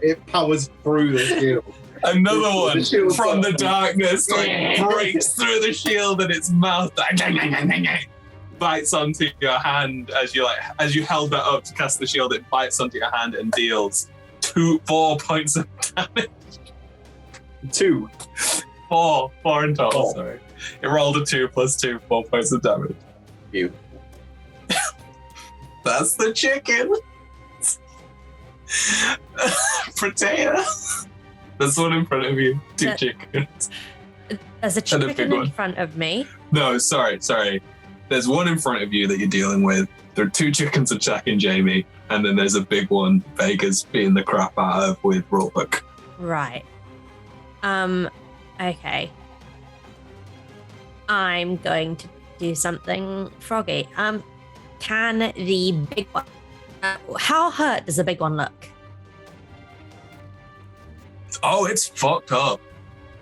it powers through the shield. Another one The shield's from up. the darkness breaks through the shield and its mouth bites onto your hand as you held that up to cast the shield. It bites onto your hand and deals 4 points of damage. 2. 4 in total. Oh. Sorry, it rolled a 2 plus 2, 4 points of damage. You. That's the chicken. Protea. There's one in front of you. 2 chickens. There's a And a chicken big in one. front of me. No, sorry. There's one in front of you that you're dealing with. There are 2 chickens attacking Jamie, and then there's a big one Vega's beating the crap out of with rollback. Right. Okay. I'm going to do something froggy. Can the big one... how hurt does the big one look? Oh, it's fucked up.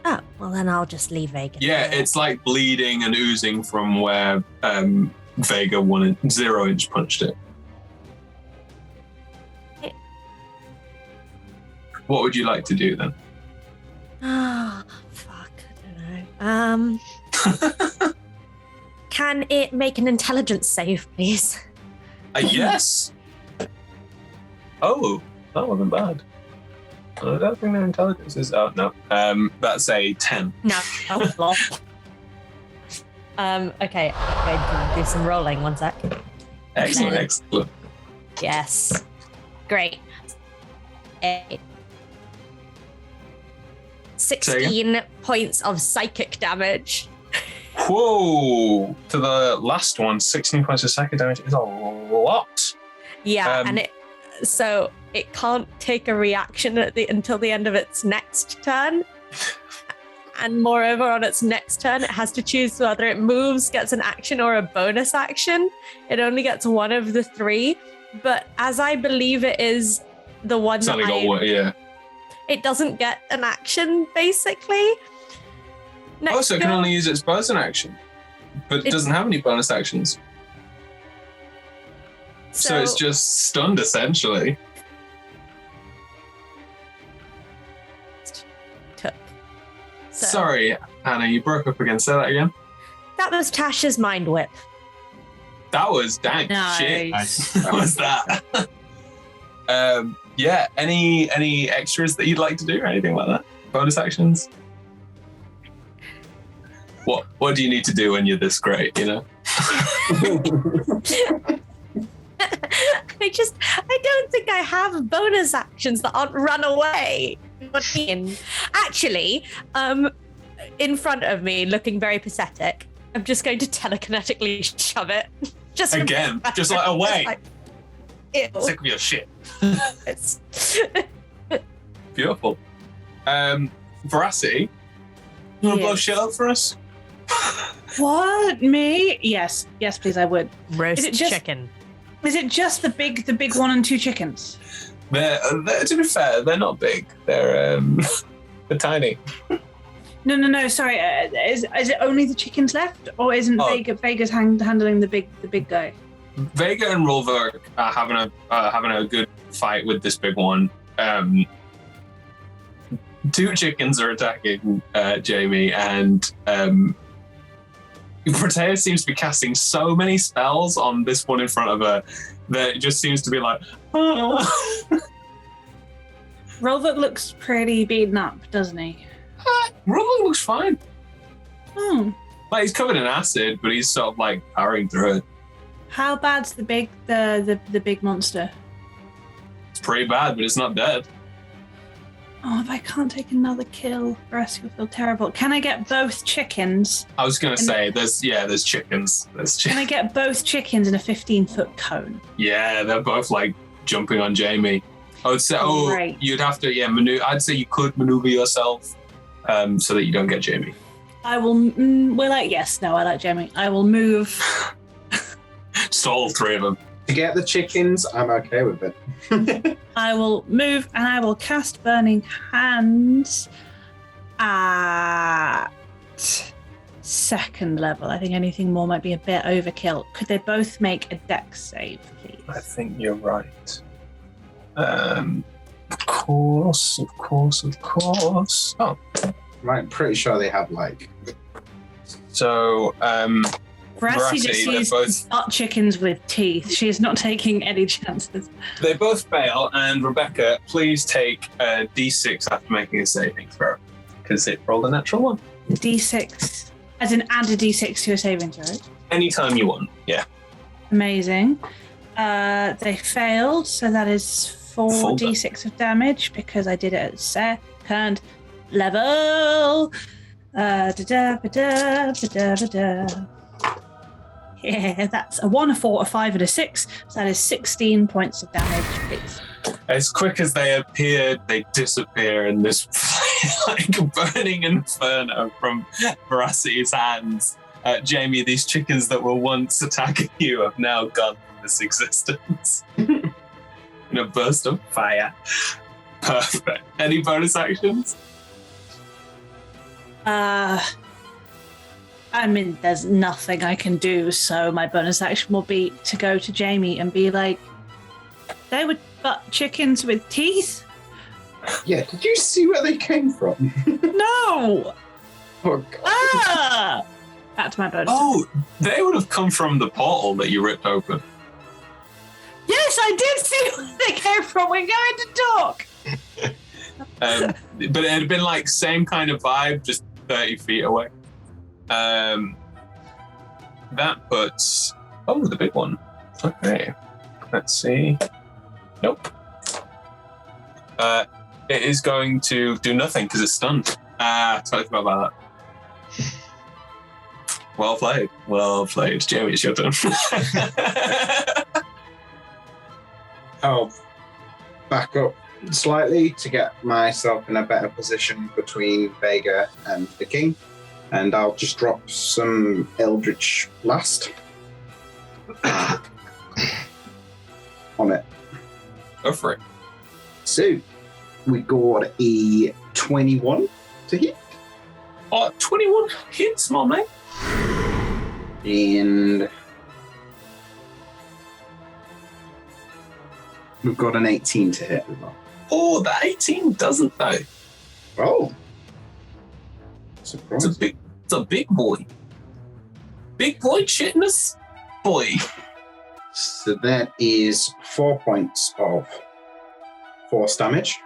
Oh, well then I'll just leave Vega. Yeah, it's like bleeding and oozing from where Vega 0-inch punched it. What would you like to do then? Ah, fuck. I don't know. Can it make an intelligence save, please? Yes. Oh, that wasn't bad. I don't think their intelligence is out. No. That's a 10. No. Oh, lol. Okay. I'm going to do some rolling. 1 sec. Excellent, Okay. excellent. Yes. Great. 16 points of psychic damage. Whoa! To the last one, 16 points of psychic damage is a lot. Yeah, Um, and it can't take a reaction until the end of its next turn. And moreover, on its next turn, it has to choose whether it moves, gets an action, or a bonus action. It only gets one of the 3. But as I believe it is the one It's that only got one, yeah. it doesn't get an action, basically. Next So it can go- only use its bonus action, but it It's- doesn't have any bonus actions. So it's just stunned, essentially. took. So Sorry, Anna, you broke up again. Say that again. that was Tasha's mind whip. That was dank shit. Nice. What was that? Yeah. Any extras that you'd like to do or anything like that? Bonus actions? What do you need to do when you're this great, you know? I don't think I have bonus actions that aren't run away. What do you mean? Actually, in front of me, looking very pathetic, I'm just going to telekinetically shove it. Just from- Again, just like away. Ew. Sick of your shit. It's- Beautiful. Veracity, you want to blow Yes. shit up for us? What? Me? Yes, please, I would. Roast Is it just- chicken. Is it just the big one and 2 chickens? They're to be fair, they're not big. They're they're tiny. No. Sorry. Is it only the chickens left, or isn't Oh. Vega's handling the big guy? Vega and Rolverk are having a good fight with this big one. 2 chickens are attacking Jamie, and Protea seems to be casting so many spells on this one in front of her that it just seems to be like, Rolvert looks pretty beaten up, doesn't he? Rolverk looks fine. Oh, Like he's covered in acid, but he's sort of like powering through it. how bad's the big monster? It's pretty bad, but it's not dead. Oh, if I can't take another kill, the rest will feel terrible. Can I get both chickens? I was gonna say there's chickens. Can I get both chickens in a 15-foot cone? Yeah, they're both like jumping on Jamie. I would say, Great. you'd have to, maneuver. I'd say you could maneuver yourself so that you don't get Jamie. I will. I like Jamie. I will move. Just all 3 of them. To get the chickens, I'm okay with it. I will move and I will cast Burning Hands at 2nd level. I think anything more might be a bit overkill. Could they both make a dex save, please? I think you're right. course. Oh, I'm pretty sure they have like. so Veracity just they're sees both- butt chickens with teeth. She is not taking any chances. they both fail, and Rebecca, please take a D6 after making a saving throw, because it rolled a natural one. D6, as in add a D6 to your saving throw. Anytime you want, yeah. Amazing. They failed, so that is 4 Full done. D6 of damage because I did it at second level. Yeah, that's a 1, a 4, a 5, and a 6. So that is 16 points of damage, please. As quick as they appeared, they disappear in this like burning inferno from Veracity's hands. Jamie, these chickens that were once attacking you have now gone from this existence. In a burst of fire. Perfect. Any bonus actions? I mean, there's nothing I can do, so my bonus action will be to go to Jamie and be like, they were butt chickens with teeth? Yeah, did you see where they came from? No! Oh, God. Ah! That's my bonus. Oh, they would have come from the portal that you ripped open. Yes, I did see where they came from. We're going to talk. But it had been like same kind of vibe, just 30 feet away. That puts... Oh, the big one. Okay. Let's see. Nope. It is going to do nothing because it's stunned. Totally forgot about that. Well played. Well played. Jamie, it's your turn. I'll back up slightly to get myself in a better position between Vega and the king, and I'll just drop some Eldritch Blast on it. Go for it. So we got a 21 to hit, 21 hits, my man. and we've got an 18 to hit as well. Oh, the 18 doesn't though. Oh, It's surprise! a big boy. Big boy shitness boy. So that is 4 points of force damage.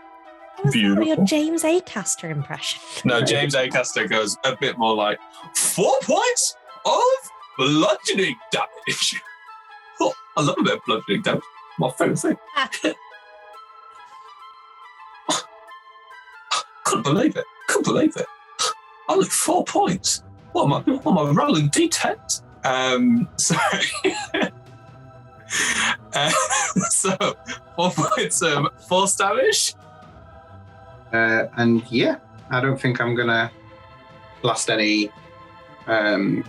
Was that your Beautiful. James Acaster impression? No, James Acaster goes a bit more like 4 points of bludgeoning damage. Oh, I love a bit of bludgeoning damage. My favourite thing. Couldn't believe it. Only 4 points. What am I rolling D10s? Sorry. So 4 points of force damage. And yeah, I don't think I'm gonna blast any. You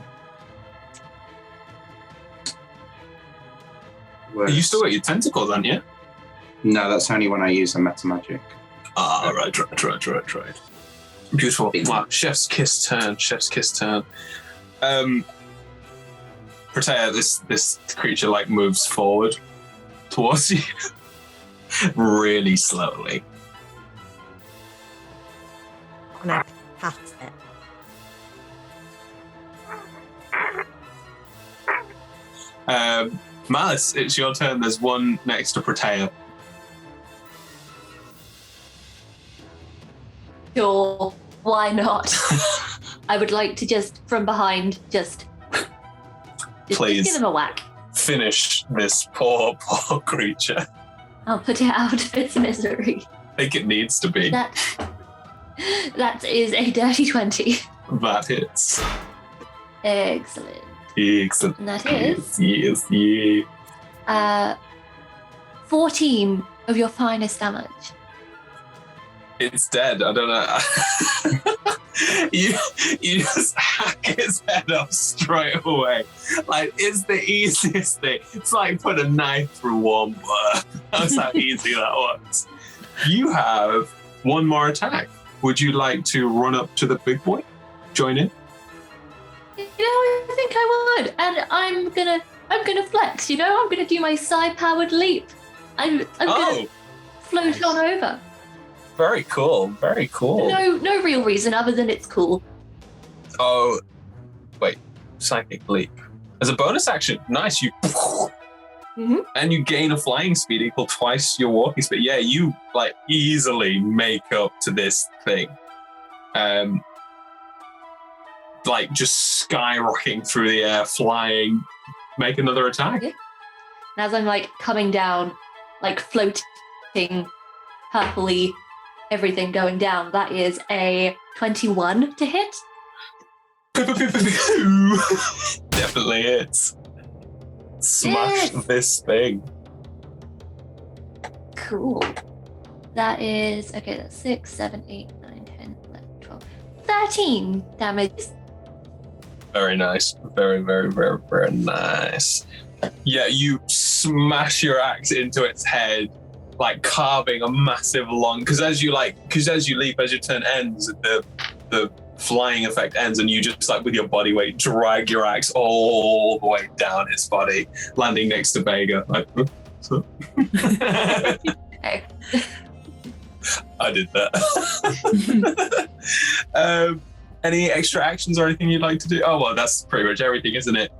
still got your tentacles, aren't you? No, that's only when I use a meta magic. Ah, right. Beautiful. Wow, chef's kiss turn. Protea, this creature like moves forward towards you really slowly. And I pat it. Malice, it's your turn. There's one next to Protea. Sure, why not? I would like to just, from behind, just Please. give him a whack. Finish this poor creature. I'll put it out of its misery. I think it needs to be. That is a dirty 20. That hits. Excellent. Excellent. And that is Yes. 14 of your finest damage. It's dead. I don't know. you just hack its head off straight away. Like, it's the easiest thing. It's like put a knife through warm butter. That's how easy that was. You have one more attack. Would you like to run up to the big boy? Join in? You know, I think I would, and I'm gonna flex. You know, I'm gonna do my psi-powered leap. I'm gonna float on over. Very cool. Very cool. No real reason other than it's cool. Oh, wait. Psychic leap. As a bonus action, nice. You and you gain a flying speed equal twice your walking speed. Yeah, you like easily make up to this thing. Like just skyrocketing through the air, flying. Make another attack. Yeah. And as I'm like coming down, like floating, purpley, everything going down, that is a 21 to hit. Definitely hits. Smash Yes. this thing. Cool. That is, okay, that's 6, 7, 8, 9, 10, 11, 12, 13 damage. Very nice. Very, very, very, very nice. Yeah, you smash your axe into its head, like carving a massive long. Because as you leap, as your turn ends, the flying effect ends, and you just like with your body weight drag your axe all the way down its body, landing next to Vega. Like, Okay. I did that. Any extra actions or anything you'd like to do? Oh well, that's pretty much everything, isn't it?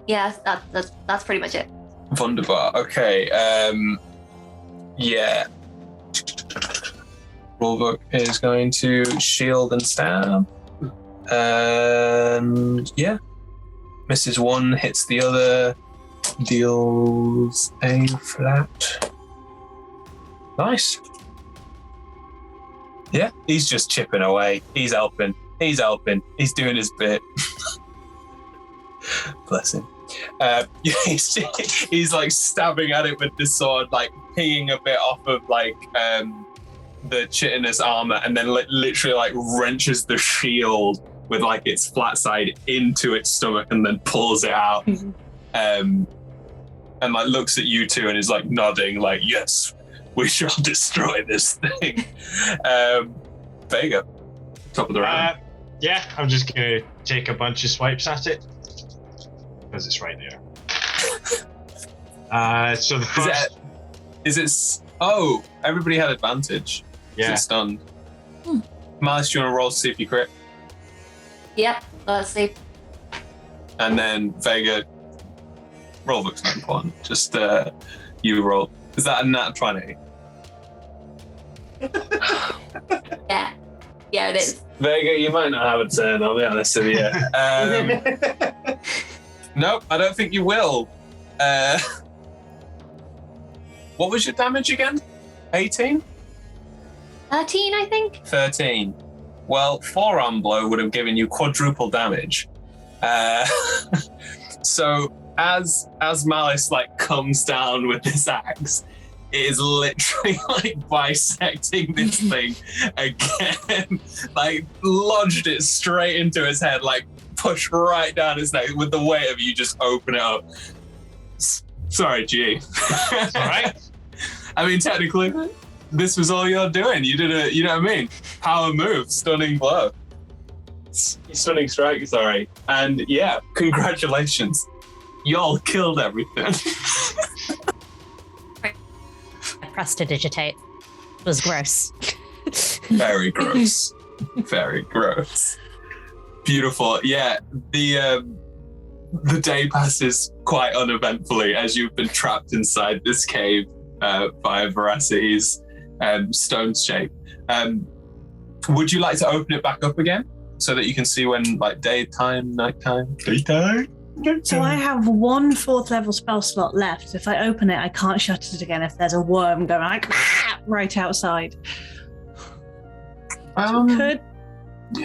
Yeah, that's pretty much it. Wunderbar. Okay. Yeah. Rulebook is going to shield and stab. And yeah. Misses one, hits the other, deals a flat. Nice. Yeah, he's just chipping away. He's helping. He's doing his bit. Bless him. He's like stabbing at it with this sword, like pinging a bit off of like the chitinous armor, and then literally like wrenches the shield with like its flat side into its stomach, and then pulls it out. And like looks at you two and is like nodding, like yes, we shall destroy this thing. Vega, top of the round. Yeah, I'm just gonna take a bunch of swipes at it because it's right there. So the first Oh, everybody had advantage. Yeah. It's stunned. Malice, do you want to roll to see if you crit? Yep, let's see. And then Vega, roll looks not important. Just you roll. Is that a nat 20? Yeah, it is. Vega, you might not have a turn, I'll be honest with you. Nope, I don't think you will. What was your damage again? 18? 13, I think. 13. Well, forearm blow would have given you quadruple damage. So as Malice like comes down with this axe, it is literally like bisecting this thing again, like lodged it straight into his head, like pushed right down his neck with the weight of you just open it up. Sorry, G. all right. I mean, technically, this was all you're doing. You did a, you know what I mean? Power move, stunning blow. Stunning strike, sorry. And yeah, congratulations. Y'all killed everything. I pressed to digitate. It was gross. Very gross. Very gross. Beautiful. Yeah, the day passes quite uneventfully as you've been trapped inside this cave via Veracity's stone shape. Would you like to open it back up again so that you can see when like daytime, nighttime? Daytime? So I have one 4th level spell slot left. If I open it, I can't shut it again if there's a worm going like right outside. Could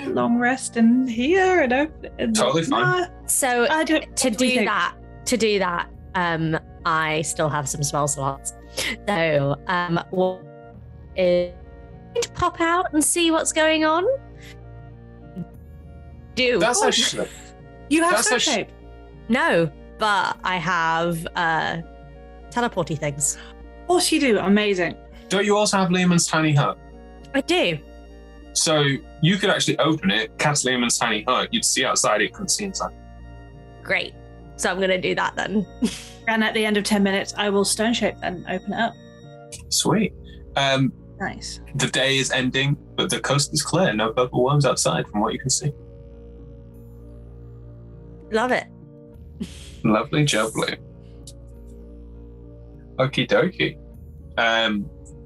long rest in here and open it. Totally fine. So I do to do that, I still have some spell slots. So what is to pop out and see what's going on? That's actually You have That's stone a sh- shape. No, but I have teleporty things. Of course you do. Amazing. Don't you also have Lehman's tiny hut? I do. So you could actually open it, cast Lehman's tiny hut. You'd see outside it, couldn't see inside. Great. So I'm going to do that then. And at the end of 10 minutes, I will stone shape and open it up. Sweet. Nice. The day is ending, but the coast is clear. No purple worms outside from what you can see. Love it. Lovely jubbly. Okie dokie.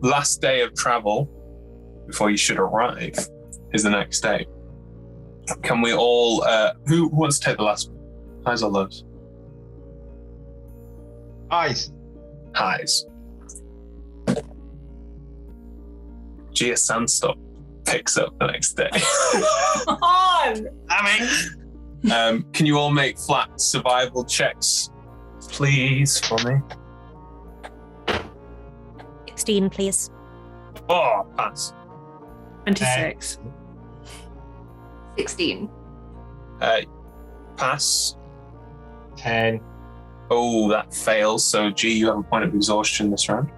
Last day of travel before you should arrive is the next day. Can we all, who wants to take the last one? Highs or lows? Eyes. Highs. Gia Sandstorm picks up the next day. Come on! Can you all make flat survival checks, please, for me? 16, please. Oh, pass. 26. 16. Pass. 10. Oh, that fails. So, G, you have a point of exhaustion this round.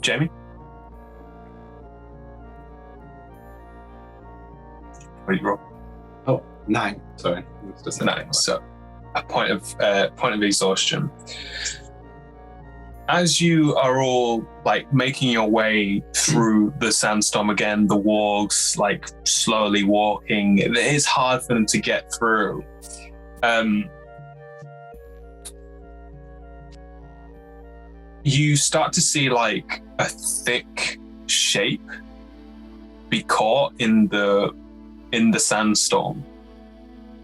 Jamie? What did you roll? Oh, 9. Sorry. It was just a 9. So, a point of exhaustion. As you are all like making your way through the sandstorm again, the wargs like slowly walking, it is hard for them to get through. You start to see like a thick shape be caught in the sandstorm.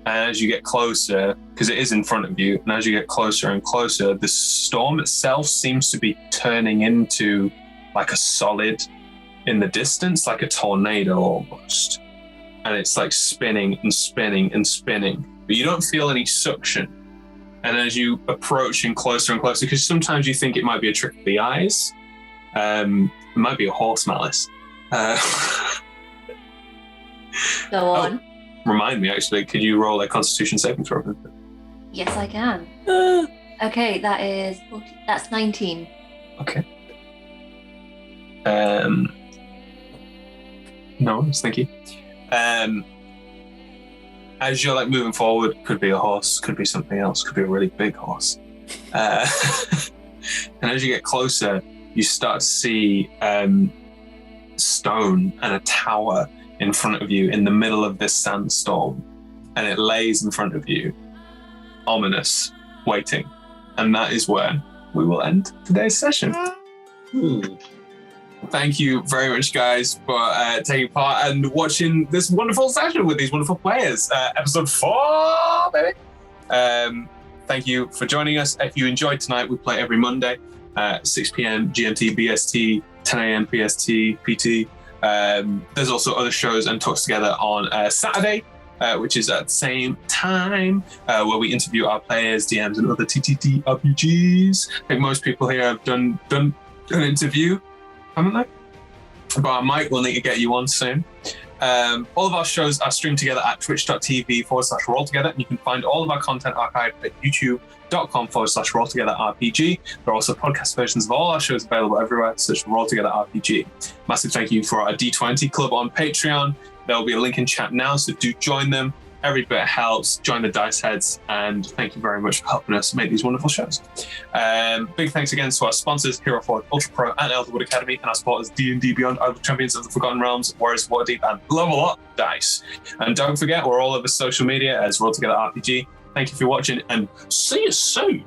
And as you get closer, because it is in front of you, and as you get closer and closer, the storm itself seems to be turning into like a solid in the distance, like a tornado almost. And it's like spinning and spinning and spinning, but you don't feel any suction. And as you approach and closer, because sometimes you think it might be a trick of the eyes, it might be a horse malice. Go on. Remind me, actually, could you roll a Constitution saving throw? Yes, I can. Okay, that's 19. Okay. No, thank you. As you're like moving forward, could be a horse, could be something else, could be a really big horse. And as you get closer, you start to see stone and a tower in front of you in the middle of this sandstorm, and it lays in front of you, ominous, waiting. And that is where we will end today's session. Thank you very much, guys, for taking part and watching this wonderful session with these wonderful players. Episode 4, baby. Thank you for joining us. If you enjoyed tonight, we play every Monday, 6 p.m. GMT, BST, 10 a.m. PST, PT. There's also other shows and talks together on Saturday, which is at the same time, where we interview our players, DMs, and other TTT RPGs. I think most people here have done an interview, haven't they? But Mike, we'll need to get you on soon. All of our shows are streamed together at twitch.tv/rolltogether, and you can find all of our content archived at youtube.com/rolltogetherrpg. There are also podcast versions of all our shows available everywhere, such as Roll Together RPG. Massive thank you for our D20 club on Patreon. There will be a link in chat now, so do join them. Every bit helps. Join the Dice Heads, and thank you very much for helping us make these wonderful shows. Big thanks again to our sponsors, Hero Forge, Ultra Pro, and Elderwood Academy, and our supporters, D&D Beyond, Other Champions of the Forgotten Realms, Warriors of Waterdeep, and Level Up Dice. And don't forget, we're all over social media as Roll Together RPG. Thank you for watching, and see you soon.